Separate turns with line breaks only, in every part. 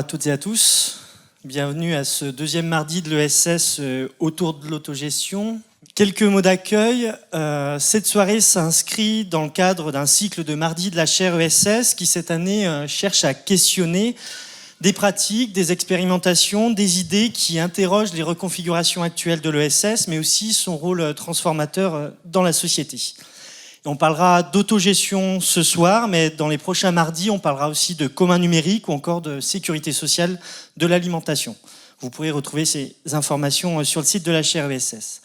à toutes et à tous. Bienvenue à ce deuxième mardi de l'ESS autour de l'autogestion. Quelques mots d'accueil. Cette soirée s'inscrit dans le cadre d'un cycle de mardi de la chaire ESS qui cette année cherche à questionner des pratiques, des expérimentations, des idées qui interrogent les reconfigurations actuelles de l'ESS, mais aussi son rôle transformateur dans la société. On parlera d'autogestion ce soir, mais dans les prochains mardis, on parlera aussi de commun numérique ou encore de sécurité sociale de l'alimentation. Vous pourrez retrouver ces informations sur le site de la chaire ESS.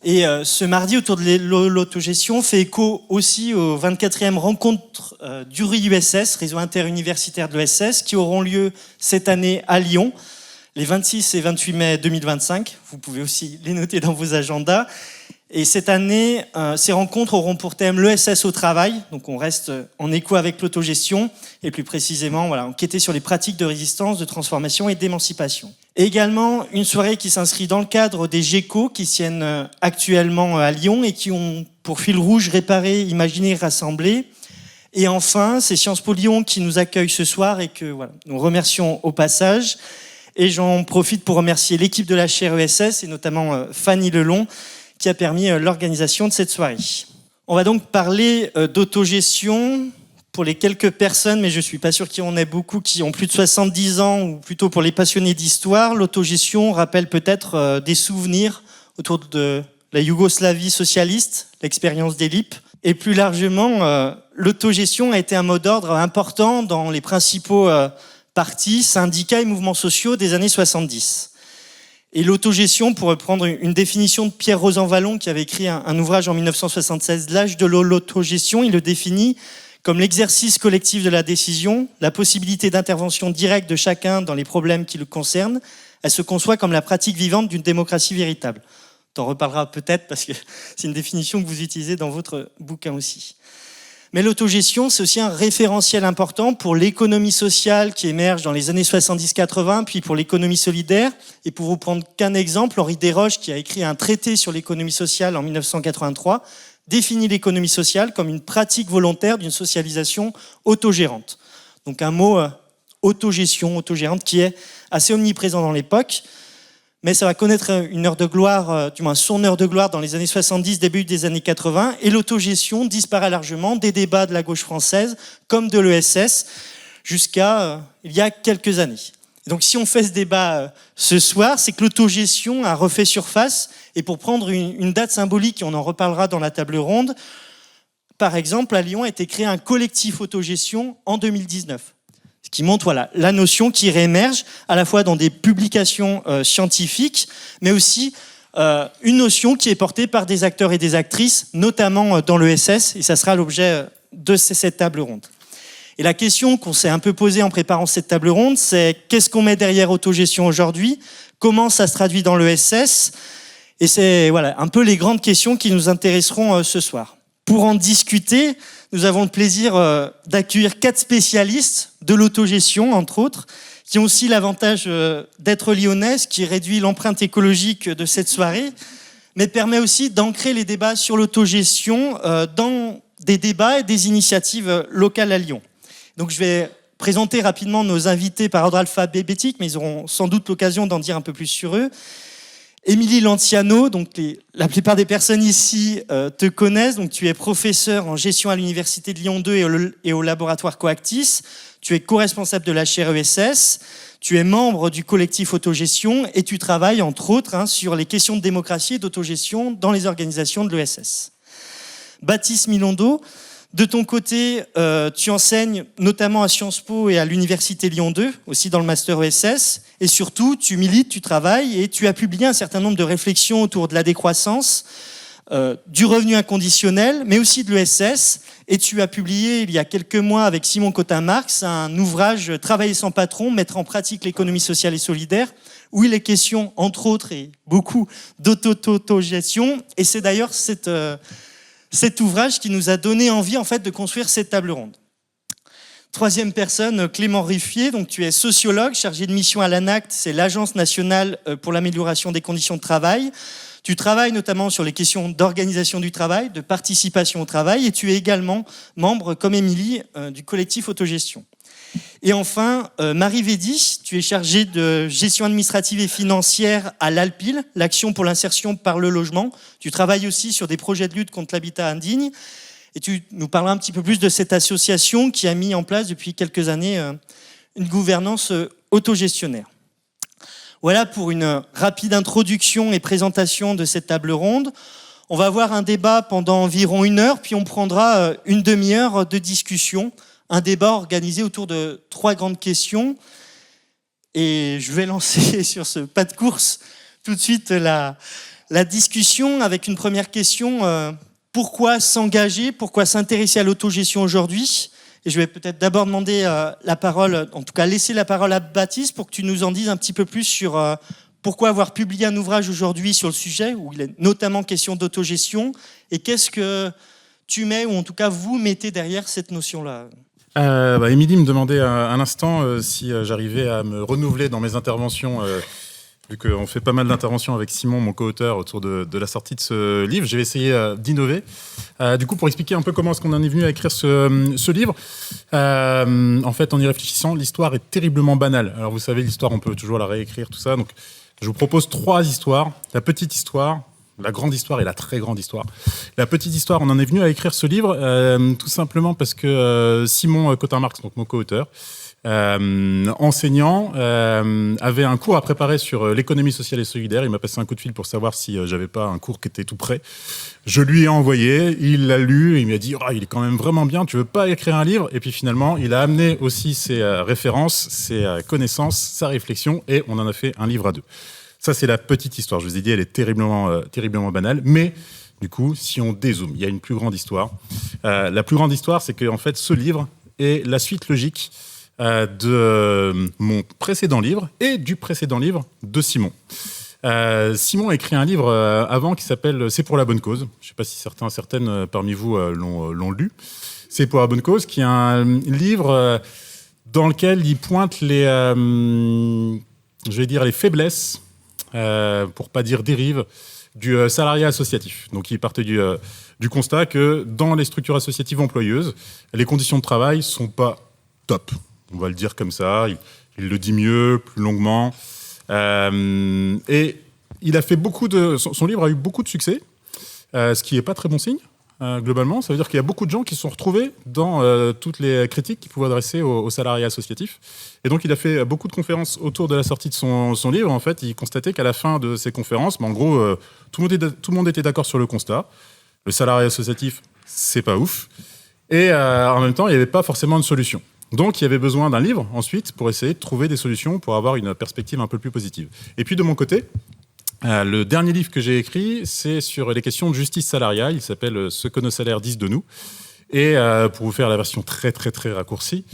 Et ce mardi, autour de l'autogestion, fait écho aussi aux 24e rencontres du RIUSS, Réseau interuniversitaire de l'ESS, qui auront lieu cette année à Lyon, les 26 et 28 mai 2025. Vous pouvez aussi les noter dans vos agendas. Et cette année, ces rencontres auront pour thème l'ESS au travail. Donc on reste en écho avec l'autogestion et plus précisément enquêter sur les pratiques de résistance, de transformation et d'émancipation. Et également une soirée qui s'inscrit dans le cadre des GECO qui tiennent actuellement à Lyon et qui ont pour fil rouge réparer, imaginer, rassembler. Et enfin, c'est Sciences Po Lyon qui nous accueille ce soir et que nous remercions au passage. Et j'en profite pour remercier l'équipe de la chaire ESS et notamment Fanny Lelon, qui a permis l'organisation de cette soirée. On va donc parler d'autogestion pour les quelques personnes, mais je ne suis pas sûr qu'il y en ait beaucoup qui ont plus de 70 ans, ou plutôt pour les passionnés d'histoire. L'autogestion rappelle peut-être des souvenirs autour de la Yougoslavie socialiste, l'expérience des LIP. Et plus largement, l'autogestion a été un mot d'ordre important dans les principaux partis, syndicats et mouvements sociaux des années 70. Et l'autogestion, pour reprendre une définition de Pierre Rosanvallon, qui avait écrit un ouvrage en 1976, L'âge de l'autogestion, il le définit comme l'exercice collectif de la décision, la possibilité d'intervention directe de chacun dans les problèmes qui le concernent. Elle se conçoit comme la pratique vivante d'une démocratie véritable. On en reparlera peut-être parce que c'est une définition que vous utilisez dans votre bouquin aussi. Mais l'autogestion, c'est aussi un référentiel important pour l'économie sociale qui émerge dans les années 70-80, puis pour l'économie solidaire. Et pour vous prendre qu'un exemple, Henri Desroches, qui a écrit un traité sur l'économie sociale en 1983, définit l'économie sociale comme une pratique volontaire d'une socialisation autogérante. Donc un mot autogestion, autogérante, qui est assez omniprésent dans l'époque. Mais ça va connaître une heure de gloire, du moins son heure de gloire dans les années 70, début des années 80, et l'autogestion disparaît largement des débats de la gauche française, comme de l'ESS, jusqu'à il y a quelques années. Et donc si on fait ce débat ce soir, c'est que l'autogestion a refait surface, et pour prendre une date symbolique, et on en reparlera dans la table ronde, par exemple, à Lyon a été créé un collectif autogestion en 2019. Ce qui montre la notion qui réémerge à la fois dans des publications scientifiques, mais aussi une notion qui est portée par des acteurs et des actrices, notamment dans l'ESS, et ça sera l'objet de cette table ronde. Et la question qu'on s'est un peu posée en préparant cette table ronde, c'est qu'est-ce qu'on met derrière autogestion aujourd'hui ? Comment ça se traduit dans l'ESS ? Et c'est un peu les grandes questions qui nous intéresseront ce soir. Pour en discuter, nous avons le plaisir d'accueillir 4 spécialistes de l'autogestion, entre autres, qui ont aussi l'avantage d'être lyonnais, ce qui réduit l'empreinte écologique de cette soirée, mais permet aussi d'ancrer les débats sur l'autogestion dans des débats et des initiatives locales à Lyon. Donc je vais présenter rapidement nos invités par ordre alphabétique, mais ils auront sans doute l'occasion d'en dire un peu plus sur eux. Émilie Lanciano, donc la plupart des personnes ici te connaissent, donc tu es professeure en gestion à l'Université de Lyon 2 et au laboratoire Coactis, tu es co-responsable de la chaire ESS, tu es membre du collectif autogestion et tu travailles entre autres sur les questions de démocratie et d'autogestion dans les organisations de l'ESS. Baptiste Milondo, de ton côté, tu enseignes notamment à Sciences Po et à l'Université Lyon 2, aussi dans le master ESS, et surtout, tu milites, tu travailles et tu as publié un certain nombre de réflexions autour de la décroissance, du revenu inconditionnel, mais aussi de l'ESS, et tu as publié il y a quelques mois avec Simon Cotin-Marx un ouvrage « Travailler sans patron, mettre en pratique l'économie sociale et solidaire », où il est question, entre autres et beaucoup, d'autogestion, et c'est d'ailleurs cet ouvrage qui nous a donné envie en fait de construire cette table ronde. Troisième personne, Clément Riffier, donc tu es sociologue, chargé de mission à l'ANACT, c'est l'Agence nationale pour l'amélioration des conditions de travail. Tu travailles notamment sur les questions d'organisation du travail, de participation au travail, et tu es également membre, comme Émilie, du collectif autogestion. Et enfin, Marie Védy, tu es chargée de gestion administrative et financière à l'ALPIL, l'Action pour l'insertion par le logement. Tu travailles aussi sur des projets de lutte contre l'habitat indigne. Et tu nous parleras un petit peu plus de cette association qui a mis en place depuis quelques années une gouvernance autogestionnaire. Voilà pour une rapide introduction et présentation de cette table ronde. On va avoir un débat pendant environ 1 heure, puis on prendra une demi-heure de discussion. Un débat organisé autour de 3 grandes questions. Et je vais lancer sur ce pas de course tout de suite la discussion avec une première question. Pourquoi s'engager? Pourquoi s'intéresser à l'autogestion aujourd'hui? Et je vais peut-être d'abord demander la parole, en tout cas laisser la parole à Baptiste pour que tu nous en dises un petit peu plus sur pourquoi avoir publié un ouvrage aujourd'hui sur le sujet, où il est notamment question d'autogestion, et qu'est-ce que tu mets, ou en tout cas vous mettez derrière cette notion-là.
Émilie me demandait un instant si j'arrivais à me renouveler dans mes interventions, vu qu'on fait pas mal d'interventions avec Simon, mon co-auteur, autour de la sortie de ce livre. Je vais essayer d'innover. Du coup, pour expliquer un peu comment est-ce qu'on en est venu à écrire ce livre, en fait, en y réfléchissant, l'histoire est terriblement banale. Alors, vous savez, l'histoire, on peut toujours la réécrire, tout ça. Donc, je vous propose 3 histoires. La petite histoire, la grande histoire et la très grande histoire. La petite histoire, on en est venu à écrire ce livre tout simplement parce que Simon Cotin-Marx, donc mon co-auteur, enseignant, avait un cours à préparer sur l'économie sociale et solidaire. Il m'a passé un coup de fil pour savoir si j'avais pas un cours qui était tout prêt. Je lui ai envoyé, il l'a lu, et il m'a dit il est quand même vraiment bien, tu veux pas écrire un livre? Et puis finalement, il a amené aussi ses références, ses connaissances, sa réflexion, et on en a fait un livre à 2. Ça, c'est la petite histoire. Je vous ai dit, elle est terriblement banale. Mais du coup, si on dézoome, il y a une plus grande histoire. La plus grande histoire, c'est que en fait, ce livre est la suite logique de mon précédent livre et du précédent livre de Simon. Simon a écrit un livre avant qui s'appelle « C'est pour la bonne cause ». Je ne sais pas si certaines parmi vous l'ont lu. « C'est pour la bonne cause », qui est un livre dans lequel il pointe les faiblesses, pour pas dire dérive, du salariat associatif. Donc il partait du constat que dans les structures associatives employeuses, les conditions de travail sont pas top. On va le dire comme ça. Il le dit mieux, plus longuement. Et il a fait son livre a eu beaucoup de succès, ce qui est pas très bon signe. Globalement, ça veut dire qu'il y a beaucoup de gens qui se sont retrouvés dans toutes les critiques qu'il pouvait adresser au salariat associatif. Et donc, il a fait beaucoup de conférences autour de la sortie de son livre. En fait, il constatait qu'à la fin de ces conférences, en gros, tout le monde était d'accord sur le constat. Le salariat associatif, c'est pas ouf. Et en même temps, il n'y avait pas forcément de solution. Donc, il y avait besoin d'un livre, ensuite, pour essayer de trouver des solutions, pour avoir une perspective un peu plus positive. Et puis, de mon côté, le dernier livre que j'ai écrit, c'est sur les questions de justice salariale. Il s'appelle « Ce que nos salaires disent de nous ». Et pour vous faire la version très, très, très raccourcie,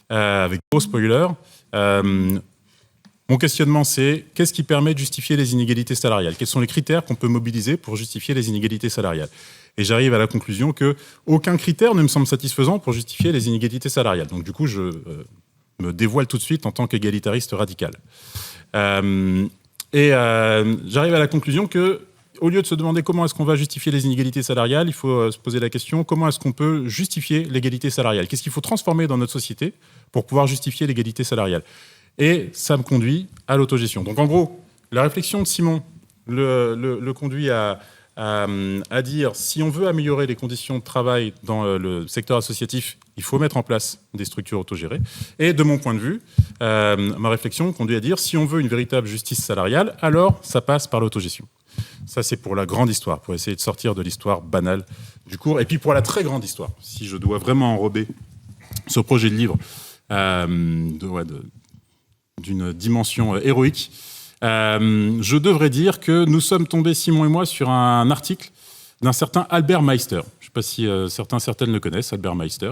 avec gros spoiler, mon questionnement, c'est qu'est-ce qui permet de justifier les inégalités salariales? Quels sont les critères qu'on peut mobiliser pour justifier les inégalités salariales? Et j'arrive à la conclusion qu'aucun critère ne me semble satisfaisant pour justifier les inégalités salariales. Donc du coup, je me dévoile tout de suite en tant qu'égalitariste radical. J'arrive à la conclusion que, au lieu de se demander comment est-ce qu'on va justifier les inégalités salariales, il faut se poser la question comment est-ce qu'on peut justifier l'égalité salariale? Qu'est-ce qu'il faut transformer dans notre société pour pouvoir justifier l'égalité salariale? Et ça me conduit à l'autogestion. Donc en gros, la réflexion de Simon le conduit à dire si on veut améliorer les conditions de travail dans le secteur associatif, il faut mettre en place des structures autogérées. Et de mon point de vue, ma réflexion conduit à dire si on veut une véritable justice salariale, alors ça passe par l'autogestion. Ça, c'est pour la grande histoire, pour essayer de sortir de l'histoire banale du cours. Et puis pour la très grande histoire, si je dois vraiment enrober ce projet de livre d'une dimension héroïque, je devrais dire que nous sommes tombés, Simon et moi, sur un article d'un certain Albert Meister. Je ne sais pas si certaines le connaissent, Albert Meister,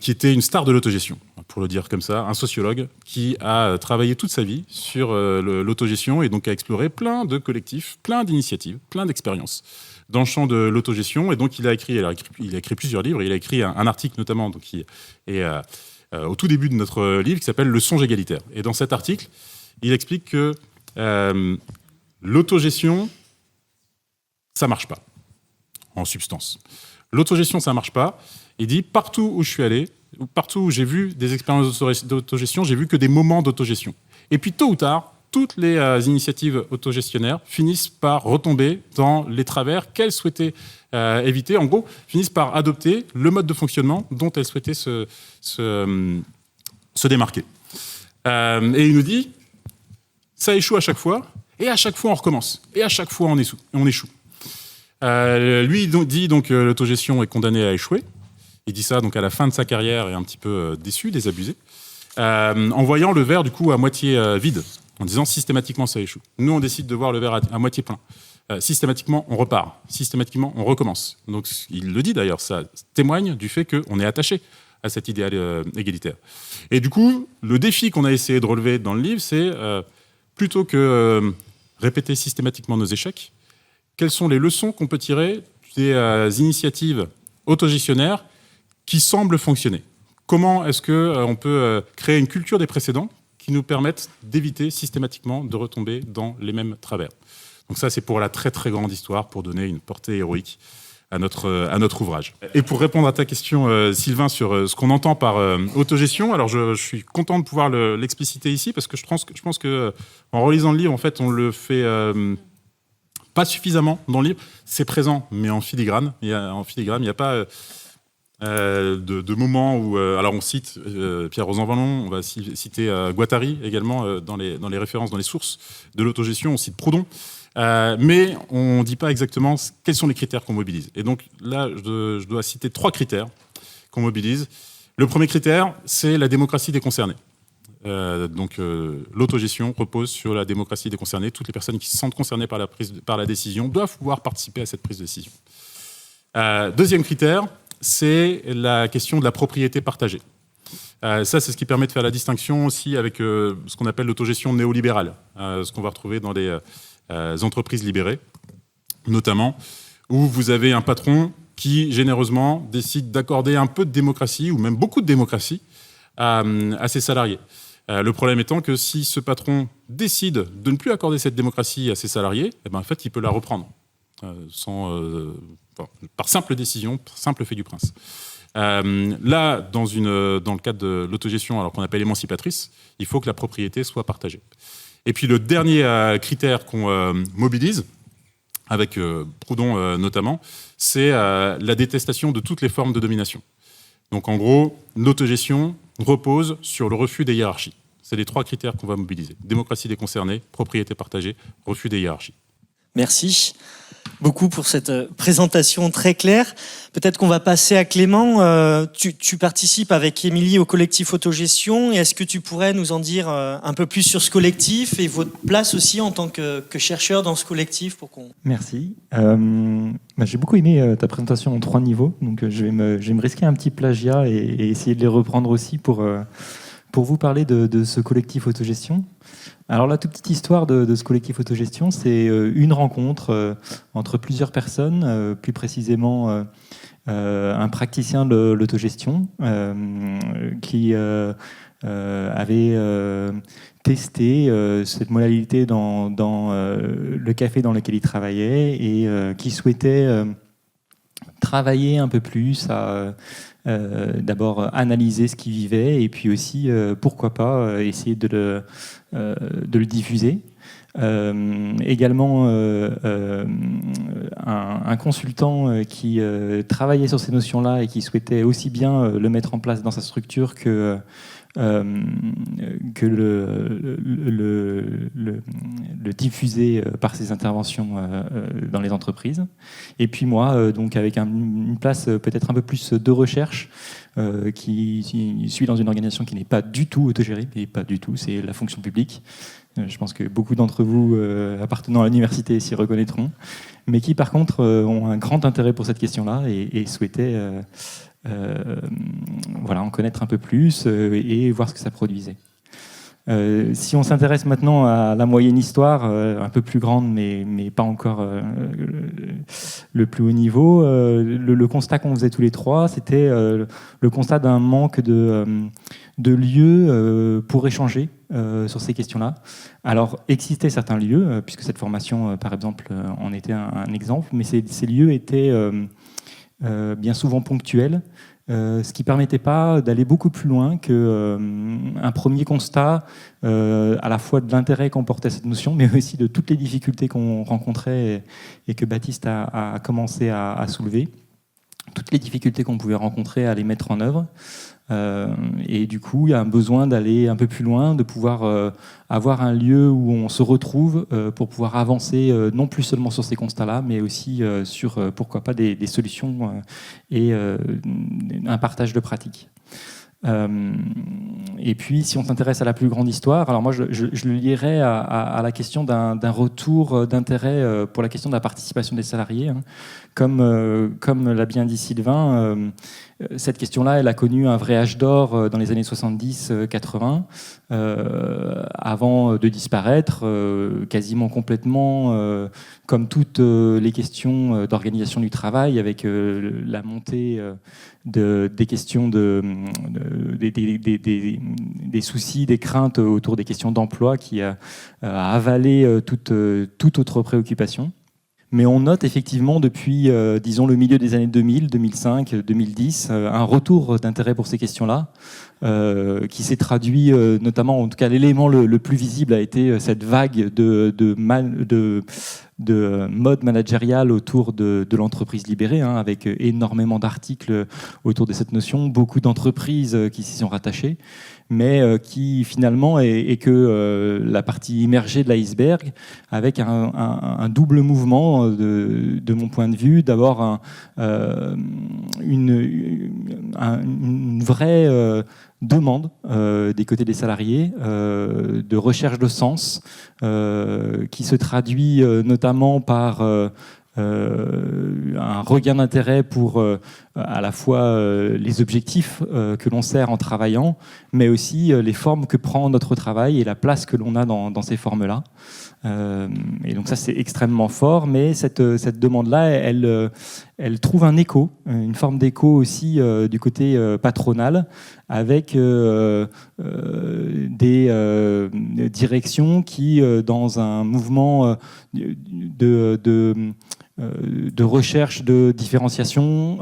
qui était une star de l'autogestion, pour le dire comme ça, un sociologue qui a travaillé toute sa vie sur l'autogestion et donc a exploré plein de collectifs, plein d'initiatives, plein d'expériences dans le champ de l'autogestion. Et donc il a écrit plusieurs livres. Il a écrit un article notamment donc, qui est au tout début de notre livre qui s'appelle « Le songe égalitaire ». Et dans cet article, il explique que l'autogestion, ça ne marche pas, en substance. L'autogestion, ça ne marche pas. Il dit, partout où je suis allé, partout où j'ai vu des expériences d'autogestion, j'ai vu que des moments d'autogestion. Et puis tôt ou tard, toutes les initiatives autogestionnaires finissent par retomber dans les travers qu'elles souhaitaient éviter. En gros, finissent par adopter le mode de fonctionnement dont elles souhaitaient se démarquer. Et il nous dit, ça échoue à chaque fois, et à chaque fois on recommence, et à chaque fois on échoue. Lui dit donc que l'autogestion est condamnée à échouer. Il dit ça donc à la fin de sa carrière et un petit peu déçu, désabusé, en voyant le verre du coup à moitié vide, en disant systématiquement ça échoue. Nous on décide de voir le verre à moitié plein. Systématiquement on repart, systématiquement on recommence. Donc il le dit d'ailleurs, ça témoigne du fait qu'on est attaché à cet idéal égalitaire. Et du coup, le défi qu'on a essayé de relever dans le livre, c'est plutôt que répéter systématiquement nos échecs, quelles sont les leçons qu'on peut tirer des initiatives autogestionnaires qui semblent fonctionner? Comment est-ce qu'on peut créer une culture des précédents qui nous permettent d'éviter systématiquement de retomber dans les mêmes travers? Donc ça, c'est pour la très très grande histoire, pour donner une portée héroïque à notre ouvrage. Et pour répondre à ta question, Sylvain, sur ce qu'on entend par autogestion, alors je suis content de pouvoir l'expliciter ici, parce que je pense que en relisant le livre, en fait, on le fait pas suffisamment dans le livre. C'est présent, mais en filigrane. Il n'y a pas de moment où... alors on cite Pierre Rosanvallon, on va citer Guattari également dans les références, dans les sources de l'autogestion, on cite Proudhon. Mais on ne dit pas exactement quels sont les critères qu'on mobilise. Et donc là, je dois citer 3 critères qu'on mobilise. Le premier critère, c'est la démocratie des concernés. L'autogestion repose sur la démocratie des concernés. Toutes les personnes qui se sentent concernées par la décision doivent pouvoir participer à cette prise de décision. Deuxième critère, c'est la question de la propriété partagée. Ça, c'est ce qui permet de faire la distinction aussi avec ce qu'on appelle l'autogestion néolibérale, ce qu'on va retrouver dans les entreprises libérées, notamment, où vous avez un patron qui, généreusement, décide d'accorder un peu de démocratie, ou même beaucoup de démocratie, à ses salariés. Le problème étant que si ce patron décide de ne plus accorder cette démocratie à ses salariés, eh ben, en fait, il peut la reprendre, par simple décision, par simple fait du prince. Là, dans le cadre de l'autogestion, alors qu'on appelle émancipatrice, il faut que la propriété soit partagée. Et puis le dernier critère qu'on mobilise, avec Proudhon notamment, c'est la détestation de toutes les formes de domination. Donc en gros, l'autogestion repose sur le refus des hiérarchies. C'est les 3 critères qu'on va mobiliser. Démocratie des concernés, propriété partagée, refus des hiérarchies.
Merci beaucoup pour cette présentation très claire. Peut-être qu'on va passer à Clément. Tu participes avec Émilie au collectif Autogestion. Et est-ce que tu pourrais nous en dire un peu plus sur ce collectif et votre place aussi en tant que chercheur dans ce collectif pour qu'on...
Merci. J'ai beaucoup aimé ta présentation en 3 niveaux. Donc je vais me risquer un petit plagiat et essayer de les reprendre aussi pour vous parler de ce collectif Autogestion. Alors la toute petite histoire de ce collectif Autogestion, c'est une rencontre entre plusieurs personnes, plus précisément un praticien de l'autogestion qui avait testé cette modalité dans le café dans lequel il travaillait et qui souhaitait travailler un peu plus à d'abord analyser ce qu'il vivait et puis aussi, pourquoi pas, essayer de le diffuser. Également un consultant qui travaillait sur ces notions-là et qui souhaitait aussi bien le mettre en place dans sa structure que le diffuser par ses interventions dans les entreprises. Et puis moi, donc avec une place peut-être un peu plus de recherche, qui suis dans une organisation qui n'est pas du tout autogérée, et pas du tout, c'est la fonction publique. Je pense que beaucoup d'entre vous appartenant à l'université s'y reconnaîtront, mais qui par contre ont un grand intérêt pour cette question-là et souhaitaient en connaître un peu plus et voir ce que ça produisait. Si on s'intéresse maintenant à la moyenne histoire, un peu plus grande, mais pas encore le plus haut niveau, le constat qu'on faisait tous les 3, c'était le constat d'un manque de lieux pour échanger sur ces questions-là. Alors, existaient certains lieux, puisque cette formation, par exemple, en était un exemple, mais ces lieux étaient bien souvent ponctuels, ce qui ne permettait pas d'aller beaucoup plus loin qu'un premier constat à la fois de l'intérêt qu'emportait cette notion, mais aussi de toutes les difficultés qu'on rencontrait et que Baptiste a commencé à soulever, toutes les difficultés qu'on pouvait rencontrer à les mettre en œuvre. Et du coup, il y a un besoin d'aller un peu plus loin, de pouvoir avoir un lieu où on se retrouve pour pouvoir avancer non plus seulement sur ces constats-là, mais aussi sur, pourquoi pas, des solutions et un partage de pratiques. Et puis, si on s'intéresse à la plus grande histoire, alors moi, je le lierais à la question d'un retour d'intérêt pour la question de la participation des salariés. Hein. Comme l'a bien dit Sylvain, cette question-là, elle a connu un vrai âge d'or dans les années 70-80, avant de disparaître quasiment complètement, comme toutes les questions d'organisation du travail, avec la montée des questions des soucis, des craintes autour des questions d'emploi qui a avalé toute autre préoccupation. Mais on note effectivement depuis, disons, le milieu des années 2000, 2005, 2010, un retour d'intérêt pour ces questions-là, qui s'est traduit notamment, en tout cas l'élément le plus visible a été cette vague de mode managérial autour de l'entreprise libérée, hein, avec énormément d'articles autour de cette notion, beaucoup d'entreprises qui s'y sont rattachées, mais qui finalement est que la partie immergée de l'iceberg, avec un double mouvement de mon point de vue. D'abord une vraie demande des côtés des salariés de recherche de sens qui se traduit notamment par un regain d'intérêt pour à la fois les objectifs que l'on sert en travaillant, mais aussi les formes que prend notre travail et la place que l'on a dans ces formes-là. Et donc ça, c'est extrêmement fort, mais cette demande-là, elle trouve un écho, une forme d'écho aussi du côté patronal, avec des directions qui, dans un mouvement de recherche de différenciation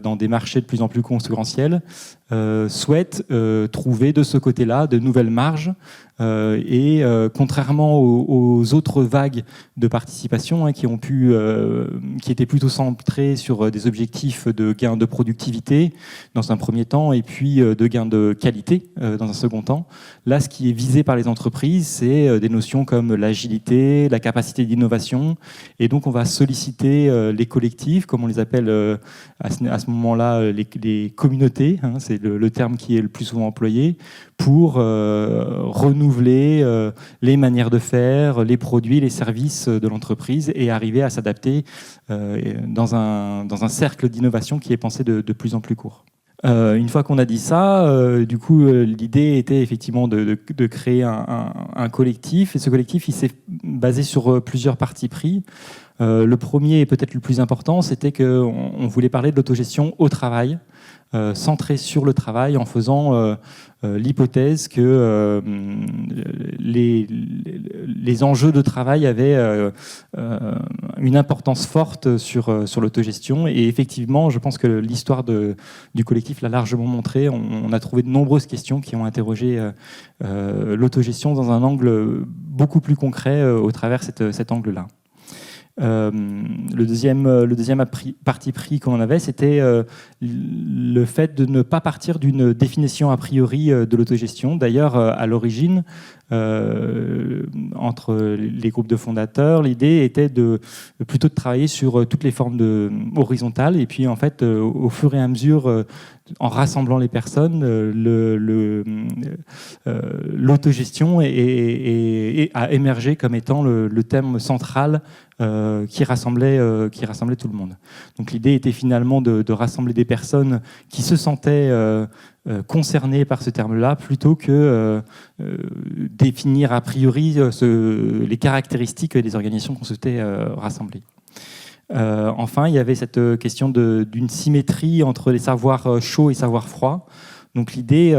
dans des marchés de plus en plus concurrentiels, souhaitent trouver de ce côté-là de nouvelles marges et contrairement aux autres vagues de participation hein, qui étaient plutôt centrées sur des objectifs de gain de productivité dans un premier temps et puis de gain de qualité dans un second temps, là ce qui est visé par les entreprises c'est des notions comme l'agilité, la capacité d'innovation et donc on va solliciter les collectifs comme on les appelle à ce moment-là les communautés, hein, c'est le terme qui est le plus souvent employé, pour renouveler les manières de faire, les produits, les services de l'entreprise et arriver à s'adapter dans un cercle d'innovation qui est pensé de plus en plus court. Une fois qu'on a dit ça, du coup, l'idée était effectivement de créer un collectif. Et ce collectif, il s'est basé sur plusieurs partis pris. Le premier et peut-être le plus important, c'était qu'on voulait parler de l'autogestion au travail, centré sur le travail en faisant l'hypothèse que les enjeux de travail avaient une importance forte sur l'autogestion. Et effectivement, je pense que l'histoire du collectif l'a largement montré. On a trouvé de nombreuses questions qui ont interrogé l'autogestion dans un angle beaucoup plus concret au travers cet angle-là. Le deuxième parti pris qu'on avait, c'était le fait de ne pas partir d'une définition a priori de l'autogestion. D'ailleurs, à l'origine, entre les groupes de fondateurs, l'idée était plutôt de travailler sur toutes les formes horizontales. Et puis, en fait, au fur et à mesure, en rassemblant les personnes, l'autogestion a émergé comme étant le thème central qui rassemblait tout le monde. Donc l'idée était finalement de rassembler des personnes qui se sentaient concernées par ce terme-là, plutôt que définir a priori les caractéristiques des organisations qu'on souhaitait rassembler. Enfin, il y avait cette question d'une symétrie entre les savoirs chauds et savoirs froids. Donc l'idée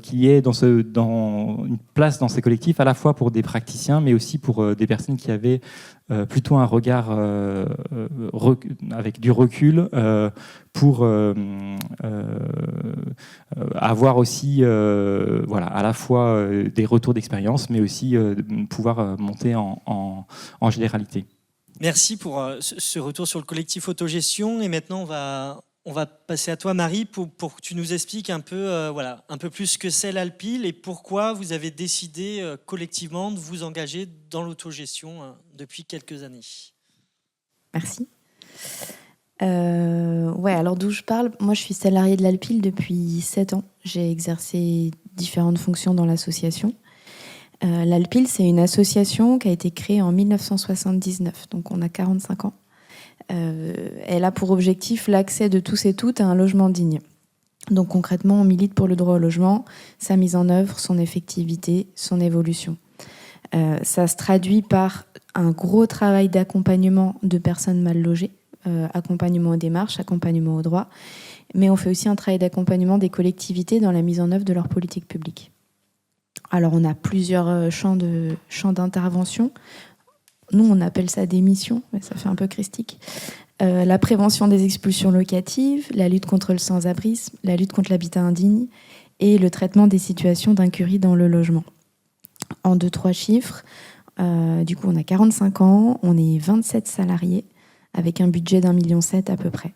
qu'il y ait une place dans ces collectifs à la fois pour des praticiens, mais aussi pour des personnes qui avaient plutôt un regard avec du recul pour avoir aussi à la fois des retours d'expérience, mais aussi pouvoir monter en généralité.
Merci pour ce retour sur le collectif autogestion. Et maintenant, on va passer à toi, Marie, pour que tu nous expliques un peu, un peu plus ce que c'est l'Alpil et pourquoi vous avez décidé collectivement de vous engager dans l'autogestion depuis quelques années.
Merci. Alors d'où je parle, moi je suis salariée de l'Alpil depuis 7 ans. J'ai exercé différentes fonctions dans l'association. L'Alpil, c'est une association qui a été créée en 1979, donc on a 45 ans. Elle a pour objectif l'accès de tous et toutes à un logement digne. Donc concrètement, on milite pour le droit au logement, sa mise en œuvre, son effectivité, son évolution. Ça se traduit par un gros travail d'accompagnement de personnes mal logées, accompagnement aux démarches, accompagnement aux droits, mais on fait aussi un travail d'accompagnement des collectivités dans la mise en œuvre de leur politique publique. Alors on a plusieurs champs d'intervention. Nous, on appelle ça des missions, mais ça fait un peu christique. La prévention des expulsions locatives, la lutte contre le sans-abrisme, la lutte contre l'habitat indigne et le traitement des situations d'incurie dans le logement. En 2-3 chiffres, du coup, on a 45 ans, on est 27 salariés avec un budget d'1,7 million à peu près.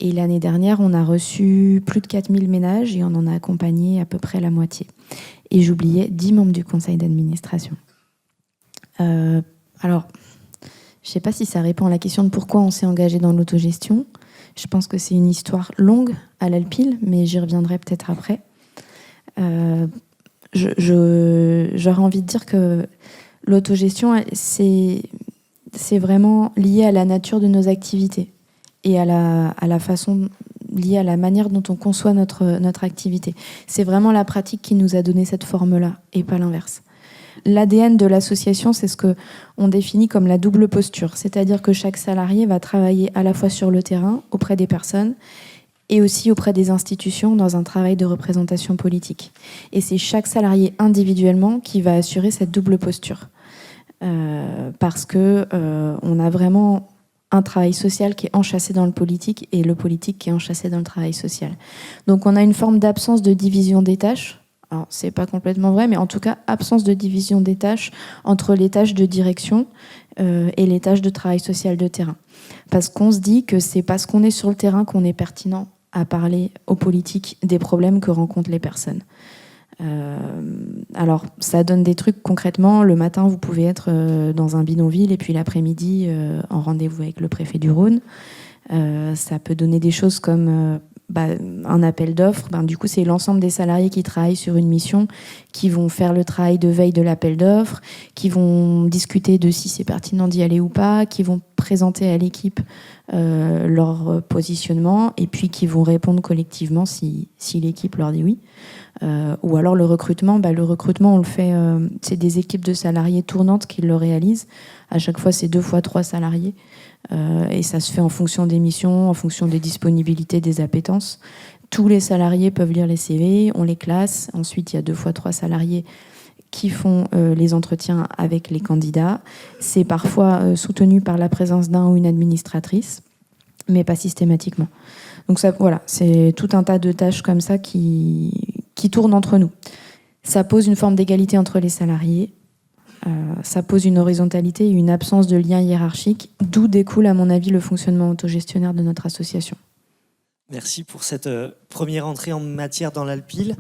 Et l'année dernière, on a reçu plus de 4000 ménages et on en a accompagné à peu près la moitié. Et j'oubliais 10 membres du conseil d'administration. Alors, je ne sais pas si ça répond à la question de pourquoi on s'est engagé dans l'autogestion. Je pense que c'est une histoire longue à l'Alpil, mais j'y reviendrai peut-être après. J'aurais envie de dire que l'autogestion, c'est vraiment lié à la nature de nos activités et à la façon liée à la manière dont on conçoit notre activité. C'est vraiment la pratique qui nous a donné cette forme-là et pas l'inverse. L'ADN de l'association, c'est ce qu'on définit comme la double posture, c'est-à-dire que chaque salarié va travailler à la fois sur le terrain, auprès des personnes, et aussi auprès des institutions dans un travail de représentation politique. Et c'est chaque salarié individuellement qui va assurer cette double posture. Parce que on a vraiment un travail social qui est enchâssé dans le politique et le politique qui est enchâssé dans le travail social. Donc on a une forme d'absence de division des tâches. Alors, c'est pas complètement vrai, mais en tout cas, absence de division des tâches entre les tâches de direction et les tâches de travail social de terrain. Parce qu'on se dit que c'est parce qu'on est sur le terrain qu'on est pertinent à parler aux politiques des problèmes que rencontrent les personnes. Alors, ça donne des trucs concrètement. Le matin, vous pouvez être dans un bidonville et puis l'après-midi, en rendez-vous avec le préfet du Rhône. Ça peut donner des choses comme... un appel d'offres, du coup c'est l'ensemble des salariés qui travaillent sur une mission qui vont faire le travail de veille de l'appel d'offres, qui vont discuter de si c'est pertinent d'y aller ou pas, qui vont présenter à l'équipe leur positionnement et puis qui vont répondre collectivement si l'équipe leur dit oui. Ou alors le recrutement on le fait, c'est des équipes de salariés tournantes qui le réalisent. À chaque fois c'est 2 fois 3 salariés. Et ça se fait en fonction des missions, en fonction des disponibilités, des appétences. Tous les salariés peuvent lire les CV, on les classe. Ensuite, il y a 2 fois 3 salariés qui font les entretiens avec les candidats. C'est parfois soutenu par la présence d'un ou une administratrice, mais pas systématiquement. Donc ça, voilà, c'est tout un tas de tâches comme ça qui tournent entre nous. Ça pose une forme d'égalité entre les salariés. Ça pose une horizontalité et une absence de lien hiérarchique, d'où découle, à mon avis, le fonctionnement autogestionnaire de notre association.
Merci pour cette première entrée en matière dans l'Alpil.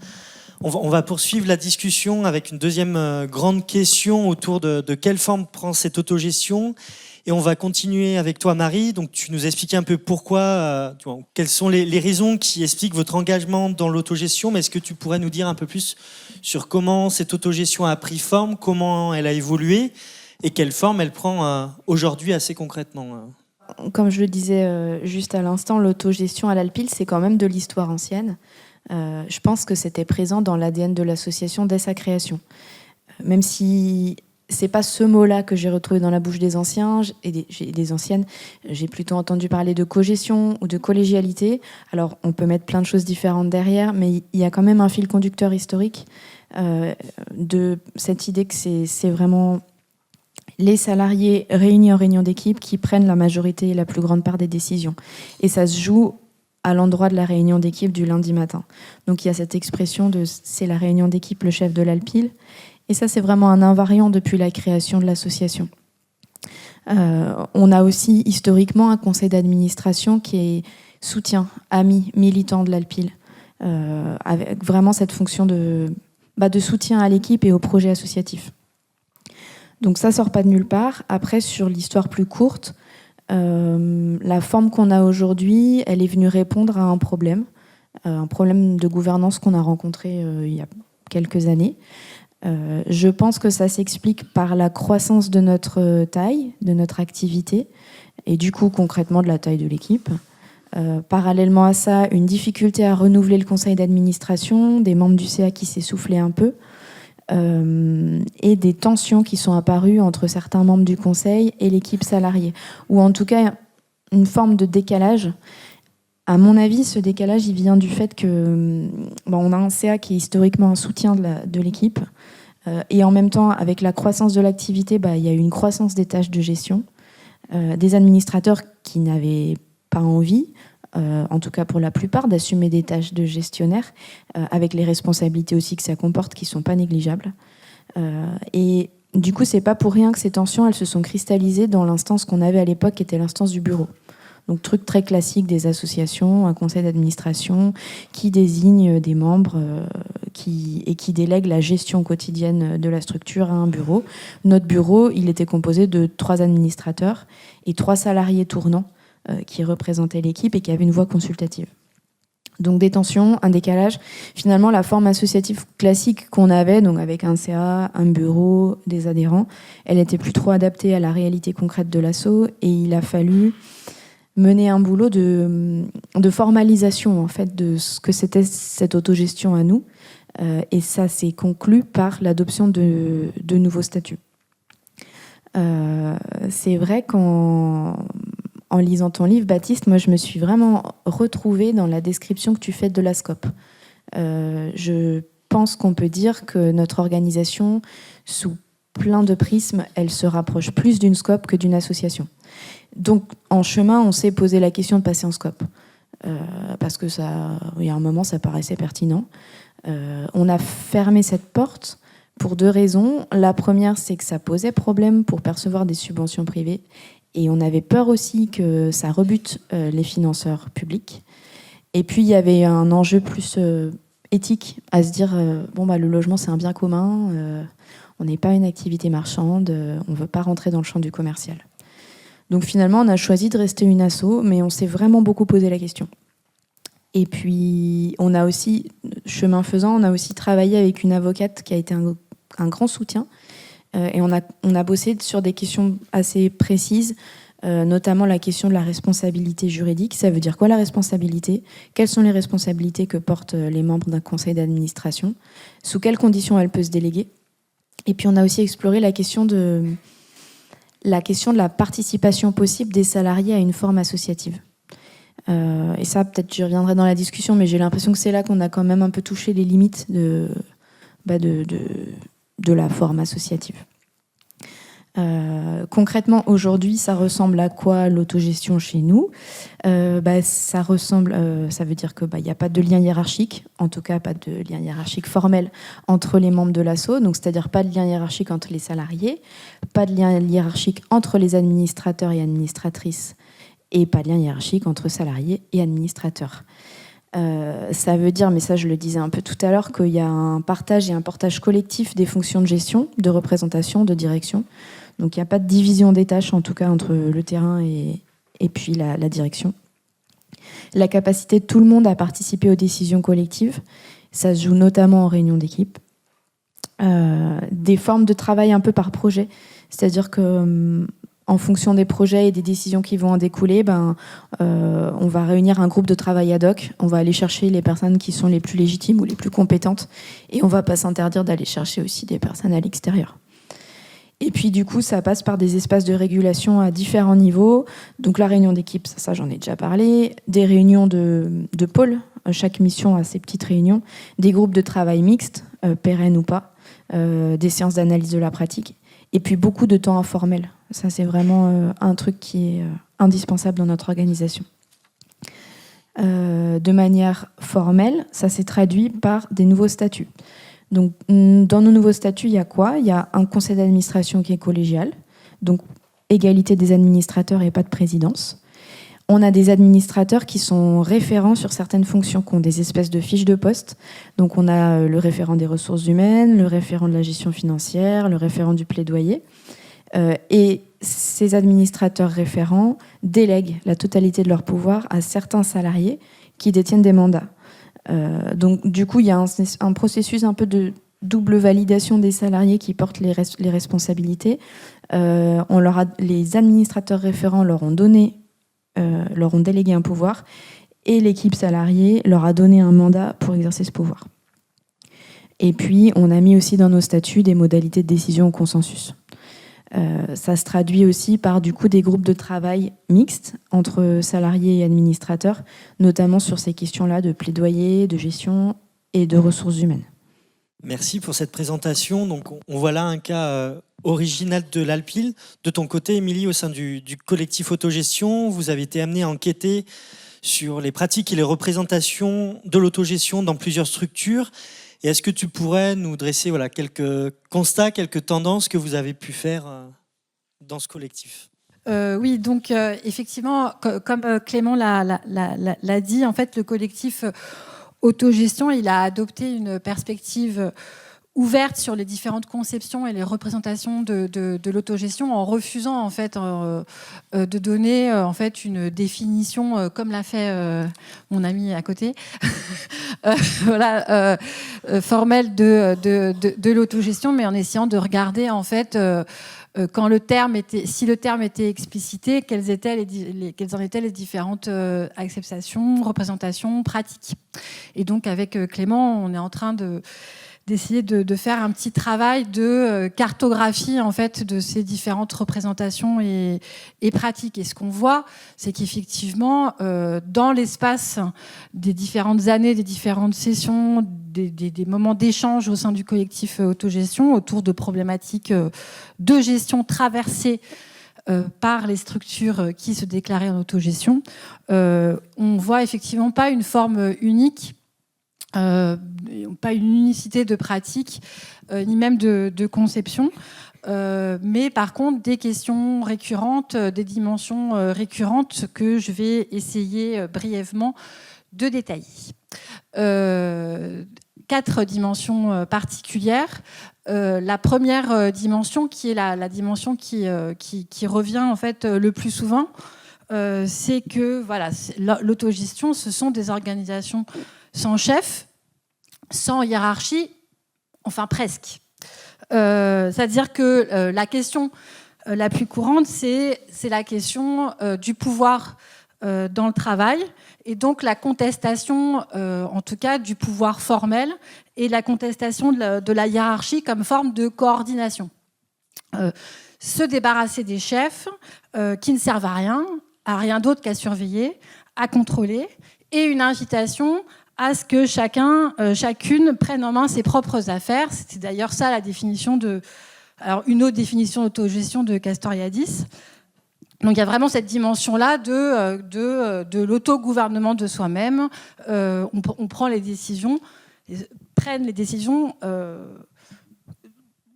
On va poursuivre la discussion avec une deuxième grande question autour de quelle forme prend cette autogestion. Et on va continuer avec toi, Marie. Donc, tu nous expliquais un peu pourquoi, quelles sont les raisons qui expliquent votre engagement dans l'autogestion. Mais est-ce que tu pourrais nous dire un peu plus sur comment cette autogestion a pris forme, comment elle a évolué et quelle forme elle prend aujourd'hui assez concrètement?
Comme je le disais juste à l'instant, l'autogestion à l'Alpil, c'est quand même de l'histoire ancienne. Je pense que c'était présent dans l'ADN de l'association dès sa création. Même si c'est pas ce mot-là que j'ai retrouvé dans la bouche des anciens et des anciennes. J'ai plutôt entendu parler de cogestion ou de collégialité. Alors, on peut mettre plein de choses différentes derrière, mais il y a quand même un fil conducteur historique de cette idée que c'est vraiment les salariés réunis en réunion d'équipe qui prennent la majorité et la plus grande part des décisions. Et ça se joue à l'endroit de la réunion d'équipe du lundi matin. Donc, il y a cette expression de « c'est la réunion d'équipe, le chef de l'Alpil ». Et ça, c'est vraiment un invariant depuis la création de l'association. On a aussi historiquement un conseil d'administration qui est soutien, ami, militant de l'Alpil, avec vraiment cette fonction de soutien à l'équipe et au projet associatif. Donc ça sort pas de nulle part. Après, sur l'histoire plus courte, la forme qu'on a aujourd'hui, elle est venue répondre à un problème de gouvernance qu'on a rencontré il y a quelques années. Je pense que ça s'explique par la croissance de notre taille, de notre activité, et du coup concrètement de la taille de l'équipe. Parallèlement à ça, une difficulté à renouveler le conseil d'administration, des membres du CA qui s'essoufflaient un peu, et des tensions qui sont apparues entre certains membres du conseil et l'équipe salariée, ou en tout cas une forme de décalage. À mon avis, ce décalage, il vient du fait que on a un CA qui est historiquement un soutien de l'équipe, et en même temps, avec la croissance de l'activité, il y a eu une croissance des tâches de gestion, des administrateurs qui n'avaient pas envie, en tout cas pour la plupart, d'assumer des tâches de gestionnaire, avec les responsabilités aussi que ça comporte, qui ne sont pas négligeables. Et du coup, c'est pas pour rien que ces tensions, elles se sont cristallisées dans l'instance qu'on avait à l'époque, qui était l'instance du bureau. Donc, truc très classique des associations, un conseil d'administration qui désigne des membres et qui délègue la gestion quotidienne de la structure à un bureau. Notre bureau, il était composé de 3 administrateurs et 3 salariés tournants qui représentaient l'équipe et qui avaient une voix consultative. Donc, des tensions, un décalage. Finalement, la forme associative classique qu'on avait, donc avec un CA, un bureau, des adhérents, elle n'était plus trop adaptée à la réalité concrète de l'asso et il a fallu mener un boulot de formalisation en fait de ce que c'était cette autogestion à nous, et ça s'est conclu par l'adoption de nouveaux statuts. C'est vrai qu'en lisant ton livre, Baptiste, moi je me suis vraiment retrouvée dans la description que tu fais de la SCOP. Je pense qu'on peut dire que notre organisation, sous plein de prismes, elle se rapproche plus d'une SCOP que d'une association. Donc, en chemin, on s'est posé la question de passer en SCOP. Parce que il y a un moment, ça paraissait pertinent. On a fermé cette porte pour 2 raisons. La première, c'est que ça posait problème pour percevoir des subventions privées. Et on avait peur aussi que ça rebute les financeurs publics. Et puis, il y avait un enjeu plus éthique à se dire, le logement, c'est un bien commun. On n'est pas une activité marchande. On ne veut pas rentrer dans le champ du commercial. Donc finalement, on a choisi de rester une asso, mais on s'est vraiment beaucoup posé la question. Et puis, on a aussi, chemin faisant, on a aussi travaillé avec une avocate qui a été un grand soutien. Et on a bossé sur des questions assez précises, notamment la question de la responsabilité juridique. Ça veut dire quoi la responsabilité ? Quelles sont les responsabilités que portent les membres d'un conseil d'administration ? Sous quelles conditions elle peut se déléguer ? Et puis, on a aussi exploré la question de la participation possible des salariés à une forme associative. Et ça, peut-être j'y reviendrai dans la discussion, mais j'ai l'impression que c'est là qu'on a quand même un peu touché les limites de la forme associative. Concrètement, aujourd'hui, ça ressemble à quoi l'autogestion chez nous ? Ça veut dire que y a pas de lien hiérarchique, en tout cas pas de lien hiérarchique formel entre les membres de l'asso, donc c'est-à-dire pas de lien hiérarchique entre les salariés, pas de lien hiérarchique entre les administrateurs et administratrices, et pas de lien hiérarchique entre salariés et administrateurs. Ça veut dire, mais ça je le disais un peu tout à l'heure, qu'il y a un partage et un portage collectif des fonctions de gestion, de représentation, de direction. Donc il n'y a pas de division des tâches, en tout cas entre le terrain et puis la direction. La capacité de tout le monde à participer aux décisions collectives, ça se joue notamment en réunion d'équipe. Des formes de travail un peu par projet, c'est-à-dire que en fonction des projets et des décisions qui vont en découler, on va réunir un groupe de travail ad hoc, on va aller chercher les personnes qui sont les plus légitimes ou les plus compétentes, et on ne va pas s'interdire d'aller chercher aussi des personnes à l'extérieur. Et puis du coup, ça passe par des espaces de régulation à différents niveaux. Donc la réunion d'équipe, ça j'en ai déjà parlé. Des réunions de pôle, chaque mission a ses petites réunions. Des groupes de travail mixtes, pérennes ou pas. Des séances d'analyse de la pratique. Et puis beaucoup de temps informel. Ça c'est vraiment un truc qui est indispensable dans notre organisation. De manière formelle, ça s'est traduit par des nouveaux statuts. Donc, dans nos nouveaux statuts, il y a quoi ? Il y a un conseil d'administration qui est collégial, donc égalité des administrateurs et pas de présidence. On a des administrateurs qui sont référents sur certaines fonctions, qui ont des espèces de fiches de poste. Donc, on a le référent des ressources humaines, le référent de la gestion financière, le référent du plaidoyer. Et ces administrateurs référents délèguent la totalité de leur pouvoir à certains salariés qui détiennent des mandats. Donc, du coup, il y a un processus un peu de double validation des salariés qui portent les responsabilités. Les administrateurs référents leur ont délégué un pouvoir et l'équipe salariée leur a donné un mandat pour exercer ce pouvoir. Et puis, on a mis aussi dans nos statuts des modalités de décision au consensus. Ça se traduit aussi par du coup des groupes de travail mixtes entre salariés et administrateurs, notamment sur ces questions-là de plaidoyer, de gestion et de ressources humaines.
Merci pour cette présentation. Donc, on voit là un cas original de l'Alpil. De ton côté, Émilie, au sein du collectif autogestion, vous avez été amenée à enquêter sur les pratiques et les représentations de l'autogestion dans plusieurs structures. Et est-ce que tu pourrais nous dresser quelques constats, quelques tendances que vous avez pu faire dans ce collectif ?
Oui, donc effectivement, comme Clément l'a dit, en fait, le collectif autogestion, il a adopté une perspective ouverte sur les différentes conceptions et les représentations de l'autogestion, en refusant en fait de donner en fait une définition comme l'a fait mon ami à côté, formelle de l'autogestion, mais en essayant de regarder en fait si le terme était explicité, quelles en étaient les différentes acceptations, représentations, pratiques. Et donc avec Clément, on est en train d'essayer de faire un petit travail de cartographie en fait de ces différentes représentations et pratiques. Et ce qu'on voit, c'est qu'effectivement, dans l'espace des différentes années, des différentes sessions, des moments d'échange au sein du collectif autogestion autour de problématiques de gestion traversées par les structures qui se déclaraient en autogestion, on voit effectivement pas une forme unique, pas une unicité de pratique, ni même de conception, mais par contre des questions récurrentes, des dimensions récurrentes que je vais essayer brièvement de détailler. 4 dimensions particulières. La première dimension, qui est la dimension qui revient en fait le plus souvent, c'est que l'autogestion, ce sont des organisations sans chef, sans hiérarchie, enfin presque. C'est-à-dire que la question la plus courante, c'est la question du pouvoir dans le travail, et donc la contestation, en tout cas, du pouvoir formel et la contestation de la hiérarchie comme forme de coordination. Se débarrasser des chefs qui ne servent à rien d'autre qu'à surveiller, à contrôler, et une invitation à ce que chacune prenne en main ses propres affaires. C'était d'ailleurs ça la définition une autre définition d'autogestion de Castoriadis. Donc il y a vraiment cette dimension-là de l'autogouvernement de soi-même. On prend les décisions, prennent les décisions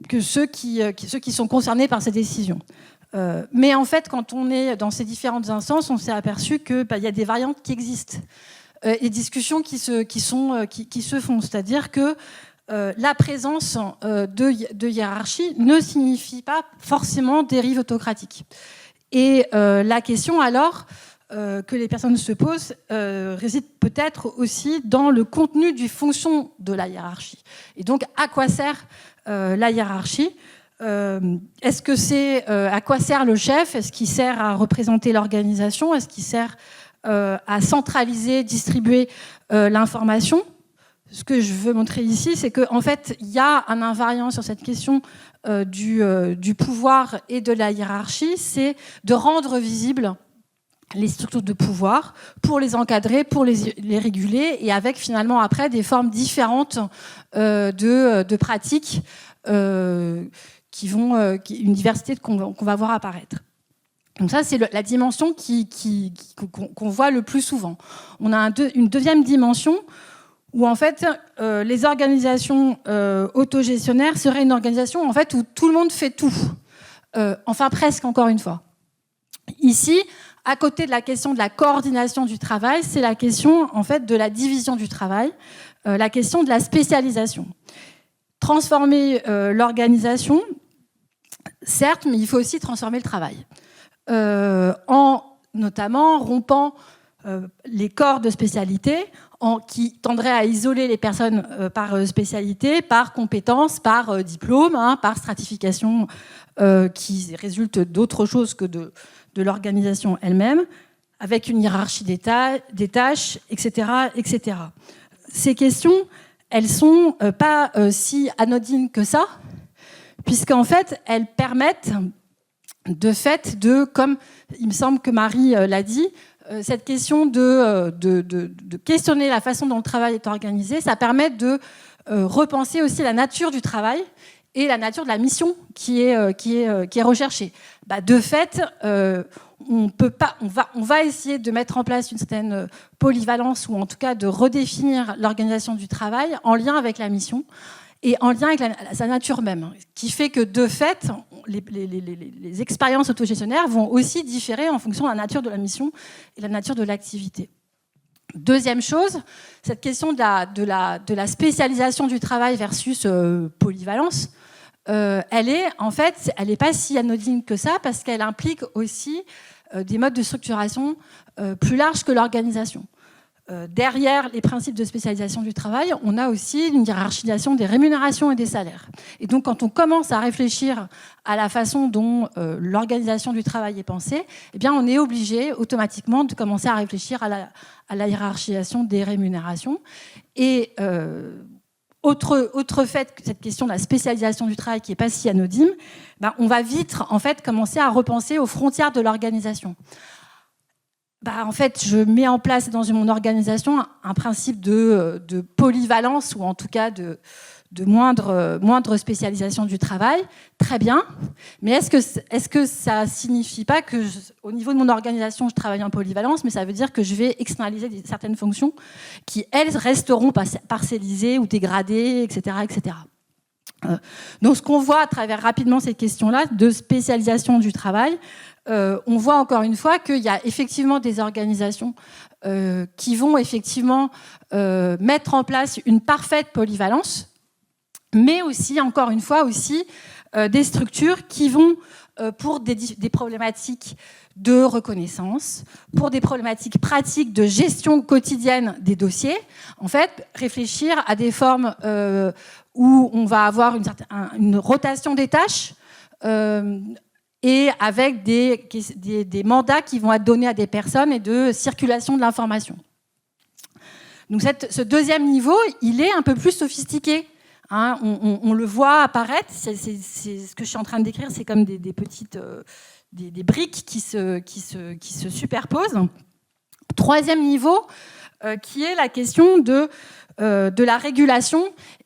que ceux qui sont concernés par ces décisions. Mais en fait, quand on est dans ces différentes instances, on s'est aperçu qu'il y a des variantes qui existent. Et discussions qui se font. C'est-à-dire que la présence de hiérarchie ne signifie pas forcément dérive autocratique. Et la question alors que les personnes se posent réside peut-être aussi dans le contenu du fonction de la hiérarchie. Et donc, à quoi sert la hiérarchie ? Est-ce que c'est à quoi sert le chef ? Est-ce qu'il sert à représenter l'organisation ? Est-ce qu'il sert à centraliser, distribuer l'information ? Ce que je veux montrer ici, c'est qu'en fait, il y a un invariant sur cette question du pouvoir et de la hiérarchie, c'est de rendre visibles les structures de pouvoir pour les encadrer, pour les réguler, et avec finalement après des formes différentes de pratiques qui vont, une diversité qu'on va voir apparaître. Donc ça, c'est la dimension qu'on voit le plus souvent. On a une deuxième dimension où en fait les organisations autogestionnaires seraient une organisation en fait où tout le monde fait tout, enfin presque, encore une fois. Ici, à côté de la question de la coordination du travail, c'est la question en fait de la division du travail, la question de la spécialisation. Transformer l'organisation, certes, mais il faut aussi transformer le travail, en notamment rompant les corps de spécialité qui tendraient à isoler les personnes par spécialité, par compétence, par diplôme, par stratification qui résulte d'autre chose que de l'organisation elle-même, avec une hiérarchie des tâches, etc., etc. Ces questions, elles sont pas si anodines que ça, puisqu'en fait, elles permettent de fait comme il me semble que Marie l'a dit, cette question de questionner la façon dont le travail est organisé, ça permet de repenser aussi la nature du travail et la nature de la mission qui est recherchée. De fait, on va essayer de mettre en place une certaine polyvalence, ou en tout cas de redéfinir l'organisation du travail en lien avec la mission et en lien avec sa nature même, qui fait que de fait, les expériences autogestionnaires vont aussi différer en fonction de la nature de la mission et la nature de l'activité. Deuxième chose, cette question de la spécialisation du travail versus polyvalence, elle est pas si anodine que ça, parce qu'elle implique aussi des modes de structuration plus larges que l'organisation. Derrière les principes de spécialisation du travail, on a aussi une hiérarchisation des rémunérations et des salaires. Et donc, quand on commence à réfléchir à la façon dont l'organisation du travail est pensée, eh bien, on est obligé automatiquement de commencer à réfléchir à la hiérarchisation des rémunérations. Et autre fait que cette question de la spécialisation du travail qui n'est pas si anodine, on va vite en fait commencer à repenser aux frontières de l'organisation. En fait, je mets en place dans mon organisation un principe de polyvalence, ou en tout cas de moindre spécialisation du travail. Très bien, mais est-ce que ça signifie pas que au niveau de mon organisation, je travaille en polyvalence, mais ça veut dire que je vais externaliser certaines fonctions qui, elles, resteront parcellisées ou dégradées, etc., etc. Donc, ce qu'on voit à travers rapidement ces questions-là de spécialisation du travail, on voit encore une fois qu'il y a effectivement des organisations qui vont effectivement mettre en place une parfaite polyvalence, mais aussi, encore une fois, aussi des structures qui vont, pour des problématiques de reconnaissance, pour des problématiques pratiques de gestion quotidienne des dossiers, en fait, réfléchir à des formes où on va avoir une rotation des tâches, et avec des mandats qui vont être donnés à des personnes et de circulation de l'information. Donc ce deuxième niveau, il est un peu plus sophistiqué. On le voit apparaître, c'est ce que je suis en train de décrire, c'est comme des petites des briques qui se superposent. Troisième niveau, qui est la question de la régulation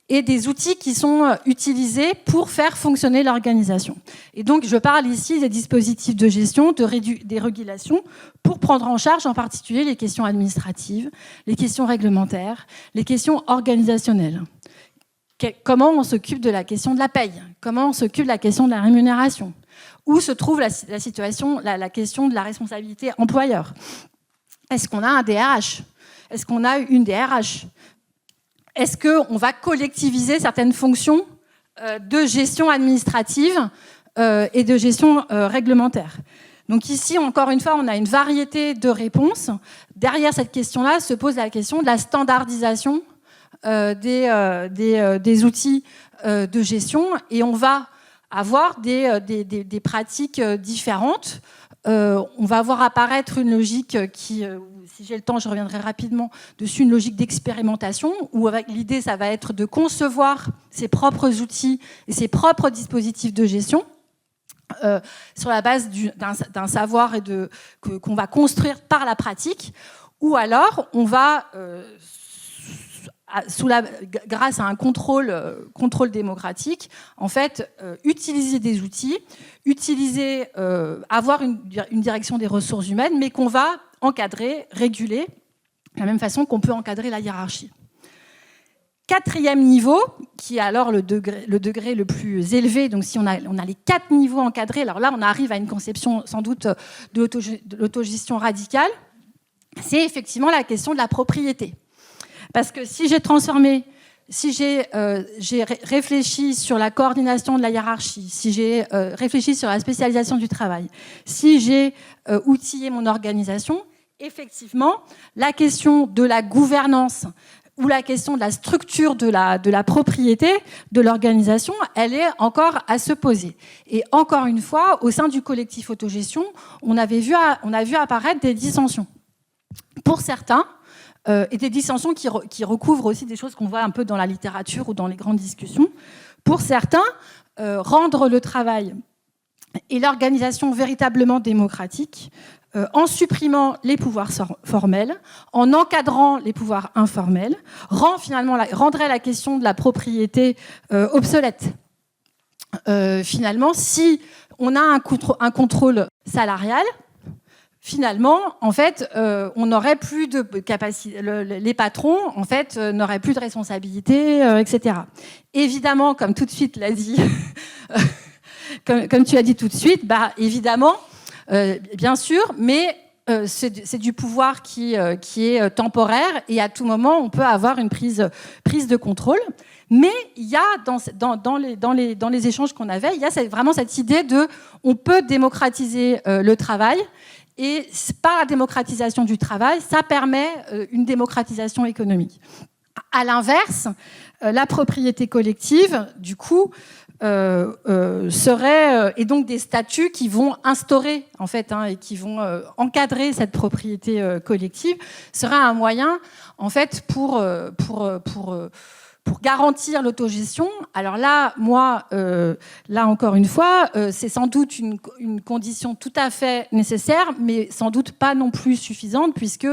et des outils qui sont utilisés pour faire fonctionner l'organisation. Et donc, je parle ici des dispositifs de gestion, des régulations, pour prendre en charge en particulier les questions administratives, les questions réglementaires, les questions organisationnelles. Comment on s'occupe de la question de la paye? Comment on s'occupe de la question de la rémunération? Où se trouve la question de la responsabilité employeur? Est-ce qu'on a un DRH? Est-ce qu'on a une DRH? Est-ce qu'on va collectiviser certaines fonctions de gestion administrative et de gestion réglementaire? Donc ici, encore une fois, on a une variété de réponses. Derrière cette question-là se pose la question de la standardisation des outils de gestion, et on va avoir des pratiques différentes on va voir apparaître une logique qui, si j'ai le temps, je reviendrai rapidement dessus, une logique d'expérimentation, où l'idée, ça va être de concevoir ses propres outils et ses propres dispositifs de gestion, sur la base d'un savoir qu'on va construire par la pratique, ou alors on va, grâce à un contrôle démocratique, en fait, utiliser des outils, avoir une direction des ressources humaines, mais qu'on va encadrer, réguler, de la même façon qu'on peut encadrer la hiérarchie. Quatrième niveau, qui est alors le degré le plus élevé, donc si on a les 4 niveaux encadrés, alors là on arrive à une conception sans doute de l'autogestion radicale, c'est effectivement la question de la propriété. Parce que si j'ai réfléchi sur la coordination de la hiérarchie, si j'ai réfléchi sur la spécialisation du travail, si j'ai outillé mon organisation, effectivement, la question de la gouvernance ou la question de la structure de la propriété de l'organisation, elle est encore à se poser. Et encore une fois, au sein du collectif autogestion, on a vu apparaître des dissensions. Pour certains, et des dissensions qui recouvrent aussi des choses qu'on voit un peu dans la littérature ou dans les grandes discussions. Pour certains, rendre le travail et l'organisation véritablement démocratique, en supprimant les pouvoirs formels, en encadrant les pouvoirs informels, rendrait la question de la propriété obsolète. Finalement, si on a un contrôle salarial, finalement, en fait, on n'aurait plus de capacité. Les patrons, en fait, n'auraient plus de responsabilité, etc. Évidemment, comme tout de suite l'a dit, comme tu as dit tout de suite, bah évidemment, bien sûr, mais c'est du pouvoir qui est temporaire et à tout moment, on peut avoir une prise de contrôle. Mais il y a dans les échanges qu'on avait, il y a vraiment cette idée de on peut démocratiser le travail. Et par la démocratisation du travail, ça permet une démocratisation économique. À l'inverse, la propriété collective, du coup, serait et donc des statuts qui vont instaurer en fait et qui vont encadrer cette propriété collective, serait un moyen en fait pour garantir l'autogestion. Alors là, moi, là encore une fois, c'est sans doute une condition tout à fait nécessaire, mais sans doute pas non plus suffisante, puisque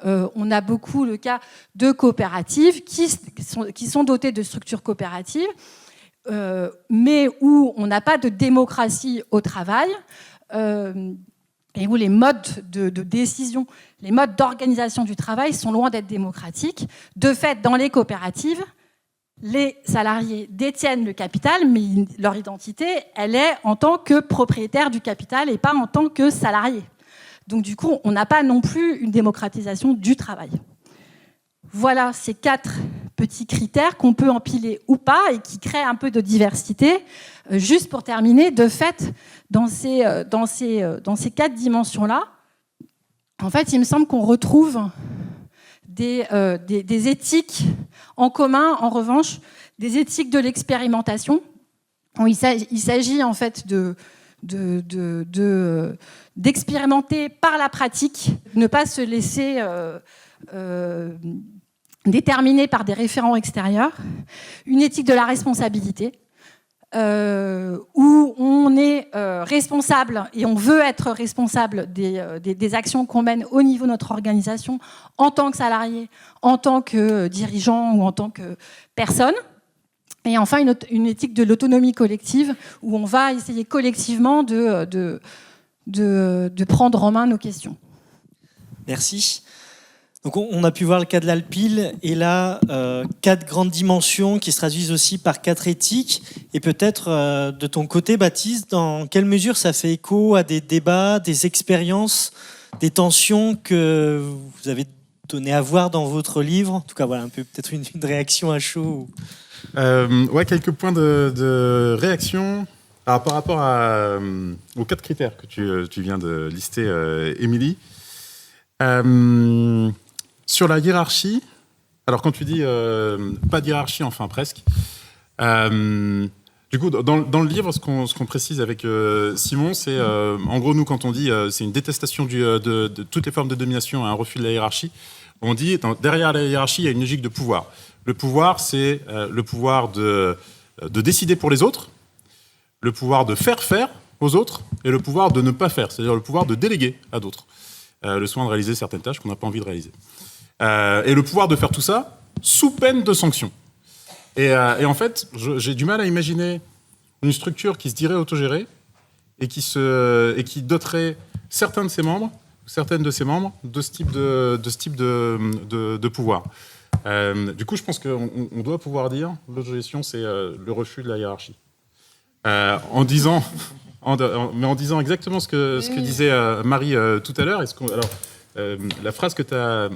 on a beaucoup le cas de coopératives qui sont dotées de structures coopératives, mais où on n'a pas de démocratie au travail, et où les modes de décision, les modes d'organisation du travail sont loin d'être démocratiques. De fait, dans les coopératives, les salariés détiennent le capital, mais leur identité, elle est en tant que propriétaire du capital et pas en tant que salarié. Donc du coup, on n'a pas non plus une démocratisation du travail. Voilà ces 4 petits critères qu'on peut empiler ou pas et qui créent un peu de diversité. Juste pour terminer, de fait, dans ces 4 dimensions-là, en fait, il me semble qu'on retrouve des éthiques en commun, en revanche, des éthiques de l'expérimentation. Il s'agit en fait d'expérimenter par la pratique, ne pas se laisser déterminer par des référents extérieurs, une éthique de la responsabilité, où on est responsable et on veut être responsable des actions qu'on mène au niveau de notre organisation en tant que salarié, en tant que dirigeant ou en tant que personne. Et enfin, une éthique de l'autonomie collective, où on va essayer collectivement de prendre en main nos questions.
Merci. Donc on a pu voir le cas de l'Alpil, et là, 4 grandes dimensions qui se traduisent aussi par 4 éthiques. Et peut-être de ton côté, Baptiste, dans quelle mesure ça fait écho à des débats, des expériences, des tensions que vous avez donné à voir dans votre livre? En tout cas, voilà, peut-être une réaction à chaud.
Ouais, quelques points de réaction. Alors, par rapport aux 4 critères que tu viens de lister, Émilie, sur la hiérarchie, alors quand tu dis pas de hiérarchie, enfin presque, Du coup, dans le livre, ce qu'on précise avec Simon, c'est en gros, nous, quand on dit c'est une détestation de toutes les formes de domination et un refus de la hiérarchie, on dit derrière la hiérarchie, il y a une logique de pouvoir. Le pouvoir, c'est le pouvoir de décider pour les autres, le pouvoir de faire aux autres et le pouvoir de ne pas faire, c'est-à-dire le pouvoir de déléguer à d'autres le soin de réaliser certaines tâches qu'on n'a pas envie de réaliser. Et le pouvoir de faire tout ça sous peine de sanctions. Et en fait, j'ai du mal à imaginer une structure qui se dirait autogérée et qui doterait certains de ses membres, certaines de ses membres, de ce type de pouvoir. Du coup, je pense qu'on doit pouvoir dire l'autogestion, c'est le refus de la hiérarchie. En disant exactement ce que disait Marie tout à l'heure. La phrase que tu as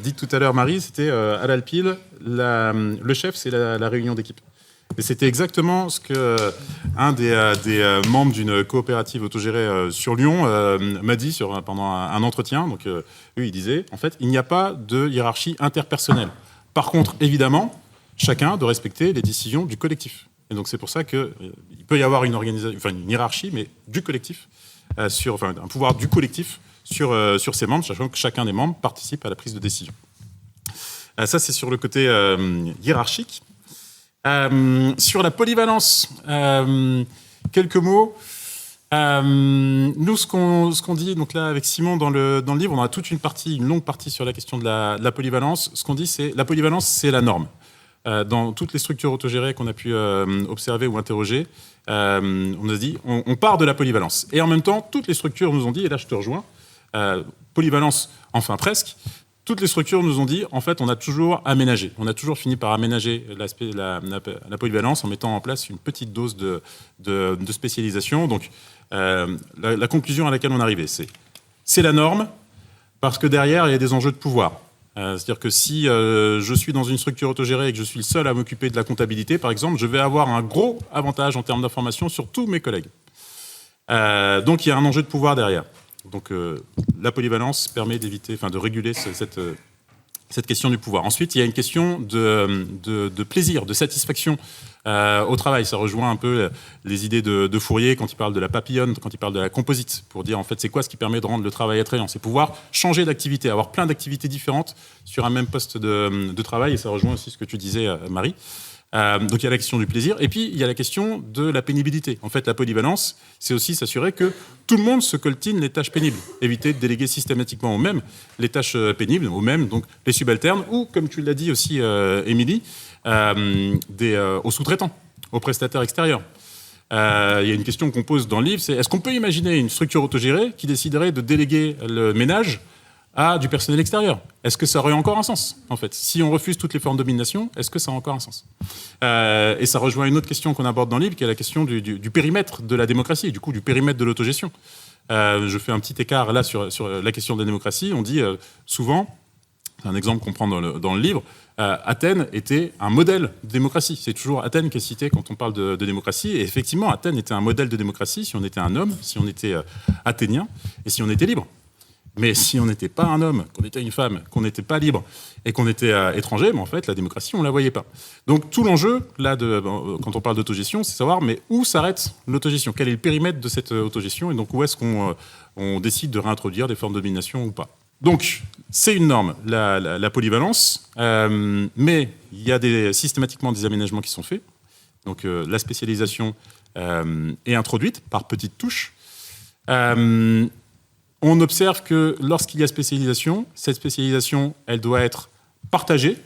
dite tout à l'heure, Marie, c'était à l'Alpil, le chef, c'est la réunion d'équipe. Et c'était exactement ce que un des membres d'une coopérative autogérée sur Lyon m'a dit pendant un entretien. Donc, lui, il disait, en fait, il n'y a pas de hiérarchie interpersonnelle. Par contre, évidemment, chacun doit respecter les décisions du collectif. Et donc, c'est pour ça qu'il peut y avoir une hiérarchie, mais du collectif, un pouvoir du collectif sur ses membres, sachant que chacun des membres participe à la prise de décision. Ça, c'est sur le côté hiérarchique. Sur la polyvalence, quelques mots. Nous, ce qu'on dit, donc là, avec Simon, dans le livre, on a toute une longue partie sur la question de la polyvalence. Ce qu'on dit, c'est la polyvalence, c'est la norme. Dans toutes les structures autogérées qu'on a pu observer ou interroger, on a dit, on part de la polyvalence. Et en même temps, toutes les structures nous ont dit, et là je te rejoins, polyvalence, enfin presque, toutes les structures nous ont dit, en fait, on a toujours aménagé. On a toujours fini par aménager la polyvalence en mettant en place une petite dose de spécialisation. Donc, la conclusion à laquelle on est arrivé, c'est la norme, parce que derrière, il y a des enjeux de pouvoir. C'est-à-dire que si je suis dans une structure autogérée et que je suis le seul à m'occuper de la comptabilité, par exemple, je vais avoir un gros avantage en termes d'information sur tous mes collègues. Donc, il y a un enjeu de pouvoir derrière. Donc, la polyvalence permet de réguler cette question du pouvoir. Ensuite, il y a une question de plaisir, de satisfaction au travail. Ça rejoint un peu les idées de Fourier quand il parle de la papillonne, quand il parle de la composite, pour dire en fait c'est quoi ce qui permet de rendre le travail attrayant. C'est pouvoir changer d'activité, avoir plein d'activités différentes sur un même poste de travail. Et ça rejoint aussi ce que tu disais, Marie. Donc il y a la question du plaisir, et puis il y a la question de la pénibilité. En fait, la polyvalence, c'est aussi s'assurer que tout le monde se coltine les tâches pénibles. Éviter de déléguer systématiquement aux mêmes les tâches pénibles, aux mêmes, donc les subalternes, ou, comme tu l'as dit aussi, Émilie, aux sous-traitants, aux prestataires extérieurs. Il y a une question qu'on pose dans le livre, c'est est-ce qu'on peut imaginer une structure autogérée qui déciderait de déléguer le ménage à du personnel extérieur? Est-ce que ça aurait encore un sens, en fait? Si on refuse toutes les formes de domination, est-ce que ça a encore un sens? Et ça rejoint une autre question qu'on aborde dans le livre, qui est la question du périmètre de la démocratie, et du coup du périmètre de l'autogestion. Je fais un petit écart là sur la question de la démocratie. On dit souvent, c'est un exemple qu'on prend dans le livre, Athènes était un modèle de démocratie. C'est toujours Athènes qui est cité quand on parle de démocratie. Et effectivement, Athènes était un modèle de démocratie si on était un homme, si on était athénien, et si on était libre. Mais si on n'était pas un homme, qu'on était une femme, qu'on n'était pas libre et qu'on était étranger, mais en fait, la démocratie, on ne la voyait pas. Donc tout l'enjeu, là, quand on parle d'autogestion, c'est savoir mais où s'arrête l'autogestion? Quel est le périmètre de cette autogestion? Et donc où est-ce qu'on décide de réintroduire des formes de domination ou pas? Donc, c'est une norme, la polyvalence, mais il y a systématiquement des aménagements qui sont faits. Donc la spécialisation est introduite par petites touches. On observe que lorsqu'il y a spécialisation, cette spécialisation, elle doit être partagée,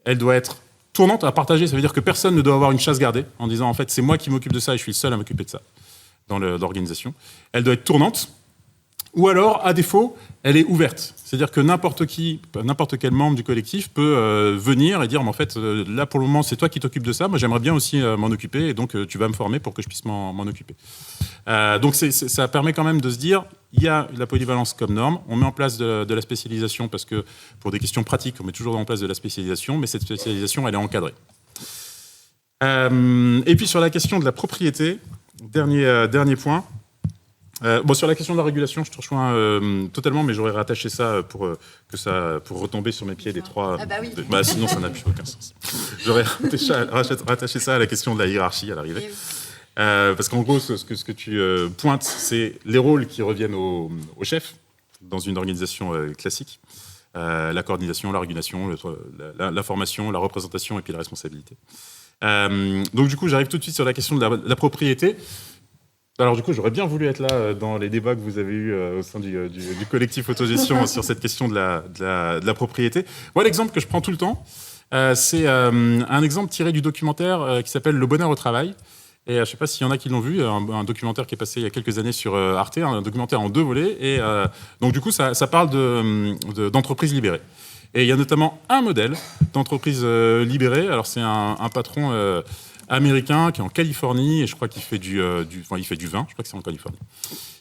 elle doit être tournante. À partager, ça veut dire que personne ne doit avoir une chasse gardée en disant en fait c'est moi qui m'occupe de ça et je suis le seul à m'occuper de ça dans l'organisation. Elle doit être tournante, ou alors, à défaut, elle est ouverte. C'est-à-dire que n'importe quel membre du collectif peut venir et dire mais en fait, là pour le moment c'est toi qui t'occupes de ça, moi j'aimerais bien aussi m'en occuper et donc tu vas me former pour que je puisse m'en occuper. Donc ça permet quand même de se dire il y a la polyvalence comme norme, on met en place de la spécialisation parce que pour des questions pratiques on met toujours en place de la spécialisation, mais cette spécialisation elle est encadrée. Et puis sur la question de la propriété, dernier point, Sur la question de la régulation, je te rejoins totalement, mais j'aurais rattaché ça pour retomber sur mes pieds des trois.
Ah bah oui.
Sinon, ça n'a plus aucun sens. J'aurais rattaché ça à la question de la hiérarchie à l'arrivée. Parce qu'en gros, ce que tu pointes, c'est les rôles qui reviennent au chef dans une organisation classique. La coordination, la régulation, la formation, la représentation et puis la responsabilité. Donc du coup, j'arrive tout de suite sur la question de la propriété. Alors du coup, j'aurais bien voulu être là dans les débats que vous avez eus au sein du collectif Autogestion sur cette question de la propriété. Moi, l'exemple que je prends tout le temps, c'est un exemple tiré du documentaire qui s'appelle Le bonheur au travail. Et je ne sais pas s'il y en a qui l'ont vu, un documentaire qui est passé il y a quelques années sur Arte, un documentaire en 2 volets. Et donc du coup, ça parle d'entreprises libérées. Et il y a notamment un modèle d'entreprise libérée. Alors c'est un patron américain qui est en Californie et je crois qu'il fait il fait du vin. Je crois que c'est en Californie.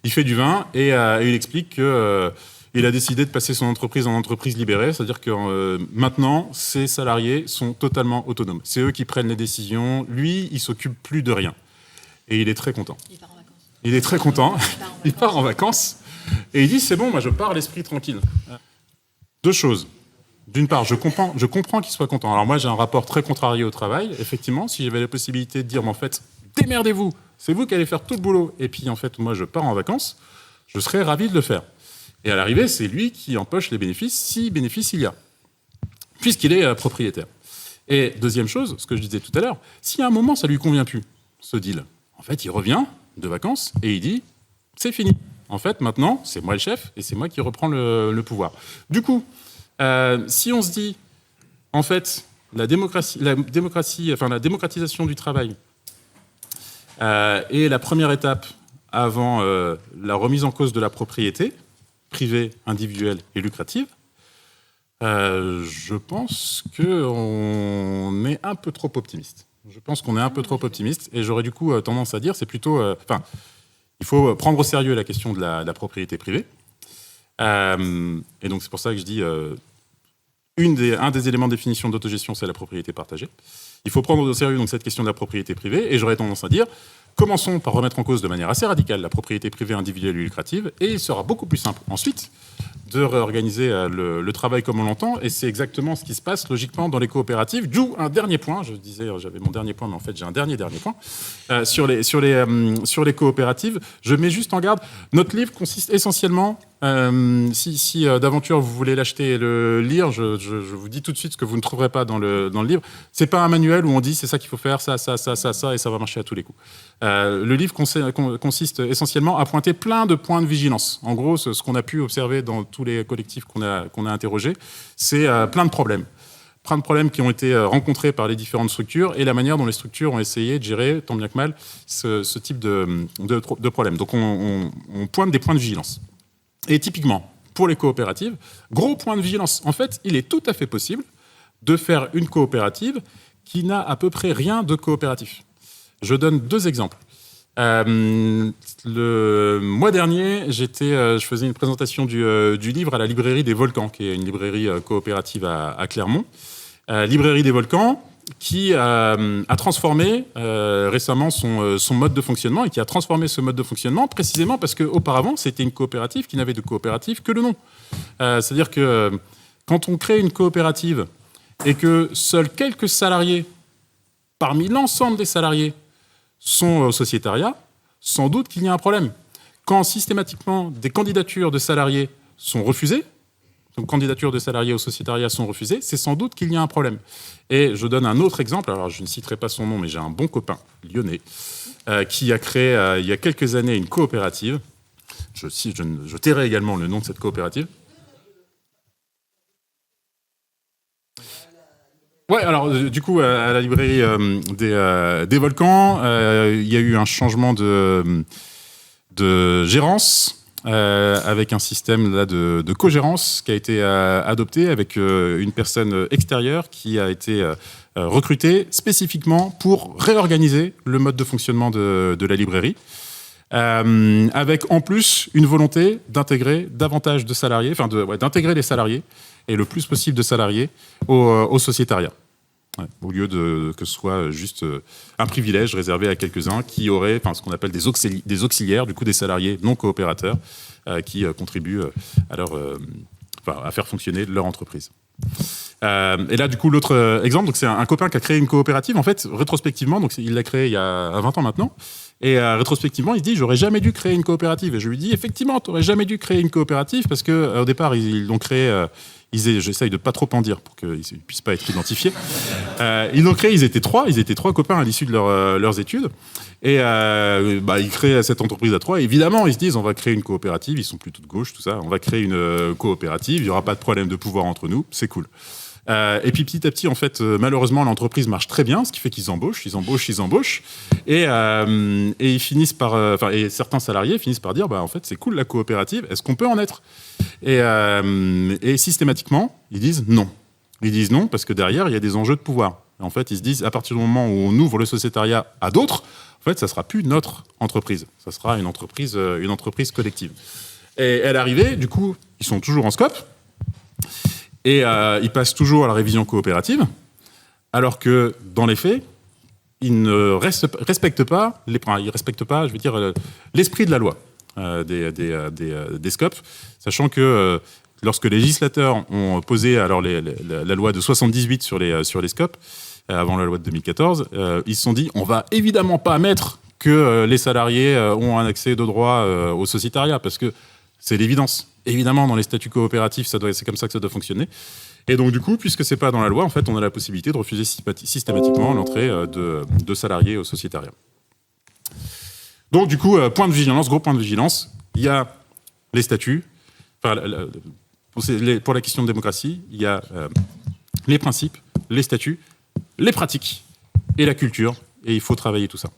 Il fait du vin et il explique que il a décidé de passer son entreprise en entreprise libérée, c'est-à-dire que maintenant ses salariés sont totalement autonomes. C'est eux qui prennent les décisions. Lui, il s'occupe plus de rien et il est très content.
Il part en vacances.
Il est très content. Il part en vacances et il dit c'est bon, moi je pars l'esprit tranquille. 2 choses. D'une part, je comprends qu'il soit content. Alors moi, j'ai un rapport très contrarié au travail. Effectivement, si j'avais la possibilité de dire, mais en fait, démerdez-vous, c'est vous qui allez faire tout le boulot, et puis en fait, moi, je pars en vacances, je serais ravi de le faire. Et à l'arrivée, c'est lui qui empoche les bénéfices, si bénéfice il y a, puisqu'il est propriétaire. Et deuxième chose, ce que je disais tout à l'heure, si à un moment, ça lui convient plus, ce deal, en fait, il revient de vacances et il dit, c'est fini. En fait, maintenant, c'est moi le chef et c'est moi qui reprends le pouvoir. Du coup, si on se dit, en fait, la démocratisation du travail est la première étape avant la remise en cause de la propriété privée, individuelle et lucrative, je pense qu'on est un peu trop optimiste. Et j'aurais du coup tendance à dire, c'est plutôt... il faut prendre au sérieux la question de la propriété privée. Et donc c'est pour ça que je dis... un des éléments de définition d'autogestion, c'est la propriété partagée. Il faut prendre au sérieux donc, cette question de la propriété privée, et j'aurais tendance à dire, commençons par remettre en cause de manière assez radicale la propriété privée individuelle et lucrative, et il sera beaucoup plus simple ensuite de réorganiser le travail comme on l'entend, et c'est exactement ce qui se passe logiquement dans les coopératives. D'où un dernier point, je disais j'avais mon dernier point, mais en fait j'ai un dernier point, sur les coopératives. Je mets juste en garde, notre livre consiste essentiellement, si d'aventure vous voulez l'acheter et le lire, je vous dis tout de suite ce que vous ne trouverez pas dans le livre. C'est pas un manuel où on dit c'est ça qu'il faut faire, ça, et ça va marcher à tous les coups. Le livre consiste essentiellement à pointer plein de points de vigilance. En gros, ce qu'on a pu observer dans tous les collectifs qu'on a interrogés, c'est plein de problèmes. Plein de problèmes qui ont été rencontrés par les différentes structures et la manière dont les structures ont essayé de gérer, tant bien que mal, ce type de problème. Donc on pointe des points de vigilance. Et typiquement, pour les coopératives, gros point de vigilance. En fait, il est tout à fait possible de faire une coopérative qui n'a à peu près rien de coopératif. Je donne 2 exemples. Le mois dernier, je faisais une présentation du livre à la librairie des Volcans, qui est une librairie coopérative à Clermont. Librairie des Volcans, qui a transformé récemment son mode de fonctionnement et qui a transformé ce mode de fonctionnement précisément parce qu'auparavant, c'était une coopérative qui n'avait de coopérative que le nom. C'est-à-dire que quand on crée une coopérative et que seuls quelques salariés, parmi l'ensemble des salariés, sont au sociétariat, sans doute qu'il y a un problème. Quand systématiquement des candidatures de salariés sont refusées, donc candidatures de salariés au sociétariat sont refusées, c'est sans doute qu'il y a un problème. Et je donne un autre exemple, alors je ne citerai pas son nom, mais j'ai un bon copain lyonnais qui a créé il y a quelques années une coopérative. Je tairai également le nom de cette coopérative. Ouais, alors du coup, à la librairie des Volcans, il y a eu un changement de gérance avec un système là, de cogérance qui a été adopté avec une personne extérieure qui a été recrutée spécifiquement pour réorganiser le mode de fonctionnement de la librairie, avec en plus une volonté d'intégrer davantage de salariés, d'intégrer les salariés et le plus possible de salariés au sociétariat. Ouais, au lieu que ce soit juste un privilège réservé à quelques-uns qui auraient ce qu'on appelle des auxiliaires, du coup des salariés non coopérateurs qui contribuent à faire fonctionner leur entreprise. Et là, du coup, l'autre exemple, donc c'est un copain qui a créé une coopérative, en fait, rétrospectivement, donc il l'a créé il y a 20 ans maintenant, et rétrospectivement, il se dit, j'aurais jamais dû créer une coopérative. Et je lui dis, effectivement, tu n'aurais jamais dû créer une coopérative, parce qu'au départ, ils l'ont créé... J'essaye de pas trop en dire pour qu'ils ne puissent pas être identifiés. Ils l'ont créé, ils étaient trois copains à l'issue de leurs études. Et ils créent cette entreprise à trois. Et évidemment, ils se disent, on va créer une coopérative, ils sont plutôt de gauche, tout ça. On va créer une coopérative, il n'y aura pas de problème de pouvoir entre nous, c'est cool. Et puis petit à petit, en fait, malheureusement, l'entreprise marche très bien, ce qui fait qu'ils embauchent. Et ils finissent par... et certains salariés finissent par dire, en fait, c'est cool la coopérative, est-ce qu'on peut en être ? Et systématiquement, ils disent non. Ils disent non parce que derrière, il y a des enjeux de pouvoir. En fait, ils se disent, à partir du moment où on ouvre le sociétariat à d'autres, en fait, ça ne sera plus notre entreprise. Ça sera une entreprise collective. Et à l'arrivée, du coup, ils sont toujours en scope. Et ils passent toujours à la révision coopérative, alors que, dans les faits, ils ne respectent pas l'esprit de la loi des scopes, sachant que lorsque les législateurs ont posé la loi de 78 sur les scopes, avant la loi de 2014, ils se sont dit, on va évidemment pas mettre que les salariés ont un accès de droit au sociétariat, parce que c'est l'évidence. Évidemment, dans les statuts coopératifs, c'est comme ça que ça doit fonctionner. Et donc, du coup, puisque c'est pas dans la loi, en fait, on a la possibilité de refuser systématiquement l'entrée de salariés au sociétariat. Donc, du coup, gros point de vigilance, il y a les statuts. Pour la question de démocratie, il y a les principes, les statuts, les pratiques et la culture. Et il faut travailler tout ça.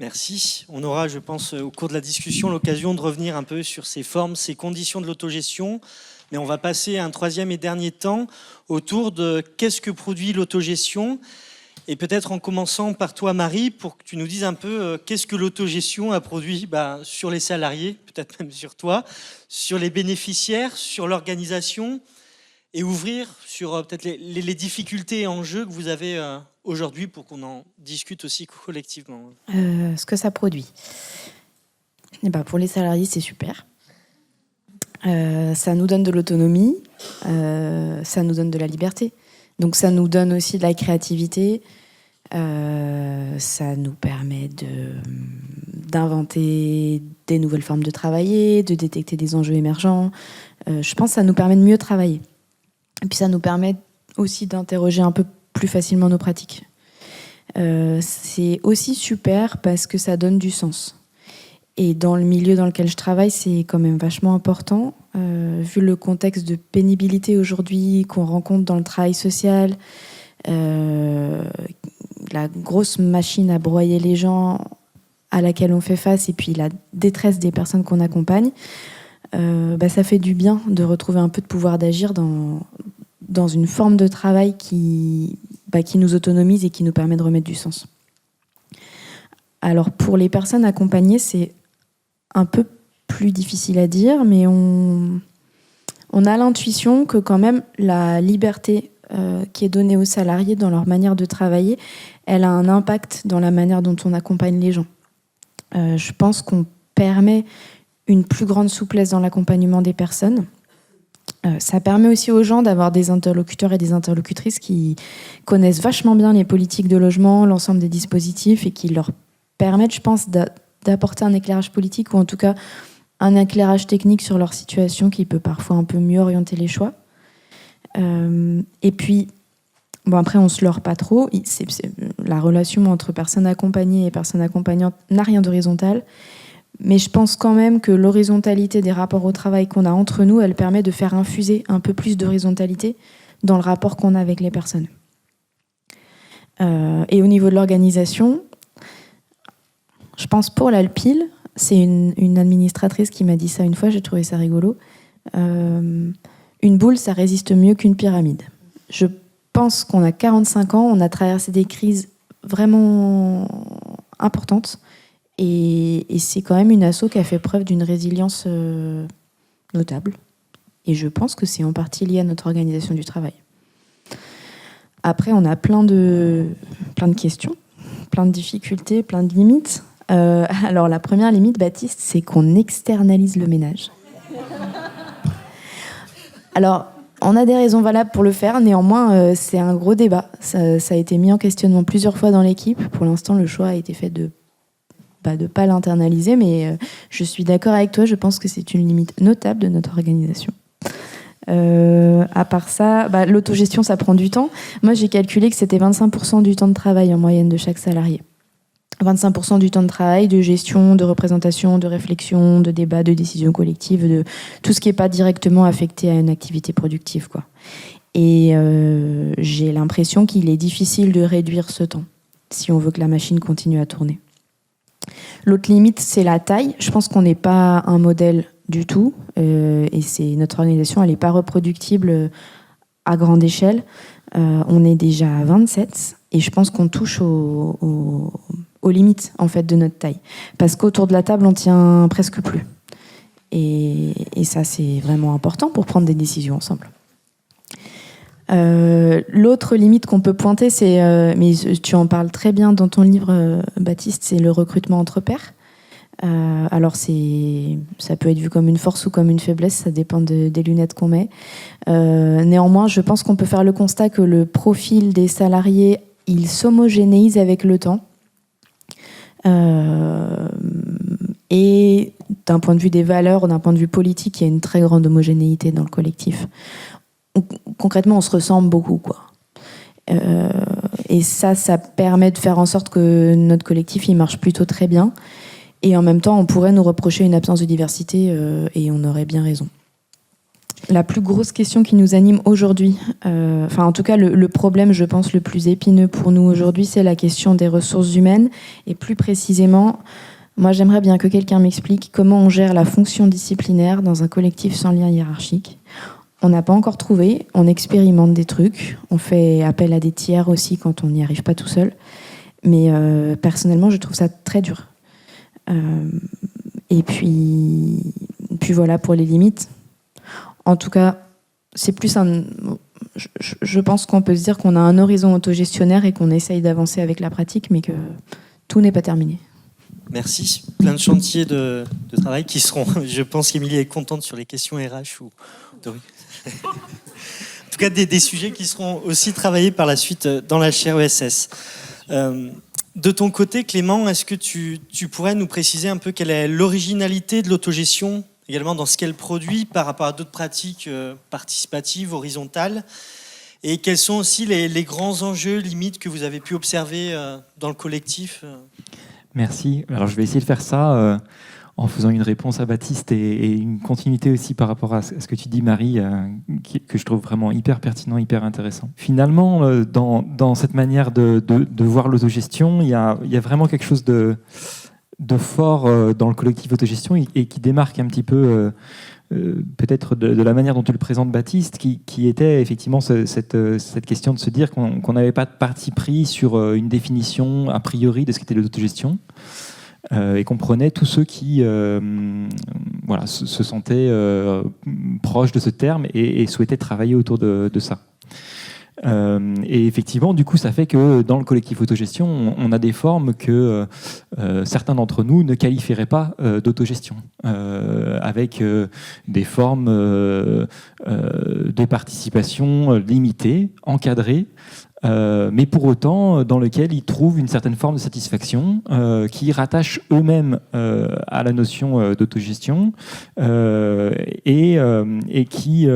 Merci. On aura, je pense, au cours de la discussion, l'occasion de revenir un peu sur ces formes, ces conditions de l'autogestion. Mais on va passer à un troisième et dernier temps autour de qu'est-ce que produit l'autogestion. Et peut-être en commençant par toi, Marie, pour que tu nous dises un peu qu'est-ce que l'autogestion a produit sur les salariés, peut-être même sur toi, sur les bénéficiaires, sur l'organisation, et ouvrir sur peut-être les difficultés et enjeux que vous avez aujourd'hui pour qu'on en discute aussi collectivement.
Ce que ça produit. Pour les salariés, c'est super. Ça nous donne de l'autonomie, ça nous donne de la liberté. Donc ça nous donne aussi de la créativité, ça nous permet d'inventer des nouvelles formes de travailler, de détecter des enjeux émergents. Je pense que ça nous permet de mieux travailler. Et puis ça nous permet aussi d'interroger un peu plus facilement nos pratiques. C'est aussi super parce que ça donne du sens. Et dans le milieu dans lequel je travaille, c'est quand même vachement important. Vu le contexte de pénibilité aujourd'hui qu'on rencontre dans le travail social, la grosse machine à broyer les gens à laquelle on fait face et puis la détresse des personnes qu'on accompagne, ça fait du bien de retrouver un peu de pouvoir d'agir dans une forme de travail qui nous autonomise et qui nous permet de remettre du sens. Alors pour les personnes accompagnées, c'est un peu plus difficile à dire, mais on a l'intuition que quand même la liberté qui est donnée aux salariés dans leur manière de travailler, elle a un impact dans la manière dont on accompagne les gens. Je pense qu'on permet une plus grande souplesse dans l'accompagnement des personnes. Ça permet aussi aux gens d'avoir des interlocuteurs et des interlocutrices qui connaissent vachement bien les politiques de logement, l'ensemble des dispositifs et qui leur permettent, je pense, d'apporter un éclairage politique ou en tout cas un éclairage technique sur leur situation qui peut parfois un peu mieux orienter les choix. Et puis, après, on se leurre pas trop. La relation entre personnes accompagnées et personnes accompagnantes n'a rien d'horizontal. Mais je pense quand même que l'horizontalité des rapports au travail qu'on a entre nous, elle permet de faire infuser un peu plus d'horizontalité dans le rapport qu'on a avec les personnes. Et au niveau de l'organisation, je pense pour l'Alpil, c'est une administratrice qui m'a dit ça une fois, j'ai trouvé ça rigolo. Une boule, ça résiste mieux qu'une pyramide. Je pense qu'on a 45 ans, on a traversé des crises vraiment importantes. Et c'est quand même une asso qui a fait preuve d'une résilience notable. Et je pense que c'est en partie lié à notre organisation du travail. Après, on a plein de questions, plein de difficultés, plein de limites. Alors, la première limite, Baptiste, c'est qu'on externalise le ménage. Alors, on a des raisons valables pour le faire. Néanmoins, c'est un gros débat. Ça a été mis en questionnement plusieurs fois dans l'équipe. Pour l'instant, le choix a été fait de pas l'internaliser, mais je suis d'accord avec toi. Je pense que c'est une limite notable de notre organisation. À part ça, l'autogestion, ça prend du temps. Moi, j'ai calculé que c'était 25% du temps de travail en moyenne de chaque salarié. 25% du temps de travail, de gestion, de représentation, de réflexion, de débat, de décision collective, de tout ce qui n'est pas directement affecté à une activité productive, quoi. Et j'ai l'impression qu'il est difficile de réduire ce temps si on veut que la machine continue à tourner. L'autre limite, c'est la taille. Je pense qu'on n'est pas un modèle du tout, et notre organisation, elle n'est pas reproductible à grande échelle. On est déjà à 27, et je pense qu'on touche aux limites en fait de notre taille, parce qu'autour de la table on tient presque plus, et ça c'est vraiment important pour prendre des décisions ensemble. L'autre limite qu'on peut pointer, c'est, mais tu en parles très bien dans ton livre, Baptiste, c'est le recrutement entre pairs. Alors ça peut être vu comme une force ou comme une faiblesse, ça dépend des lunettes qu'on met. Néanmoins, je pense qu'on peut faire le constat que le profil des salariés, il s'homogénéise avec le temps. Et d'un point de vue des valeurs, d'un point de vue politique, il y a une très grande homogénéité dans le collectif. Concrètement, on se ressemble beaucoup, quoi. Et ça permet de faire en sorte que notre collectif il marche plutôt très bien. Et en même temps, on pourrait nous reprocher une absence de diversité, et on aurait bien raison. La plus grosse question qui nous anime aujourd'hui, en tout cas le problème, je pense, le plus épineux pour nous aujourd'hui, c'est la question des ressources humaines. Et plus précisément, moi j'aimerais bien que quelqu'un m'explique comment on gère la fonction disciplinaire dans un collectif sans lien hiérarchique. On n'a pas encore trouvé, on expérimente des trucs, on fait appel à des tiers aussi quand on n'y arrive pas tout seul. Mais personnellement, je trouve ça très dur. Et puis voilà pour les limites. En tout cas, c'est plus je pense qu'on peut se dire qu'on a un horizon autogestionnaire et qu'on essaye d'avancer avec la pratique, mais que tout n'est pas terminé.
Merci. Plein de chantiers de travail qui seront... Je pense qu'Émilie est contente sur les questions RH ou... En tout cas, des sujets qui seront aussi travaillés par la suite dans la chaire ESS. De ton côté, Clément, est-ce que tu pourrais nous préciser un peu quelle est l'originalité de l'autogestion, également dans ce qu'elle produit par rapport à d'autres pratiques participatives, horizontales, et quels sont aussi les grands enjeux, limites que vous avez pu observer dans le collectif?
Merci. Alors je vais essayer de faire ça en faisant une réponse à Baptiste et une continuité aussi par rapport à ce que tu dis, Marie, que je trouve vraiment hyper pertinent, hyper intéressant. Finalement, dans cette manière de voir l'autogestion, il y a vraiment quelque chose de fort dans le collectif autogestion et qui démarque un petit peu peut-être de la manière dont tu le présentes, Baptiste, qui était effectivement cette question de se dire qu'on n'avait pas de parti pris sur une définition a priori de ce qu'était l'autogestion. Et qu'on prenait tous ceux qui se sentaient proches de ce terme et souhaitaient travailler autour de ça. Et effectivement, du coup, ça fait que dans le collectif autogestion, on a des formes que certains d'entre nous ne qualifieraient pas d'autogestion, avec des formes de participation limitées, encadrées, mais pour autant dans lequel ils trouvent une certaine forme de satisfaction qui rattache eux-mêmes à la notion d'autogestion et qui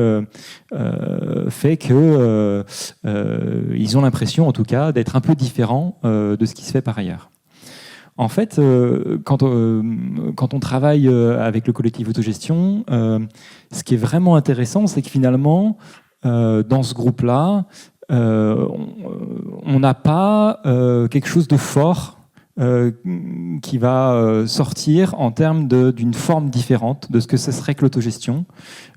fait que ils ont l'impression en tout cas d'être un peu différents de ce qui se fait par ailleurs. En fait, quand on travaille avec le collectif autogestion, ce qui est vraiment intéressant, c'est que finalement, dans ce groupe-là, on n'a pas quelque chose de fort qui va sortir en termes d'une forme différente de ce que ce serait que l'autogestion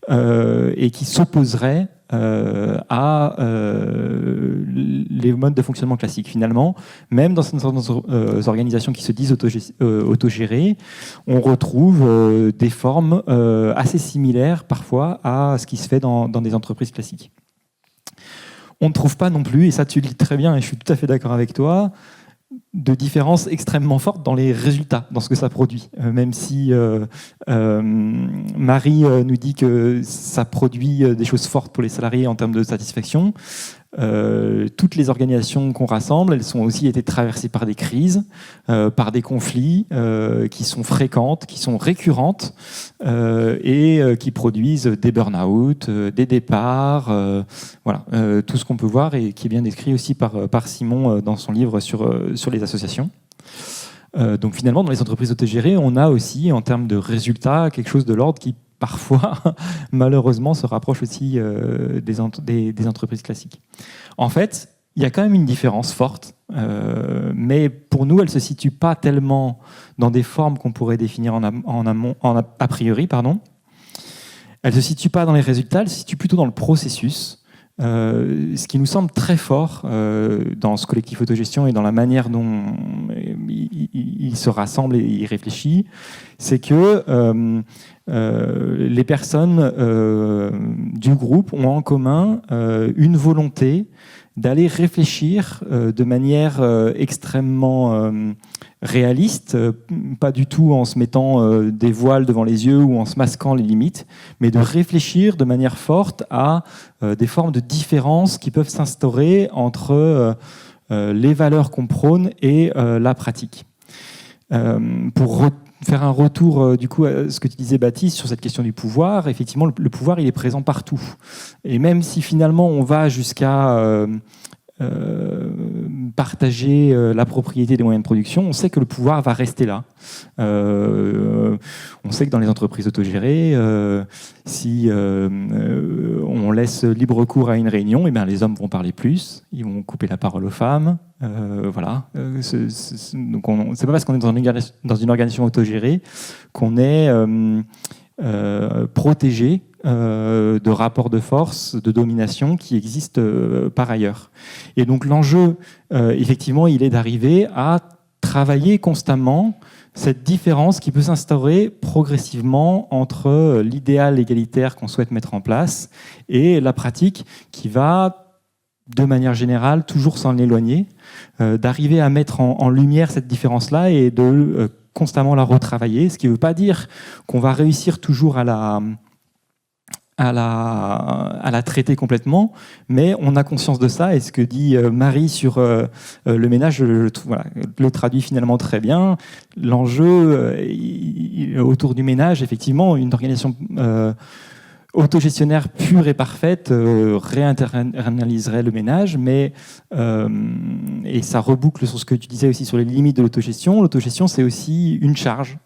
et qui s'opposerait à les modes de fonctionnement classiques. Finalement, même dans certaines organisations qui se disent autogérées, on retrouve des formes assez similaires parfois à ce qui se fait dans des entreprises classiques. On ne trouve pas non plus, et ça tu le dis très bien, et je suis tout à fait d'accord avec toi, de différence extrêmement forte dans les résultats, dans ce que ça produit. Même si Marie nous dit que ça produit des choses fortes pour les salariés en termes de satisfaction, toutes les organisations qu'on rassemble, elles ont aussi été traversées par des crises, par des conflits qui sont fréquentes, qui sont récurrentes et qui produisent des burn-out, des départs, voilà, tout ce qu'on peut voir et qui est bien décrit aussi par Simon dans son livre sur les associations. Donc finalement, dans les entreprises autogérées, on a aussi, en termes de résultats, quelque chose de l'ordre qui parfois, malheureusement, se rapproche aussi des entreprises classiques. En fait, il y a quand même une différence forte, mais pour nous, elle ne se situe pas tellement dans des formes qu'on pourrait définir a priori. Elle ne se situe pas dans les résultats, elle se situe plutôt dans le processus. Ce qui nous semble très fort dans ce collectif autogestion et dans la manière dont il se rassemble et il réfléchit, c'est que les personnes du groupe ont en commun une volonté d'aller réfléchir de manière extrêmement réaliste, pas du tout en se mettant des voiles devant les yeux ou en se masquant les limites, mais de réfléchir de manière forte à des formes de différence qui peuvent s'instaurer entre les valeurs qu'on prône et la pratique. Pour faire un retour du coup à ce que tu disais, Baptiste, sur cette question du pouvoir, effectivement, le pouvoir, il est présent partout. Et même si finalement on va jusqu'à partager la propriété des moyens de production, on sait que le pouvoir va rester là. On sait que dans les entreprises autogérées, si on laisse libre cours à une réunion, eh bien, les hommes vont parler plus, ils vont couper la parole aux femmes. Voilà. Donc c'est pas parce qu'on est dans une organisation autogérée qu'on est protégé de rapports de force, de domination qui existent par ailleurs. Et donc l'enjeu, effectivement, il est d'arriver à travailler constamment cette différence qui peut s'instaurer progressivement entre l'idéal égalitaire qu'on souhaite mettre en place et la pratique qui va, de manière générale, toujours s'en éloigner, d'arriver à mettre en lumière cette différence-là et de constamment la retravailler, ce qui ne veut pas dire qu'on va réussir toujours à la traiter complètement, mais on a conscience de ça, et ce que dit Marie sur le ménage, voilà, le traduit finalement très bien. L'enjeu autour du ménage, effectivement, une organisation autogestionnaire pure et parfaite réinternaliserait le ménage, mais et ça reboucle sur ce que tu disais aussi sur les limites de l'autogestion. L'autogestion, c'est aussi une charge,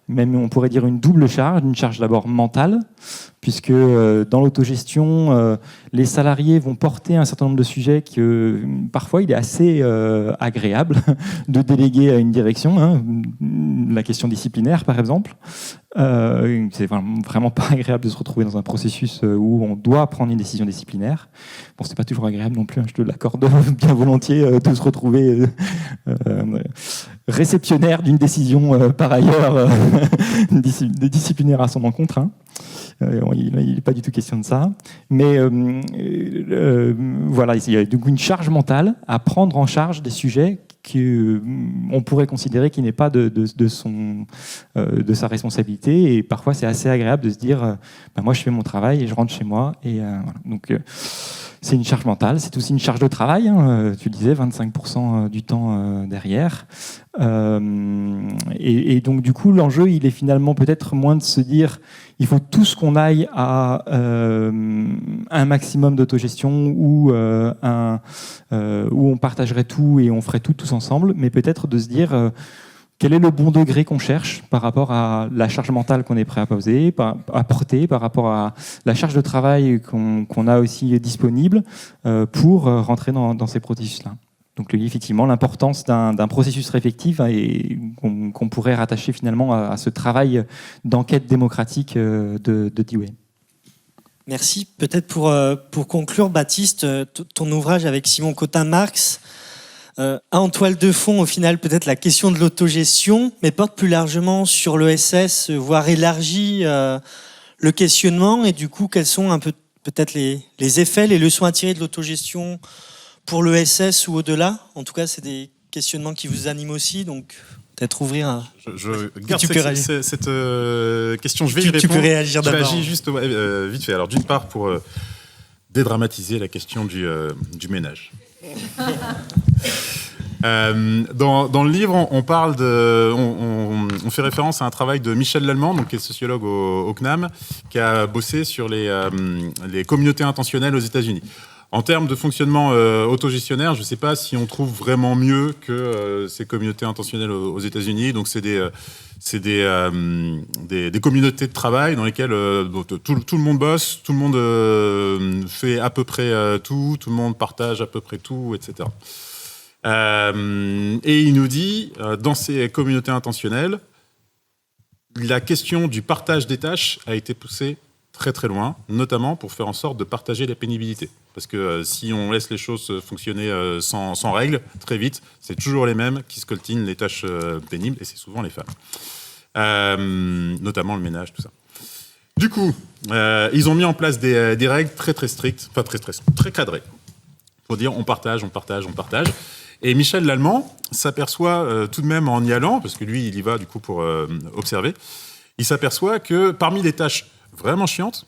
même on pourrait dire une double charge, une charge d'abord mentale, puisque dans l'autogestion, les salariés vont porter un certain nombre de sujets que parfois il est assez agréable de déléguer à une direction, hein, la question disciplinaire par exemple. C'est vraiment pas agréable de se retrouver dans un processus où on doit prendre une décision disciplinaire. Bon, c'est pas toujours agréable non plus, hein, je te l'accorde bien volontiers, de se retrouver réceptionnaire d'une décision par ailleurs disciplinaire à son encontre. Hein. Il n'est pas du tout question de ça. Mais voilà, il y a donc une charge mentale à prendre en charge des sujets qu'on pourrait considérer qui n'est pas de sa responsabilité. Et parfois, c'est assez agréable de se dire moi, je fais mon travail et je rentre chez moi. Et, voilà. Donc, c'est une charge mentale. C'est aussi une charge de travail. Hein, tu le disais, 25% du temps derrière. Et donc, du coup, l'enjeu, il est finalement peut-être moins de se dire il faut tous qu'on aille à un maximum d'autogestion où on partagerait tout et on ferait tout tous ensemble, mais peut-être de se dire quel est le bon degré qu'on cherche par rapport à la charge mentale qu'on est prêt à poser, à porter, par rapport à la charge de travail qu'on a aussi disponible pour rentrer dans ces processus-là. Donc effectivement, l'importance d'un processus réflectif et qu'on pourrait rattacher finalement à ce travail d'enquête démocratique de Dewey.
Merci. Peut-être pour conclure, Baptiste, ton ouvrage avec Simon Cotin-Marx a en toile de fond au final peut-être la question de l'autogestion, mais porte plus largement sur l'ESS, voire élargit le questionnement, et du coup quels sont un peu peut-être les effets, les leçons à tirer de l'autogestion pour l'ESS ou au-delà. En tout cas, c'est des questionnements qui vous animent aussi, donc peut-être ouvrir un...
Je garde
Tu peux réagir.
cette question, je vais y répondre.
Tu peux réagir
Je
d'abord.
réagis juste vite fait. Alors d'une part, pour dédramatiser la question du ménage. Dans le livre, on parle on fait référence à un travail de Michel Lallemand, donc qui est sociologue au CNAM, qui a bossé sur les communautés intentionnelles aux États-Unis. En termes de fonctionnement autogestionnaire, je ne sais pas si on trouve vraiment mieux que ces communautés intentionnelles aux États-Unis. Donc c'est des communautés de travail dans lesquelles tout le monde bosse, tout le monde fait à peu près tout le monde partage à peu près tout, etc. Et il nous dit, dans ces communautés intentionnelles, la question du partage des tâches a été poussée très très loin, notamment pour faire en sorte de partager la pénibilité. Parce que si on laisse les choses fonctionner sans règles, très vite, c'est toujours les mêmes qui scoltinent les tâches pénibles, et c'est souvent les femmes. Notamment le ménage, tout ça. Du coup, ils ont mis en place des règles très très strictes, enfin très cadrées, pour dire on partage. Et Michel Lallemand s'aperçoit tout de même en y allant, parce que lui, il y va du coup pour observer, il s'aperçoit que parmi les tâches vraiment chiantes,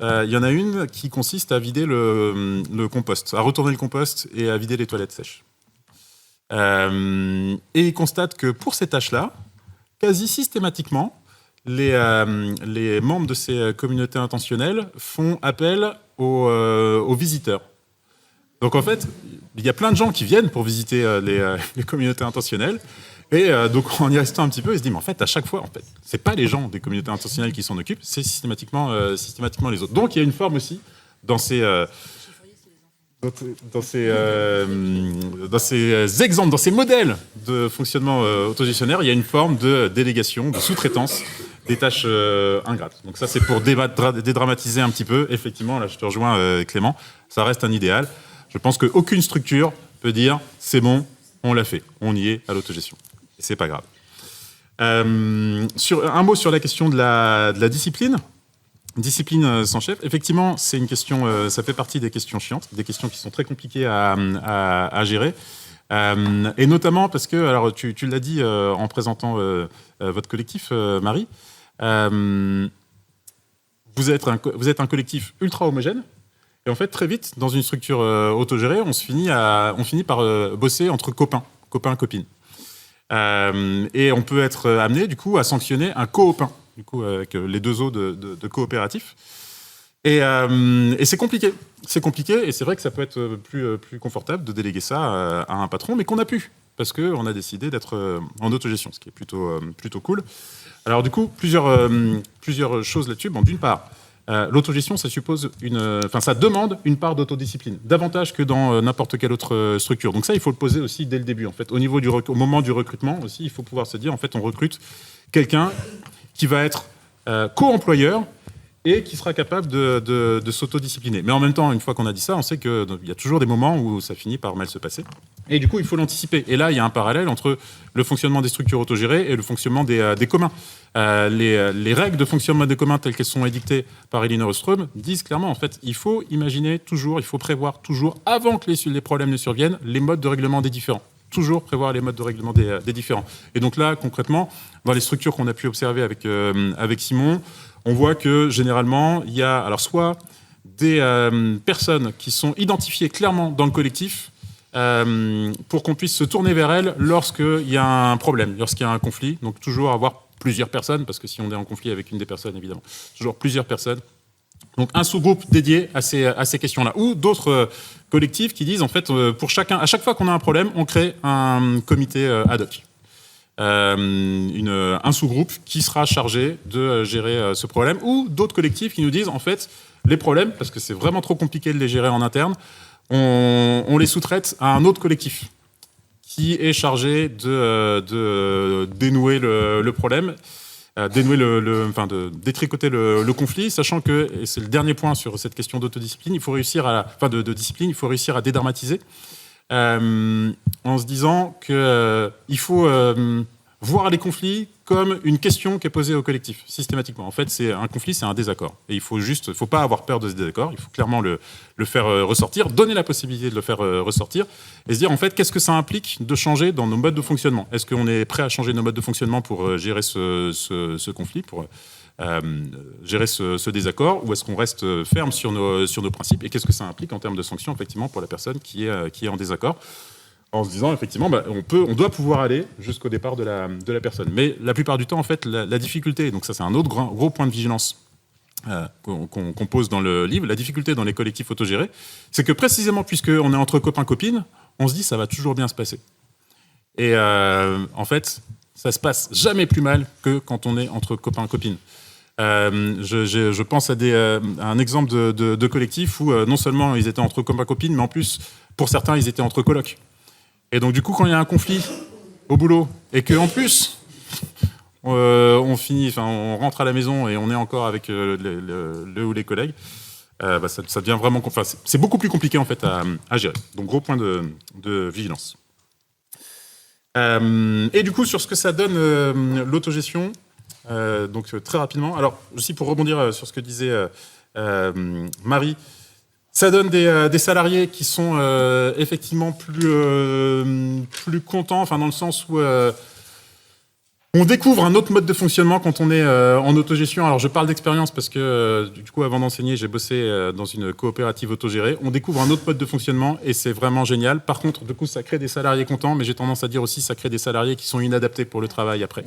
il y en a une qui consiste à vider le compost, à retourner le compost et à vider les toilettes sèches. Et il constate que pour ces tâches-là, quasi systématiquement, les membres de ces communautés intentionnelles font appel aux visiteurs. Donc en fait, il y a plein de gens qui viennent pour visiter les communautés intentionnelles. Et donc en y restant un petit peu, il se dit mais en fait à chaque fois, c'est pas les gens des communautés intentionnelles qui s'en occupent, c'est systématiquement les autres. Donc il y a une forme aussi dans ces exemples, dans ces modèles de fonctionnement autogestionnaire, il y a une forme de délégation, de sous-traitance des tâches ingrates. Donc ça c'est pour dédramatiser un petit peu. Effectivement, là je te rejoins Clément, ça reste un idéal. Je pense qu'aucune structure peut dire c'est bon, on l'a fait, on y est à l'autogestion. Et c'est pas grave. Un mot sur la question de la discipline. Discipline sans chef. Effectivement, c'est une question, ça fait partie des questions chiantes, des questions qui sont très compliquées à gérer. Et notamment parce que, alors tu l'as dit en présentant votre collectif, Marie, vous êtes un collectif ultra homogène. Et en fait, très vite, dans une structure autogérée, on finit par bosser entre copains-copines. Et on peut être amené, du coup, à sanctionner un coopin, du coup, avec les deux os de coopératifs. Et c'est compliqué. C'est compliqué, et c'est vrai que ça peut être plus confortable de déléguer ça à un patron, mais qu'on a pu, parce qu'on a décidé d'être en autogestion, ce qui est plutôt cool. Alors, du coup, plusieurs choses là-dessus. Bon, d'une part, l'autogestion, ça demande une part d'autodiscipline, davantage que dans n'importe quelle autre structure. Donc ça, il faut le poser aussi dès le début. En fait, au moment du recrutement aussi, il faut pouvoir se dire, en fait, on recrute quelqu'un qui va être co-employeur et qui sera capable de s'autodiscipliner. Mais en même temps, une fois qu'on a dit ça, on sait qu'il y a toujours des moments où ça finit par mal se passer. Et du coup, il faut l'anticiper. Et là, il y a un parallèle entre le fonctionnement des structures autogérées et le fonctionnement des communs. Les règles de fonctionnement des communs telles qu'elles sont édictées par Elinor Ostrom disent clairement, en fait, il faut imaginer toujours, il faut prévoir toujours, avant que les problèmes ne surviennent, les modes de règlement des différends. Toujours prévoir les modes de règlement des différends. Et donc là, concrètement, dans les structures qu'on a pu observer avec Simon, on voit que généralement, il y a alors soit des personnes qui sont identifiées clairement dans le collectif pour qu'on puisse se tourner vers elles lorsqu'il y a un problème, lorsqu'il y a un conflit. Donc toujours avoir plusieurs personnes, parce que si on est en conflit avec une des personnes, évidemment, toujours plusieurs personnes. Donc un sous-groupe dédié à ces questions-là. Ou d'autres collectifs qui disent, en fait, à chaque fois qu'on a un problème, on crée un comité ad hoc. Un sous-groupe qui sera chargé de gérer ce problème. Ou d'autres collectifs qui nous disent, en fait, les problèmes, parce que c'est vraiment trop compliqué de les gérer en interne, on les sous-traite à un autre collectif qui est chargé de dénouer le problème, de détricoter le conflit, sachant que, et c'est le dernier point sur cette question d'autodiscipline, il faut réussir de discipline, il faut réussir à dédramatiser, en se disant qu'il faut voir les conflits comme une question qui est posée au collectif, systématiquement. En fait, c'est un conflit, c'est un désaccord. Et il faut pas avoir peur de ce désaccord, il faut clairement le faire ressortir, donner la possibilité de le faire ressortir, et se dire, en fait, qu'est-ce que ça implique de changer dans nos modes de fonctionnement ? Est-ce qu'on est prêt à changer nos modes de fonctionnement pour gérer ce conflit, pour gérer ce désaccord, ou est-ce qu'on reste ferme sur nos principes ? Et qu'est-ce que ça implique en termes de sanctions, effectivement, pour la personne qui est en désaccord ? En se disant, effectivement, on doit pouvoir aller jusqu'au départ de la personne. Mais la plupart du temps, en fait, la difficulté, donc ça c'est un autre gros point de vigilance qu'on pose dans le livre, la difficulté dans les collectifs autogérés, c'est que précisément puisqu'on est entre copains-copines, on se dit ça va toujours bien se passer. Et en fait, ça se passe jamais plus mal que quand on est entre copains-copines. Je pense à un exemple de collectif où non seulement ils étaient entre copains-copines, mais en plus, pour certains, ils étaient entre colocs. Et donc, du coup, quand il y a un conflit au boulot et qu'en plus, on rentre à la maison et on est encore avec le ou les collègues, ça devient vraiment... c'est beaucoup plus compliqué, en fait, à gérer. Donc, gros point de vigilance. Et du coup, sur ce que ça donne l'autogestion, donc très rapidement, alors, aussi pour rebondir sur ce que disait Marie, ça donne des salariés qui sont effectivement plus contents, dans le sens où on découvre un autre mode de fonctionnement quand on est en autogestion. Alors je parle d'expérience parce que du coup avant d'enseigner, j'ai bossé dans une coopérative autogérée. On découvre un autre mode de fonctionnement et c'est vraiment génial. Par contre, du coup, ça crée des salariés contents, mais j'ai tendance à dire aussi ça crée des salariés qui sont inadaptés pour le travail après.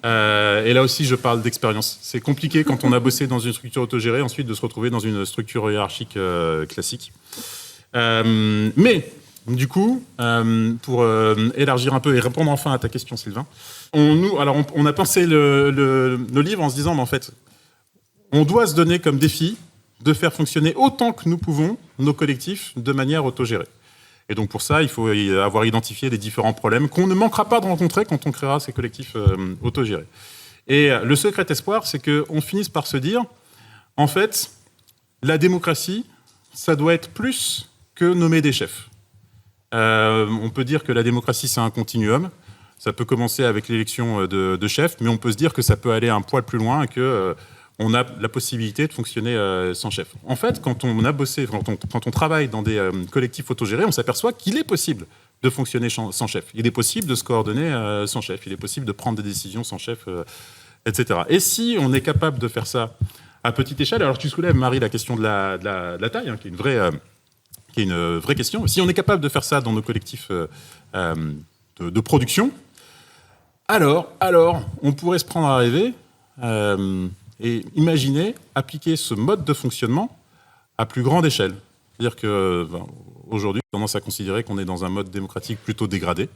Et là aussi, je parle d'expérience. C'est compliqué quand on a bossé dans une structure autogérée, ensuite de se retrouver dans une structure hiérarchique classique. Mais, du coup, pour élargir un peu et répondre enfin à ta question, Sylvain, on a pensé le livre en se disant, mais en fait, on doit se donner comme défi de faire fonctionner autant que nous pouvons nos collectifs de manière autogérée. Et donc pour ça, il faut avoir identifié les différents problèmes qu'on ne manquera pas de rencontrer quand on créera ces collectifs autogérés. Et le secret espoir, c'est qu'on finisse par se dire, en fait, la démocratie, ça doit être plus que nommer des chefs. On peut dire que la démocratie, c'est un continuum. Ça peut commencer avec l'élection de chefs, mais on peut se dire que ça peut aller un poil plus loin et que... on a la possibilité de fonctionner sans chef. En fait, quand on travaille dans des collectifs autogérés, on s'aperçoit qu'il est possible de fonctionner sans chef. Il est possible de se coordonner sans chef. Il est possible de prendre des décisions sans chef, etc. Et si on est capable de faire ça à petite échelle, alors tu soulèves, Marie, la question de la taille, qui est une vraie question. Si on est capable de faire ça dans nos collectifs de production, alors on pourrait se prendre à rêver et imaginer appliquer ce mode de fonctionnement à plus grande échelle. C'est-à-dire qu'aujourd'hui, j'ai tendance à considérer qu'on est dans un mode démocratique plutôt dégradé.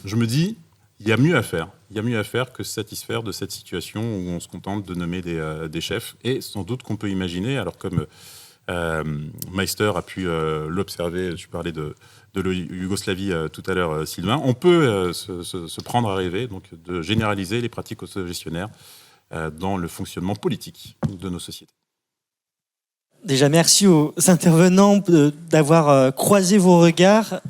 Je me dis, il y a mieux à faire. Il y a mieux à faire que se satisfaire de cette situation où on se contente de nommer des chefs. Et sans doute qu'on peut imaginer, alors comme Meister a pu l'observer, je parlais de Yougoslavie tout à l'heure, Sylvain, on peut se prendre à rêver donc, de généraliser les pratiques autogestionnaires dans le fonctionnement politique de nos sociétés.
Déjà, merci aux intervenants d'avoir croisé vos regards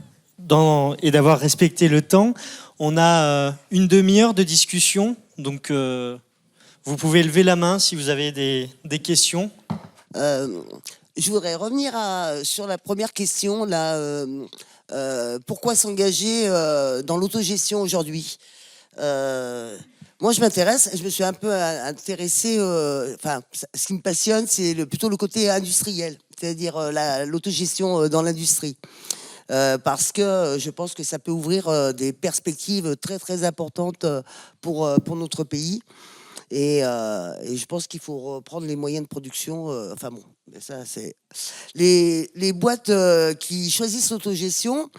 et d'avoir respecté le temps. On a une demi-heure de discussion, donc vous pouvez lever la main si vous avez des questions.
Je voudrais revenir sur la première question, là, pourquoi s'engager dans l'autogestion aujourd'hui ? Moi, je m'intéresse, je me suis un peu intéressée, ce qui me passionne, c'est plutôt le côté industriel, c'est-à-dire l'autogestion dans l'industrie. Parce que je pense que ça peut ouvrir des perspectives très, très importantes pour notre pays. Et je pense qu'il faut reprendre les moyens de production. Ça, c'est... Les boîtes qui choisissent l'autogestion...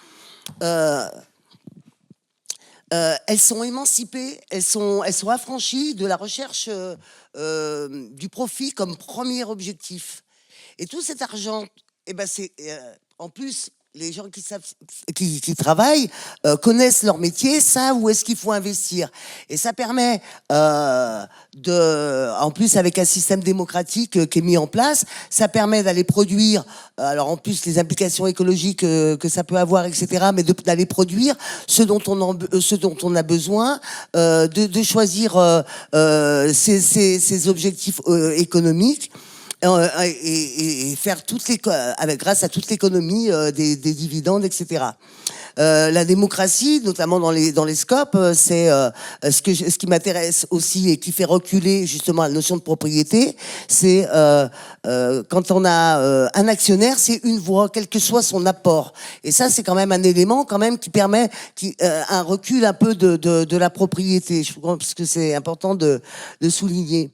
elles sont émancipées, elles sont affranchies de la recherche du profit comme premier objectif. Et tout cet argent, c'est en plus les gens qui travaillent connaissent leur métier, savent où est-ce qu'il faut investir. Et ça permet, en plus avec un système démocratique qui est mis en place, ça permet d'aller produire, alors en plus les implications écologiques que ça peut avoir, etc., mais d'aller produire ce dont on a besoin, de choisir ses objectifs économiques. Et faire grâce à toute l'économie des dividendes, etc. La démocratie, notamment dans les scopes, c'est ce qui m'intéresse aussi et qui fait reculer justement la notion de propriété. C'est quand on a un actionnaire, c'est une voix, quel que soit son apport. Et ça, c'est quand même un élément quand même qui permet un recul un peu de la propriété. Je pense que c'est important de souligner.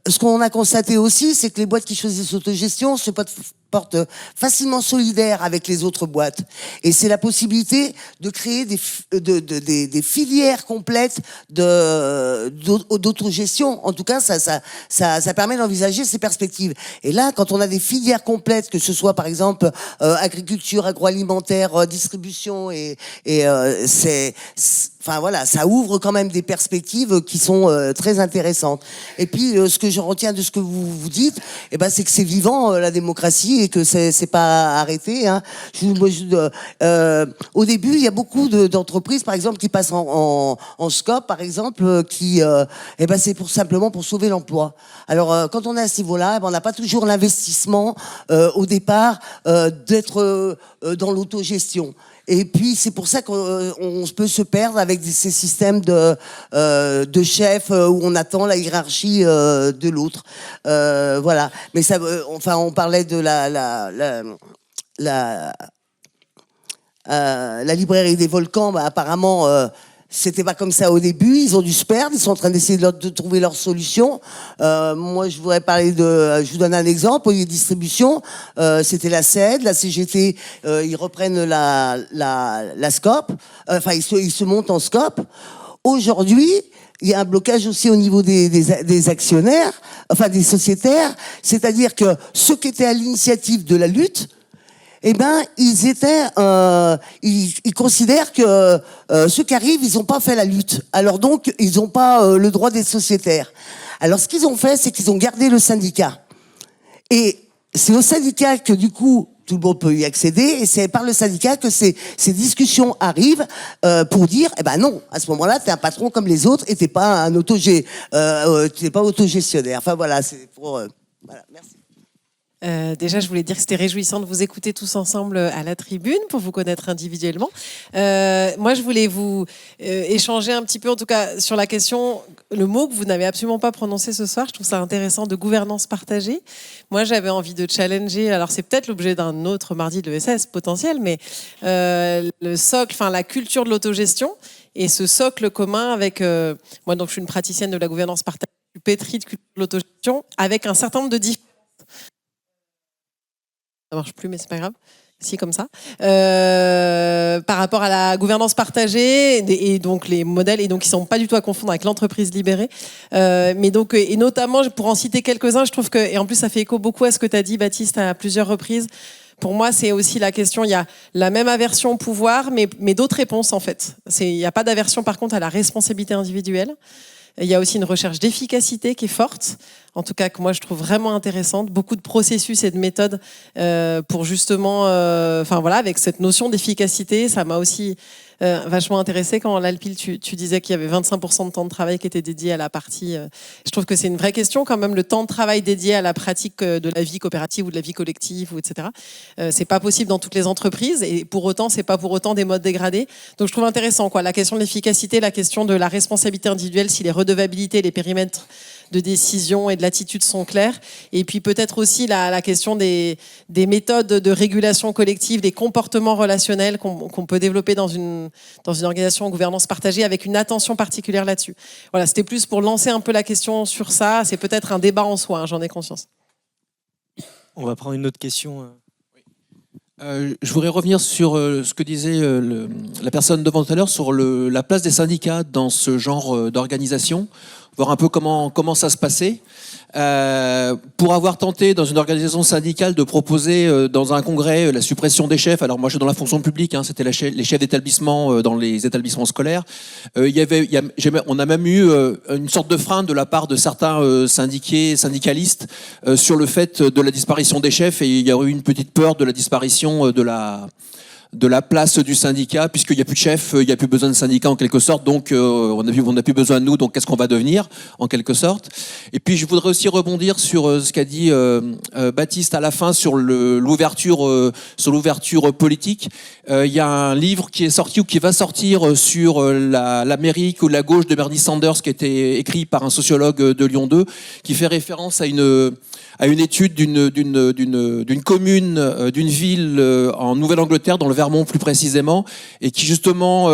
Ce qu'on a constaté aussi, c'est que les boîtes qui choisissent l'autogestion se portent facilement solidaires avec les autres boîtes. Et c'est la possibilité de créer des filières complètes d'autogestion. En tout cas, ça permet d'envisager ces perspectives. Et là, quand on a des filières complètes, que ce soit par exemple agriculture, agroalimentaire, distribution, enfin voilà, ça ouvre quand même des perspectives qui sont très intéressantes. Et puis, ce que je retiens de ce que vous dites, c'est que c'est vivant la démocratie et que c'est pas arrêté. Hein. Au début, il y a beaucoup d'entreprises, par exemple, qui passent en SCOP, par exemple, qui c'est simplement pour sauver l'emploi. Alors, quand on est à ce niveau-là, on n'a pas toujours l'investissement au départ d'être dans l'autogestion. Et puis c'est pour ça qu'on peut se perdre avec ces systèmes de chefs où on attend la hiérarchie de l'autre. Voilà. Mais ça, on parlait de la librairie des volcans. Apparemment, c'était pas comme ça au début. Ils ont dû se perdre. Ils sont en train d'essayer de trouver leur solution. Moi, je voudrais parler je vous donne un exemple. Au lieu de distribution, c'était la CED, la CGT. Ils reprennent la SCOP. Enfin, ils se montent en SCOP. Aujourd'hui, il y a un blocage aussi au niveau des actionnaires, enfin des sociétaires. C'est-à-dire que ceux qui étaient à l'initiative de la lutte, ils considèrent que ceux qui arrivent, ils n'ont pas fait la lutte. Alors donc, ils n'ont pas le droit d'être sociétaires. Alors ce qu'ils ont fait, c'est qu'ils ont gardé le syndicat. Et c'est au syndicat que du coup, tout le monde peut y accéder, et c'est par le syndicat que ces discussions arrivent pour dire, non, à ce moment-là, t'es un patron comme les autres et t'es pas autogestionnaire. Enfin voilà, c'est pour voilà, merci.
Déjà, je voulais dire que c'était réjouissant de vous écouter tous ensemble à la tribune pour vous connaître individuellement. Moi, je voulais vous échanger un petit peu, en tout cas, sur la question, le mot que vous n'avez absolument pas prononcé ce soir. Je trouve ça intéressant, de gouvernance partagée. Moi, j'avais envie de challenger. Alors, c'est peut-être l'objet d'un autre mardi de l'ESS potentiel, mais le socle, enfin la culture de l'autogestion et ce socle commun avec moi. Donc, je suis une praticienne de la gouvernance partagée, je suis pétrie de culture de l'autogestion, avec un certain nombre de différences. Ça marche plus, mais c'est pas grave. Si, comme ça. Par rapport à la gouvernance partagée et donc les modèles, et donc ils sont pas du tout à confondre avec l'entreprise libérée. Mais donc, et notamment, pour en citer quelques-uns, je trouve que, et en plus, ça fait écho beaucoup à ce que tu as dit, Baptiste, à plusieurs reprises. Pour moi, c'est aussi la question, il y a la même aversion au pouvoir, mais d'autres réponses, en fait. Il n'y a pas d'aversion, par contre, à la responsabilité individuelle. Il y a aussi une recherche d'efficacité qui est forte, en tout cas que moi je trouve vraiment intéressante. Beaucoup de processus et de méthodes pour justement, avec cette notion d'efficacité, ça m'a aussi vachement intéressé quand Lalpil tu disais qu'il y avait 25% de temps de travail qui était dédié à la partie. Je trouve que c'est une vraie question quand même, le temps de travail dédié à la pratique de la vie coopérative ou de la vie collective, ou etc. C'est pas possible dans toutes les entreprises et pour autant c'est pas pour autant des modes dégradés. Donc je trouve intéressant la question de l'efficacité, la question de la responsabilité individuelle, si les redevabilités, les périmètres de décision et de l'attitude sont clairs. Et puis peut-être aussi la question des méthodes de régulation collective, des comportements relationnels qu'on peut développer dans une organisation en gouvernance partagée avec une attention particulière là-dessus. Voilà, c'était plus pour lancer un peu la question sur ça. C'est peut-être un débat en soi, j'en ai conscience.
On va prendre une autre question.
Je voudrais revenir sur ce que disait la personne devant tout à l'heure sur la place des syndicats dans ce genre d'organisation. voir un peu comment ça se passait. Pour avoir tenté dans une organisation syndicale de proposer dans un congrès la suppression des chefs, alors moi je suis dans la fonction publique, hein, c'était les chefs d'établissement dans les établissements scolaires, on a même eu une sorte de frein de la part de certains syndicalistes sur le fait de la disparition des chefs, et il y a eu une petite peur de la disparition de la place du syndicat, puisqu'il n'y a plus de chef, il n'y a plus besoin de syndicat en quelque sorte, donc on n'a plus besoin de nous, donc qu'est-ce qu'on va devenir en quelque sorte. Et puis je voudrais aussi rebondir sur ce qu'a dit Baptiste à la fin sur l'ouverture politique. Il y a un livre qui est sorti ou qui va sortir sur l'Amérique ou la gauche de Bernie Sanders, qui a été écrit par un sociologue de Lyon 2, qui fait référence à une étude d'une commune, d'une ville en Nouvelle-Angleterre, dans le Vermont plus précisément, et qui justement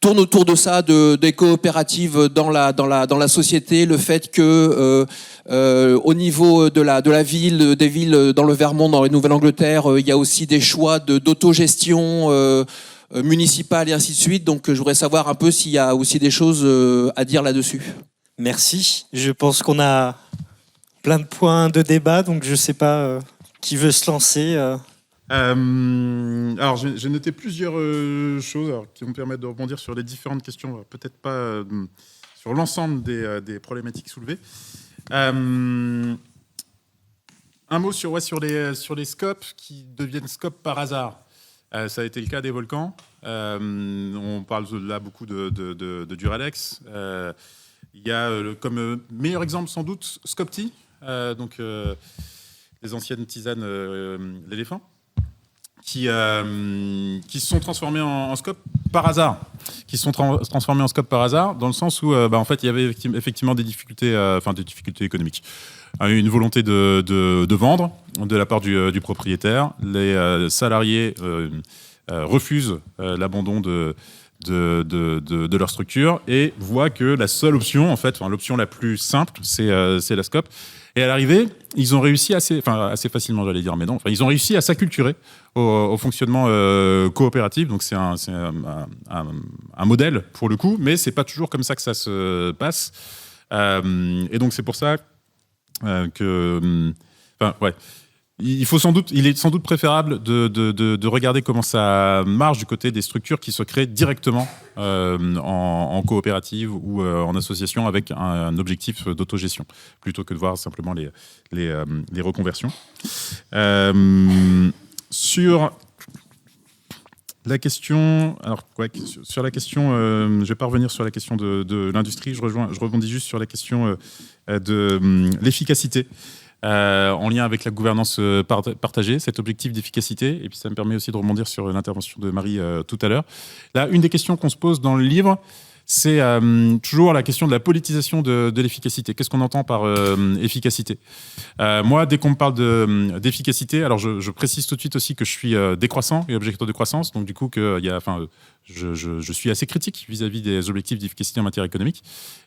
tourne autour de ça, des coopératives dans la société, le fait que au niveau de la ville, des villes dans le Vermont, dans la Nouvelle-Angleterre, il y a aussi des choix d'autogestion municipale et ainsi de suite. Donc je voudrais savoir un peu s'il y a aussi des choses à dire là-dessus.
Merci. Je pense qu'on a plein de points de débat, donc je ne sais pas qui veut se lancer.
Alors, j'ai noté plusieurs choses qui vont me permettre de rebondir sur les différentes questions, peut-être pas sur l'ensemble des problématiques soulevées. Un mot sur les scopes qui deviennent scopes par hasard. Ça a été le cas des volcans. On parle là beaucoup de Duralex. Il y a comme meilleur exemple sans doute Scopti, donc les anciennes tisanes l'éléphant, qui se sont transformés en scope par hasard. Transformés en scope par hasard, dans le sens où en fait, il y avait effectivement des difficultés économiques. Une volonté de vendre de la part du propriétaire. Les salariés refusent l'abandon de leur structure et voient que la seule option, en fait, l'option la plus simple, c'est la scope. Et à l'arrivée, ils ont réussi assez facilement, j'allais dire, mais non. Ils ont réussi à s'acculturer au fonctionnement coopératif. Donc c'est un modèle pour le coup, mais c'est pas toujours comme ça que ça se passe. Et donc c'est pour ça que, il est sans doute préférable de regarder comment ça marche du côté des structures qui se créent directement en coopérative ou en association avec un objectif d'autogestion, plutôt que de voir simplement les reconversions. Sur la question, je vais pas revenir sur la question de l'industrie. Je rebondis juste sur la question de l'efficacité. En lien avec la gouvernance partagée, cet objectif d'efficacité. Et puis ça me permet aussi de rebondir sur l'intervention de Marie tout à l'heure. Là, une des questions qu'on se pose dans le livre, c'est toujours la question de la politisation de l'efficacité. Qu'est-ce qu'on entend par efficacité ? Moi, dès qu'on me parle d'efficacité, alors je précise tout de suite aussi que je suis décroissant et objecteur de croissance, donc du coup, je suis assez critique vis-à-vis des objectifs d'efficacité en matière économique.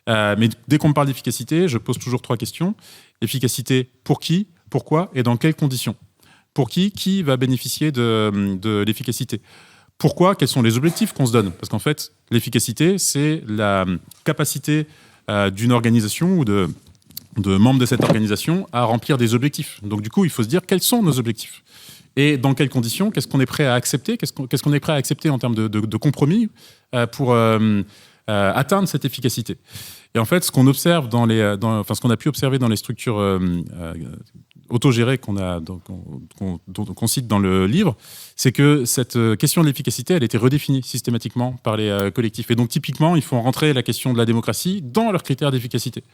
Mais dès qu'on me parle d'efficacité, je pose toujours 3 questions. Efficacité pour qui, pourquoi et dans quelles conditions ? Pour qui va bénéficier de l'efficacité ? Pourquoi ? Quels sont les objectifs qu'on se donne ? Parce qu'en fait, l'efficacité, c'est la capacité d'une organisation ou de membres de cette organisation à remplir des objectifs. Donc du coup, il faut se dire quels sont nos objectifs et dans quelles conditions, qu'est-ce qu'on est prêt à accepter, qu'est-ce qu'on est prêt à accepter en termes de compromis pour atteindre cette efficacité. Et en fait, ce qu'on observe ce qu'on a pu observer dans les structures autogérées qu'on cite dans le livre, c'est que cette question de l'efficacité, elle a été redéfinie systématiquement par les collectifs. Et donc, typiquement, ils font rentrer la question de la démocratie dans leurs critères d'efficacité.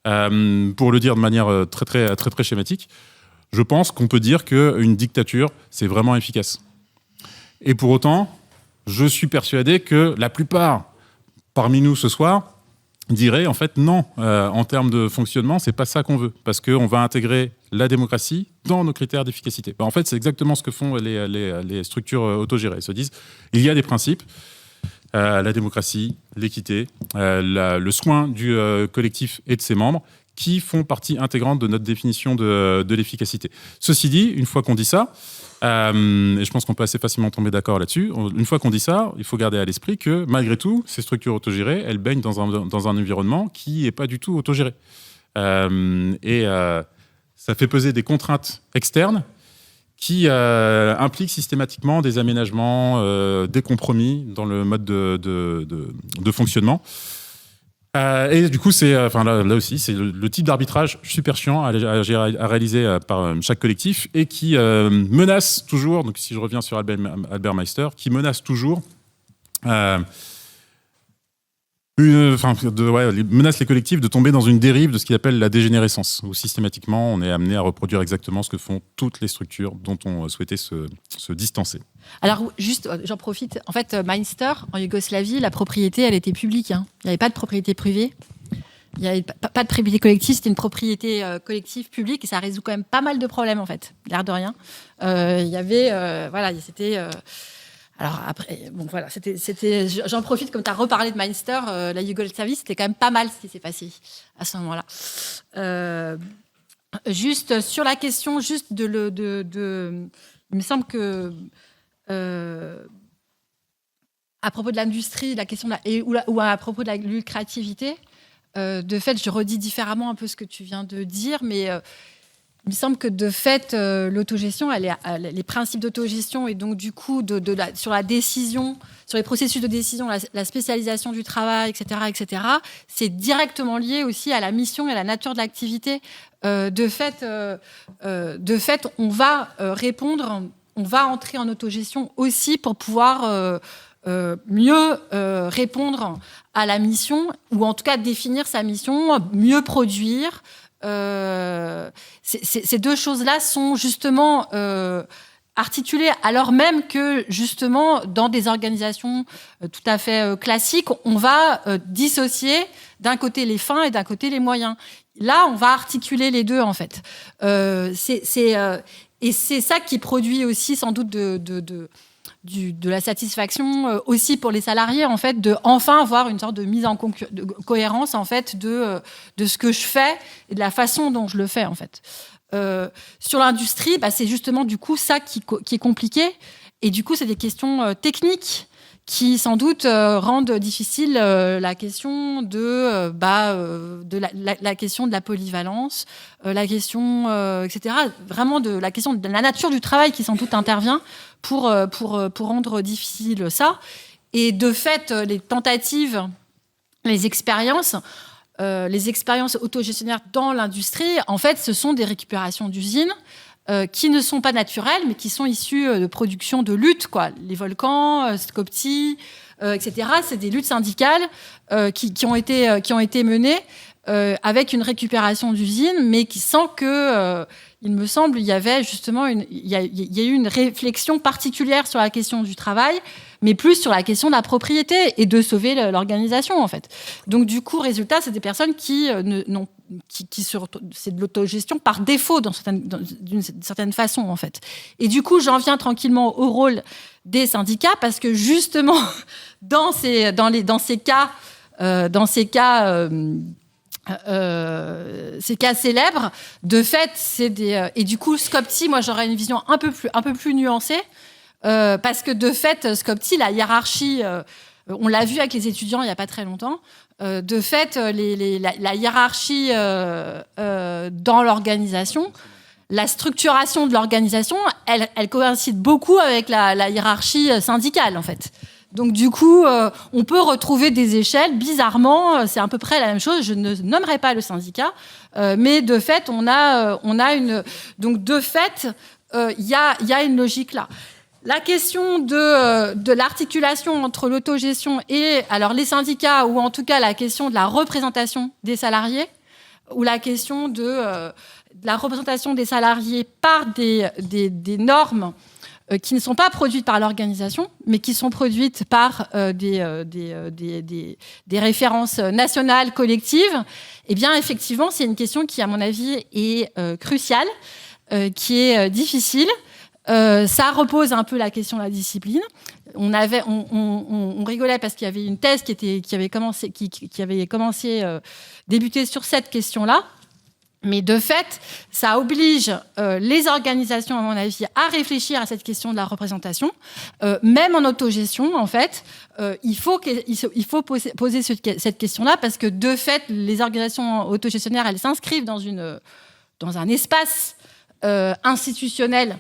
Pour le dire de manière très, très, très, très schématique, je pense qu'on peut dire qu'une dictature, c'est vraiment efficace. Et pour autant, je suis persuadé que la plupart parmi nous ce soir dirait en fait non, en termes de fonctionnement, c'est pas ça qu'on veut, parce qu'on va intégrer la démocratie dans nos critères d'efficacité. En fait, c'est exactement ce que font les structures autogérées. Elles se disent, il y a des principes, la démocratie, l'équité, le soin du collectif et de ses membres, qui font partie intégrante de notre définition de l'efficacité. Ceci dit, une fois qu'on dit ça, et je pense qu'on peut assez facilement tomber d'accord là-dessus, une fois qu'on dit ça, il faut garder à l'esprit que malgré tout, ces structures autogérées, elles baignent dans un environnement qui n'est pas du tout autogéré. Ça fait peser des contraintes externes qui impliquent systématiquement des aménagements, des compromis dans le mode de fonctionnement. Et du coup, là aussi, c'est le type d'arbitrage super chiant à réaliser par chaque collectif et qui menace toujours, donc si je reviens sur Albert Meister, qui menace toujours menace les collectifs de tomber dans une dérive de ce qu'il appelle la dégénérescence, où systématiquement on est amené à reproduire exactement ce que font toutes les structures dont on souhaitait se distancer.
Alors juste, j'en profite, en fait Meister, en Yougoslavie, la propriété elle était publique, hein. Il n'y avait pas de propriété privée, il n'y avait pas de propriété collective, c'était une propriété collective publique et ça résout quand même pas mal de problèmes en fait, l'air de rien. Il y avait, c'était... Alors après, bon voilà, j'en profite comme tu as reparlé de Meister, la Yougoslavie, c'était quand même pas mal ce qui s'est passé à ce moment-là. Juste sur la question, il me semble que à propos de l'industrie, la question ou à propos de la lucrativité, de fait, je redis différemment un peu ce que tu viens de dire, mais il me semble que de fait, l'autogestion, les principes d'autogestion et donc du coup sur la décision, sur les processus de décision, la spécialisation du travail, etc., c'est directement lié aussi à la mission et à la nature de l'activité. De fait, on va répondre, on va entrer en autogestion aussi pour pouvoir mieux répondre à la mission ou en tout cas définir sa mission, mieux produire. Ces deux choses-là sont justement articulées alors même que justement dans des organisations tout à fait classiques, on va dissocier d'un côté les fins et d'un côté les moyens. Là, on va articuler les deux en fait. Et c'est ça qui produit aussi sans doute de la satisfaction aussi pour les salariés en fait, de enfin avoir une sorte de mise en cohérence en fait de ce que je fais et de la façon dont je le fais en fait. Sur l'industrie, c'est justement du coup ça qui est compliqué et du coup c'est des questions techniques qui sans doute rendent difficile la question de la question de la polyvalence, la question etc. Vraiment de la question de la nature du travail qui sans doute intervient pour rendre difficile ça. Et de fait, les tentatives, les expériences autogestionnaires dans l'industrie, en fait, ce sont des récupérations d'usines qui ne sont pas naturelles, mais qui sont issues de production de luttes, quoi. Les volcans, Skopje, etc. C'est des luttes syndicales qui ont été menées avec une récupération d'usines, mais qui sans que il me semble, il y avait justement il y a eu une réflexion particulière sur la question du travail, mais plus sur la question de la propriété et de sauver l'organisation, en fait. Donc, du coup, résultat, c'est des personnes c'est de l'autogestion par défaut d'une certaine façon, en fait. Et du coup, j'en viens tranquillement au rôle des syndicats parce que justement, dans ces cas célèbres, de fait, et du coup, Skopje, moi, j'aurais une vision un peu plus nuancée, parce que de fait, Skopje, la hiérarchie, on l'a vu avec les étudiants il n'y a pas très longtemps, de fait, la hiérarchie dans l'organisation, la structuration de l'organisation, elle coïncide beaucoup avec la hiérarchie syndicale, en fait. Donc du coup, on peut retrouver des échelles, bizarrement, c'est à peu près la même chose, je ne nommerai pas le syndicat, mais de fait, on a une... Donc de fait, il y a une logique là. La question de l'articulation entre l'autogestion et alors, les syndicats, ou en tout cas la question de la représentation des salariés, ou la question de la représentation des salariés par des normes qui ne sont pas produites par l'organisation, mais qui sont produites par des références nationales, collectives, eh bien, effectivement, c'est une question qui, à mon avis, est cruciale, qui est difficile. Ça repose un peu la question de la discipline. On rigolait parce qu'il y avait une thèse qui avait commencé débuté sur cette question-là. Mais de fait, ça oblige les organisations, à mon avis, à réfléchir à cette question de la représentation. Même en autogestion, en fait, il faut poser cette question-là parce que, de fait, les organisations autogestionnaires, elles s'inscrivent dans un espace institutionnel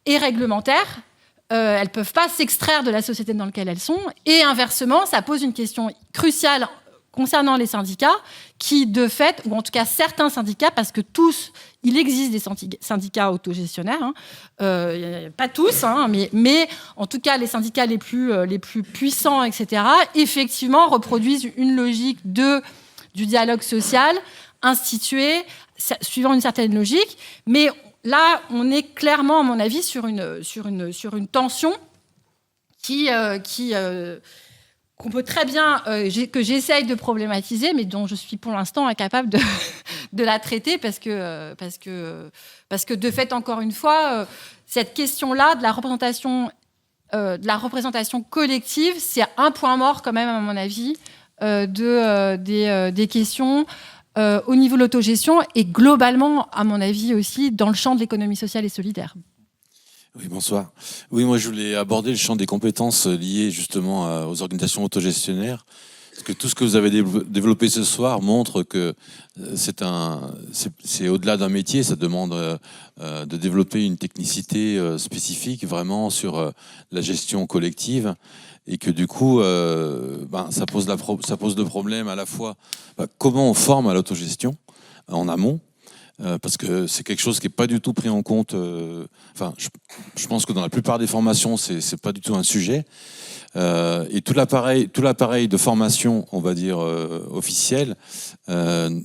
et réglementaire. Elles ne peuvent pas s'extraire de la société dans laquelle elles sont. Et inversement, ça pose une question cruciale concernant les syndicats qui, de fait, ou en tout cas certains syndicats, parce que il existe des syndicats autogestionnaires, pas tous, mais en tout cas les syndicats les plus puissants, etc., effectivement reproduisent une logique du dialogue social institué, suivant une certaine logique, mais là, on est clairement, à mon avis, sur une tension qu'on peut très bien, que j'essaye de problématiser, mais dont je suis pour l'instant incapable de la traiter parce que de fait, encore une fois, cette question-là de la représentation collective, c'est un point mort quand même, à mon avis, des questions au niveau de l'autogestion et globalement, à mon avis aussi, dans le champ de l'économie sociale et solidaire.
Oui, bonsoir. Oui, moi je voulais aborder le champ des compétences liées justement aux organisations autogestionnaires. Parce que tout ce que vous avez développé ce soir montre que c'est au-delà d'un métier, ça demande de développer une technicité spécifique vraiment sur la gestion collective. Et que du coup, ça pose le problème à la fois comment on forme à l'autogestion en amont, parce que c'est quelque chose qui n'est pas du tout pris en compte. Je pense que dans la plupart des formations, c'est pas du tout un sujet. Et tout l'appareil de formation, on va dire officiel,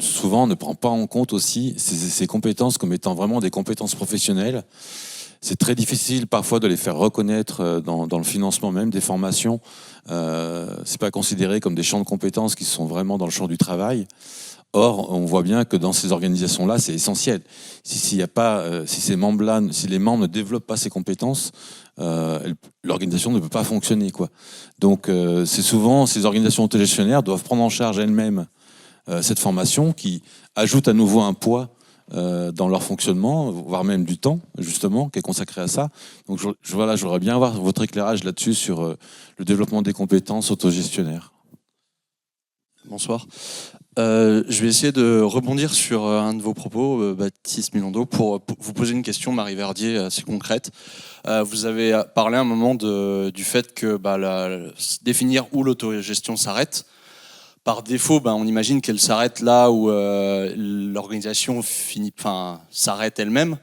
souvent ne prend pas en compte aussi ces compétences comme étant vraiment des compétences professionnelles. C'est très difficile parfois de les faire reconnaître dans le financement même des formations. C'est pas considéré comme des champs de compétences qui sont vraiment dans le champ du travail. Or, on voit bien que dans ces organisations-là, c'est essentiel. Si les membres ne développent pas ces compétences, l'organisation ne peut pas fonctionner, quoi. Donc, c'est souvent ces organisations autogestionnaires doivent prendre en charge elles-mêmes cette formation qui ajoute à nouveau un poids dans leur fonctionnement, voire même du temps, justement, qui est consacré à ça. Donc, j'aimerais bien avoir votre éclairage là-dessus sur le développement des compétences autogestionnaires.
Bonsoir. Je vais essayer de rebondir sur un de vos propos, Baptiste Milando, pour vous poser une question, Marie Verdier, assez concrète. Vous avez parlé à un moment du fait que définir où l'autogestion s'arrête. Par défaut, on imagine qu'elle s'arrête là où l'organisation s'arrête elle-même.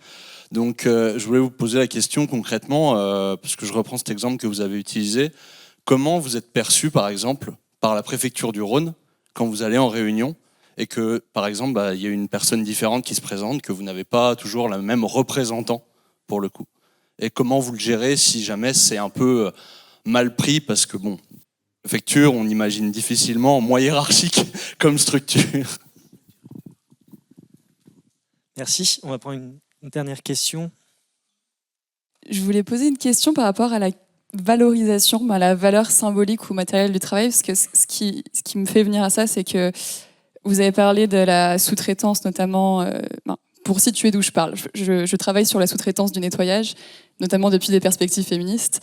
Donc, je voulais vous poser la question concrètement, parce que je reprends cet exemple que vous avez utilisé. Comment vous êtes perçu, par exemple, par la préfecture du Rhône quand vous allez en réunion et que, par exemple, il y a une personne différente qui se présente, que vous n'avez pas toujours le même représentant, pour le coup. Et comment vous le gérez si jamais c'est un peu mal pris, parce que, préfecture, on imagine difficilement moins hiérarchique comme structure.
Merci. On va prendre une dernière question.
Je voulais poser une question par rapport à la valorisation, à la valeur symbolique ou matérielle du travail, parce que ce qui me fait venir à ça, c'est que vous avez parlé de la sous-traitance, notamment, pour situer d'où je parle. Je travaille sur la sous-traitance du nettoyage, notamment depuis des perspectives féministes.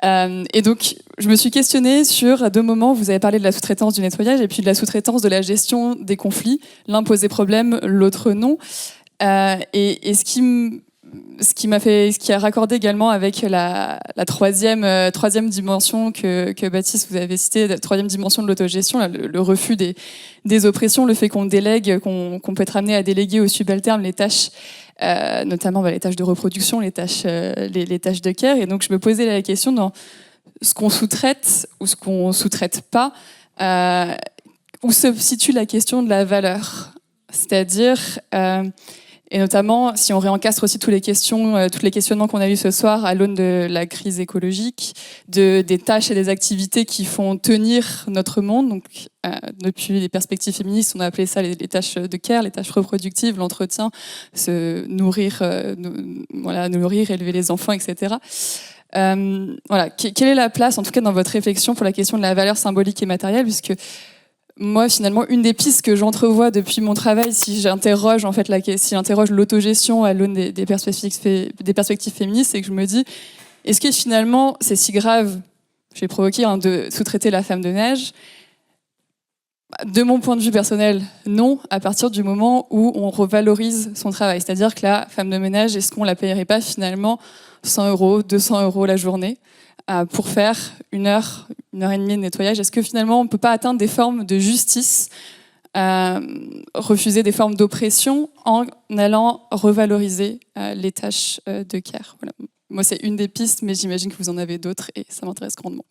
Et donc, je me suis questionnée sur deux moments. Vous avez parlé de la sous-traitance du nettoyage et puis de la sous-traitance de la gestion des conflits. L'un posait problème, l'autre non. Et ce qui a raccordé également avec la troisième dimension que Baptiste vous avez citée, la troisième dimension de l'autogestion, le refus des oppressions, le fait qu'on délègue, qu'on peut être amené à déléguer aux subalternes les tâches, notamment les tâches de reproduction, les tâches de care. Et donc je me posais la question dans ce qu'on sous-traite ou ce qu'on sous-traite pas, où se situe la question de la valeur, c'est-à-dire et notamment, si on réencastre aussi tous les questionnements qu'on a eus ce soir à l'aune de la crise écologique, des tâches et des activités qui font tenir notre monde. Donc, depuis les perspectives féministes, on a appelé ça les tâches de care, les tâches reproductives, l'entretien, se nourrir, nourrir, élever les enfants, etc. Quelle est la place, en tout cas dans votre réflexion, pour la question de la valeur symbolique et matérielle, puisque moi, finalement, une des pistes que j'entrevois depuis mon travail, si j'interroge l'autogestion à l'aune des perspectives féministes, c'est que je me dis, est-ce que finalement, c'est si grave, j'ai provoqué de sous-traiter la femme de ménage? De mon point de vue personnel, non, à partir du moment où on revalorise son travail. C'est-à-dire que la femme de ménage, est-ce qu'on la payerait pas finalement 100 €, 200 € la journée pour faire une heure et demie de nettoyage? Est-ce que finalement on ne peut pas atteindre des formes de justice, refuser des formes d'oppression en allant revaloriser les tâches de care? Voilà. Moi, c'est une des pistes, mais j'imagine que vous en avez d'autres et ça m'intéresse grandement.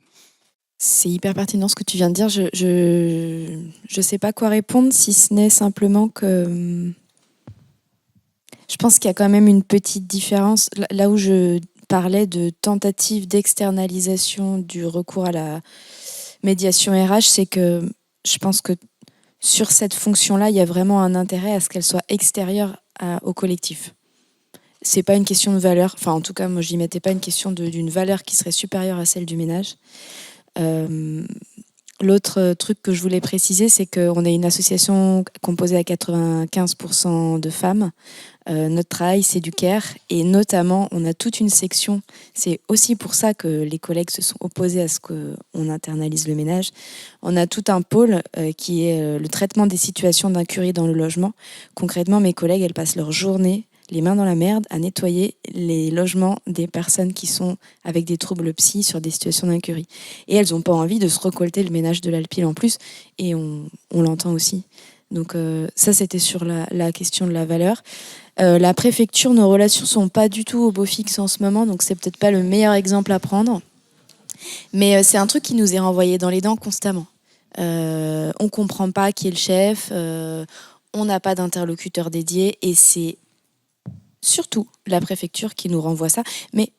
C'est hyper pertinent ce que tu viens de dire. Je sais pas quoi répondre, si ce n'est simplement que je pense qu'il y a quand même une petite différence. Là où je parlais de tentative d'externalisation du recours à la médiation RH, c'est que je pense que sur cette fonction-là, il y a vraiment un intérêt à ce qu'elle soit extérieure au collectif. C'est pas une question de valeur. Enfin, en tout cas, moi, je n'y mettais pas une question d'une valeur qui serait supérieure à celle du ménage. L'autre truc que je voulais préciser, c'est qu'on est une association composée à 95% de femmes. Notre travail, c'est du care, et notamment, on a toute une section. C'est aussi pour ça que les collègues se sont opposés à ce qu'on internalise le ménage. On a tout un pôle qui est le traitement des situations d'incurie dans le logement. Concrètement, mes collègues, elles passent leur journée les mains dans la merde à nettoyer les logements des personnes qui sont avec des troubles psy sur des situations d'incurie. Et elles n'ont pas envie de se récolter le ménage de l'Alpil en plus, et on l'entend aussi. Donc ça, c'était sur la question de la valeur. La préfecture, nos relations sont pas du tout au beau fixe en ce moment, donc c'est peut-être pas le meilleur exemple à prendre. Mais c'est un truc qui nous est renvoyé dans les dents constamment. On comprend pas qui est le chef, on n'a pas d'interlocuteur dédié, et c'est surtout la préfecture qui nous renvoie ça. Mais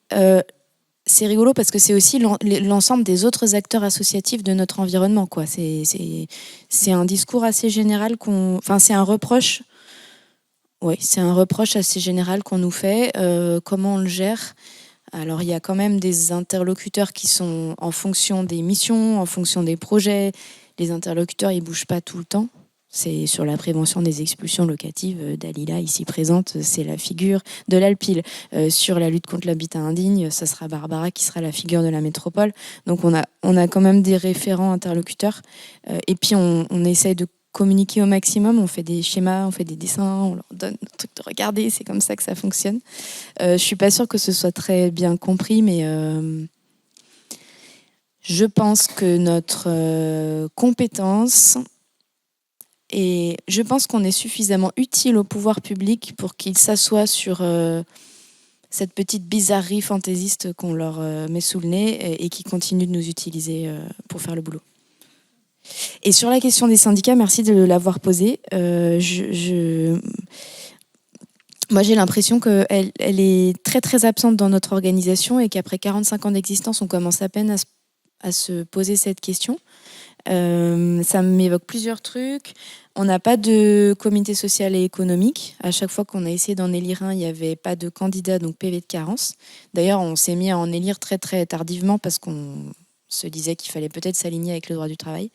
c'est rigolo parce que c'est aussi l'ensemble des autres acteurs associatifs de notre environnement, quoi. C'est un discours assez général enfin, c'est un reproche. Oui, c'est un reproche assez général qu'on nous fait. Comment on le gère? Alors, il y a quand même des interlocuteurs qui sont en fonction des missions, en fonction des projets. Les interlocuteurs, ils bougent pas tout le temps. C'est sur la prévention des expulsions locatives. Dalila, ici présente, c'est la figure de l'Alpil. Sur la lutte contre l'habitat indigne, ça sera Barbara qui sera la figure de la métropole. Donc on a quand même des référents interlocuteurs. Et puis on essaye de communiquer au maximum. On fait des schémas, on fait des dessins, on leur donne le truc de regarder. C'est comme ça que ça fonctionne. Je suis pas sûre que ce soit très bien compris, mais je pense que notre compétence... Et je pense qu'on est suffisamment utile au pouvoir public pour qu'ils s'assoient sur cette petite bizarrerie fantaisiste qu'on leur met sous le nez et qui continuent de nous utiliser pour faire le boulot. Et sur la question des syndicats, merci de l'avoir posée. Moi, j'ai l'impression qu'elle est très très absente dans notre organisation et qu'après 45 ans d'existence, on commence à peine à se poser cette question. Ça m'évoque plusieurs trucs. On n'a pas de comité social et économique. À chaque fois qu'on a essayé d'en élire un, il n'y avait pas de candidat, donc PV de carence. D'ailleurs, on s'est mis à en élire très très tardivement parce qu'on se disait qu'il fallait peut-être s'aligner avec le droit du travail.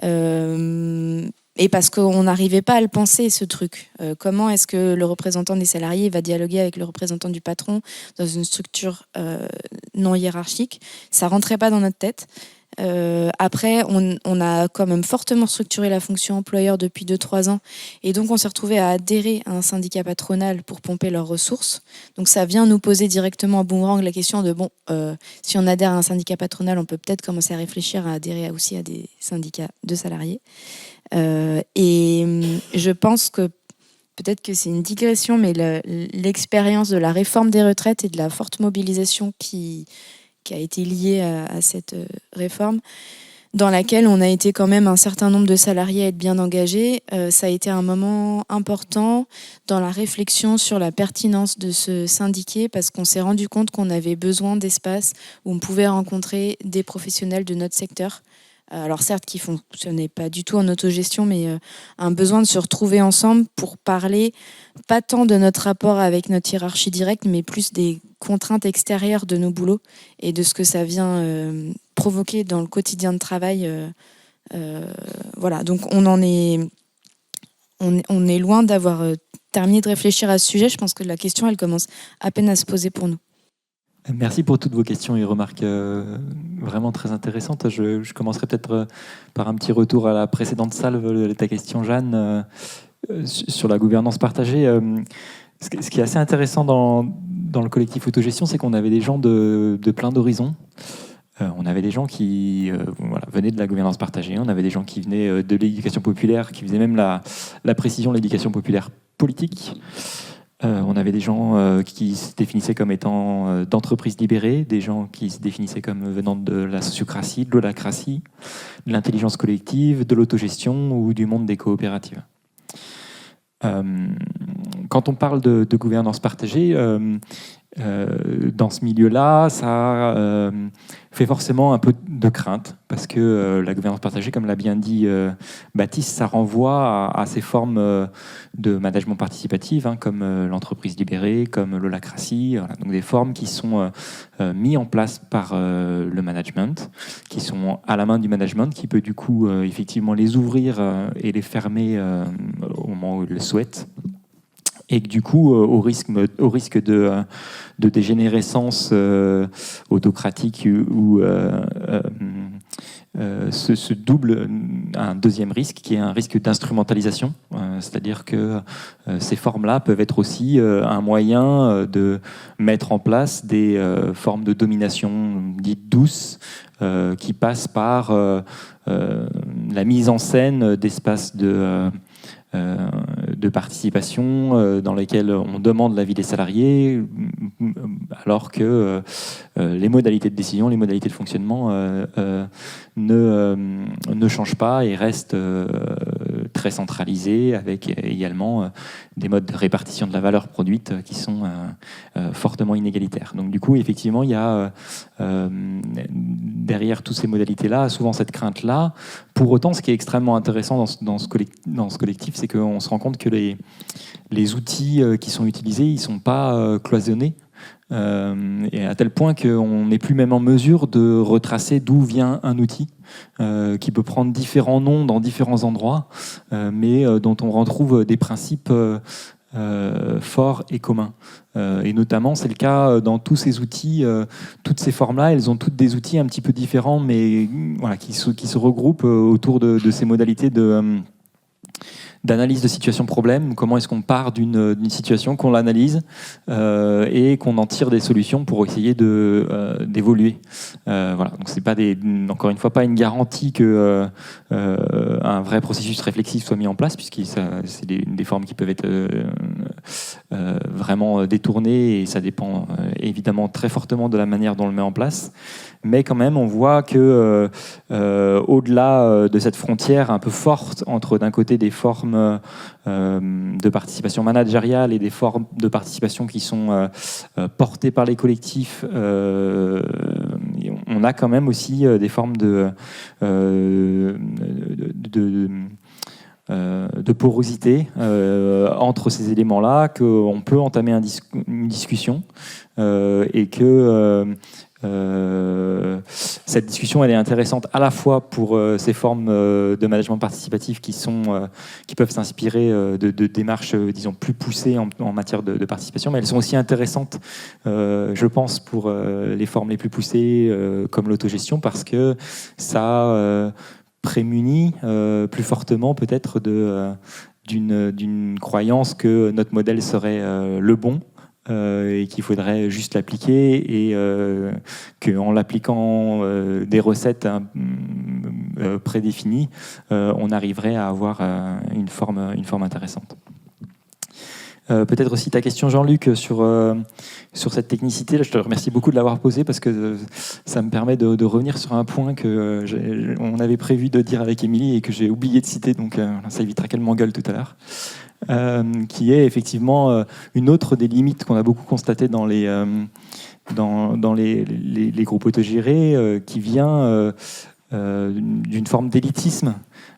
Et parce qu'on n'arrivait pas à le penser, ce truc. Comment est-ce que le représentant des salariés va dialoguer avec le représentant du patron dans une structure non hiérarchique? Ça rentrait pas dans notre tête. Après, on a quand même fortement structuré la fonction employeur depuis 2-3 ans, et donc on s'est retrouvé à adhérer à un syndicat patronal pour pomper leurs ressources. Donc ça vient nous poser directement en boomerang la question de si on adhère à un syndicat patronal, on peut peut-être commencer à réfléchir à adhérer aussi à des syndicats de salariés. Et je pense que peut-être que c'est une digression, mais l'expérience de la réforme des retraites et de la forte mobilisation qui a été liée à cette réforme, dans laquelle on a été quand même un certain nombre de salariés à être bien engagés. Ça a été un moment important dans la réflexion sur la pertinence de se syndiquer, parce qu'on s'est rendu compte qu'on avait besoin d'espace où on pouvait rencontrer des professionnels de notre secteur. Alors certes, qui ne fonctionnaient pas du tout en autogestion, mais un besoin de se retrouver ensemble pour parler, pas tant de notre rapport avec notre hiérarchie directe, mais plus des contraintes extérieures de nos boulots et de ce que ça vient provoquer dans le quotidien de travail Voilà, donc on est loin d'avoir terminé de réfléchir à ce sujet. Je pense que la question, elle commence à peine à se poser pour nous.
Merci pour toutes vos questions et remarques vraiment très intéressantes. Je commencerai peut-être par un petit retour à la précédente salve de ta question, Jeanne, sur la gouvernance partagée. Ce qui est assez intéressant dans le collectif autogestion, c'est qu'on avait des gens de plein d'horizons. On avait des gens qui venaient de la gouvernance partagée, on avait des gens qui venaient de l'éducation populaire, qui faisaient même la précision de l'éducation populaire politique. On avait des gens qui se définissaient comme étant d'entreprises libérées, des gens qui se définissaient comme venant de la sociocratie, de l'holacratie, de l'intelligence collective, de l'autogestion ou du monde des coopératives. Quand on parle de gouvernance partagée, dans ce milieu-là, ça fait forcément un peu de crainte, parce que la gouvernance partagée, comme l'a bien dit Baptiste, ça renvoie à ces formes de management participatif, comme l'entreprise libérée, comme l'holacratie, voilà. Donc des formes qui sont mises en place par le management, qui sont à la main du management, qui peut du coup effectivement les ouvrir et les fermer au moment où il le souhaite. Et que du coup, au risque de dégénérescence autocratique ou se double un deuxième risque, qui est un risque d'instrumentalisation. C'est-à-dire que ces formes-là peuvent être aussi un moyen de mettre en place des formes de domination dites douces, qui passent par la mise en scène d'espaces de participation dans lesquels on demande l'avis des salariés, alors que les modalités de décision, les modalités de fonctionnement ne changent pas et restent très centralisées, avec également des modes de répartition de la valeur produite qui sont fortement inégalitaires. Donc du coup, effectivement, il y a derrière toutes ces modalités-là, souvent cette crainte-là. Pour autant, ce qui est extrêmement intéressant dans ce collectif, c'est qu'on se rend compte que les outils qui sont utilisés, ils ne sont pas cloisonnés. Et à tel point qu'on n'est plus même en mesure de retracer d'où vient un outil qui peut prendre différents noms dans différents endroits, mais dont on retrouve des principes forts et communs. Et notamment, c'est le cas dans tous ces outils, toutes ces formes-là, elles ont toutes des outils un petit peu différents, mais voilà, qui se regroupent autour de ces modalités d'analyse de situation-problème. Comment est-ce qu'on part d'une situation, qu'on l'analyse et qu'on en tire des solutions pour essayer d'évoluer. Voilà. Donc c'est pas encore une fois pas une garantie que un vrai processus réflexif soit mis en place, puisque c'est des formes qui peuvent être vraiment détournées, et ça dépend évidemment très fortement de la manière dont on le met en place. Mais quand même, on voit que au-delà de cette frontière un peu forte entre d'un côté des formes de participation managériale et des formes de participation qui sont portées par les collectifs, on a quand même aussi des formes de porosité entre ces éléments-là, qu'on peut entamer une discussion et que cette discussion, elle est intéressante à la fois pour ces formes de management participatif qui peuvent s'inspirer de démarches, disons, plus poussées en matière de participation, mais elles sont aussi intéressantes, je pense, pour les formes les plus poussées comme l'autogestion, parce que ça prémunit plus fortement peut-être d'une croyance que notre modèle serait le bon, et qu'il faudrait juste l'appliquer, et qu'en l'appliquant des recettes prédéfinies, on arriverait à avoir une forme intéressante. Peut-être aussi ta question, Jean-Luc, sur cette technicité. Là, je te remercie beaucoup de l'avoir posée, parce que ça me permet de revenir sur un point qu'on avait prévu de dire avec Émilie et que j'ai oublié de citer, donc ça évitera qu'elle m'engueule tout à l'heure. Qui est effectivement une autre des limites qu'on a beaucoup constatées dans les groupes autogérés, qui vient d'une forme d'élitisme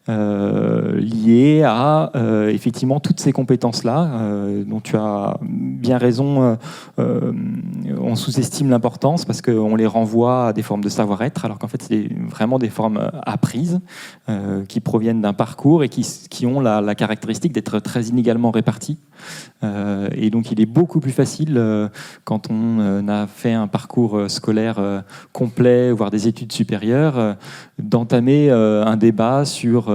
liée à effectivement toutes ces compétences-là, dont tu as bien raison on sous-estime l'importance parce qu'on les renvoie à des formes de savoir-être, alors qu'en fait, c'est vraiment des formes apprises qui proviennent d'un parcours et qui ont la caractéristique d'être très inégalement réparties. Et donc, il est beaucoup plus facile, quand on a fait un parcours scolaire complet, voire des études supérieures, d'entamer un débat sur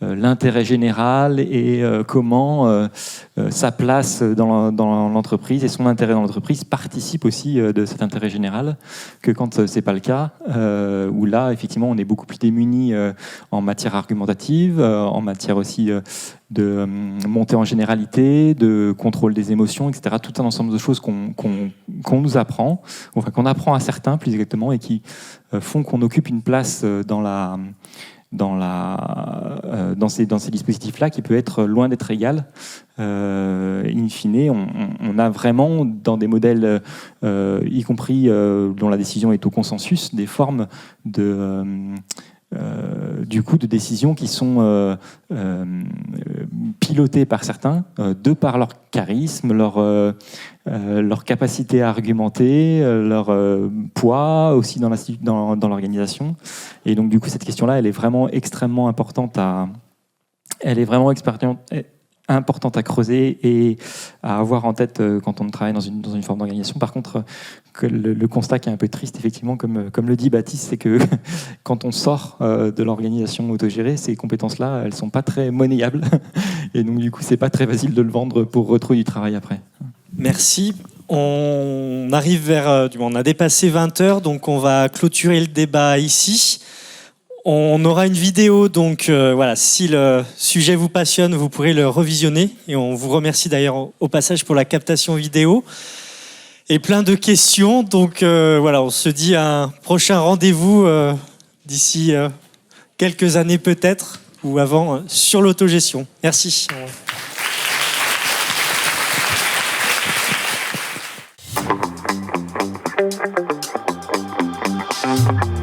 l'intérêt général et comment sa place dans l'entreprise et son intérêt dans l'entreprise participe aussi de cet intérêt général, que quand c'est pas le cas, où là, effectivement, on est beaucoup plus démunis en matière argumentative, en matière aussi de montée en généralité, de contrôle des émotions, etc. Tout un ensemble de choses qu'on nous apprend, enfin qu'on apprend à certains plus exactement, et qui font qu'on occupe une place dans ces dispositifs-là qui peut être loin d'être égale. In fine, on a vraiment, dans des modèles, y compris dont la décision est au consensus, des formes du coup de décisions qui sont pilotées par certains, de par leur charisme, leur capacité à argumenter, leur poids aussi dans l'organisation. Et donc du coup, cette question-là, elle est vraiment extrêmement importante importante à creuser et à avoir en tête quand on travaille dans une forme d'organisation. Par contre, que le constat qui est un peu triste, effectivement, comme le dit Baptiste, c'est que quand on sort de l'organisation autogérée, ces compétences-là, elles sont pas très monnayables. Et donc, du coup, c'est pas très facile de le vendre pour retrouver du travail après.
Merci. On arrive on a dépassé 20 heures, donc on va clôturer le débat ici. On aura une vidéo, donc voilà, si le sujet vous passionne, vous pourrez le revisionner. Et on vous remercie d'ailleurs au passage pour la captation vidéo. Et plein de questions, donc voilà, on se dit à un prochain rendez-vous d'ici quelques années peut-être, ou avant, sur l'autogestion. Merci.
Thank you.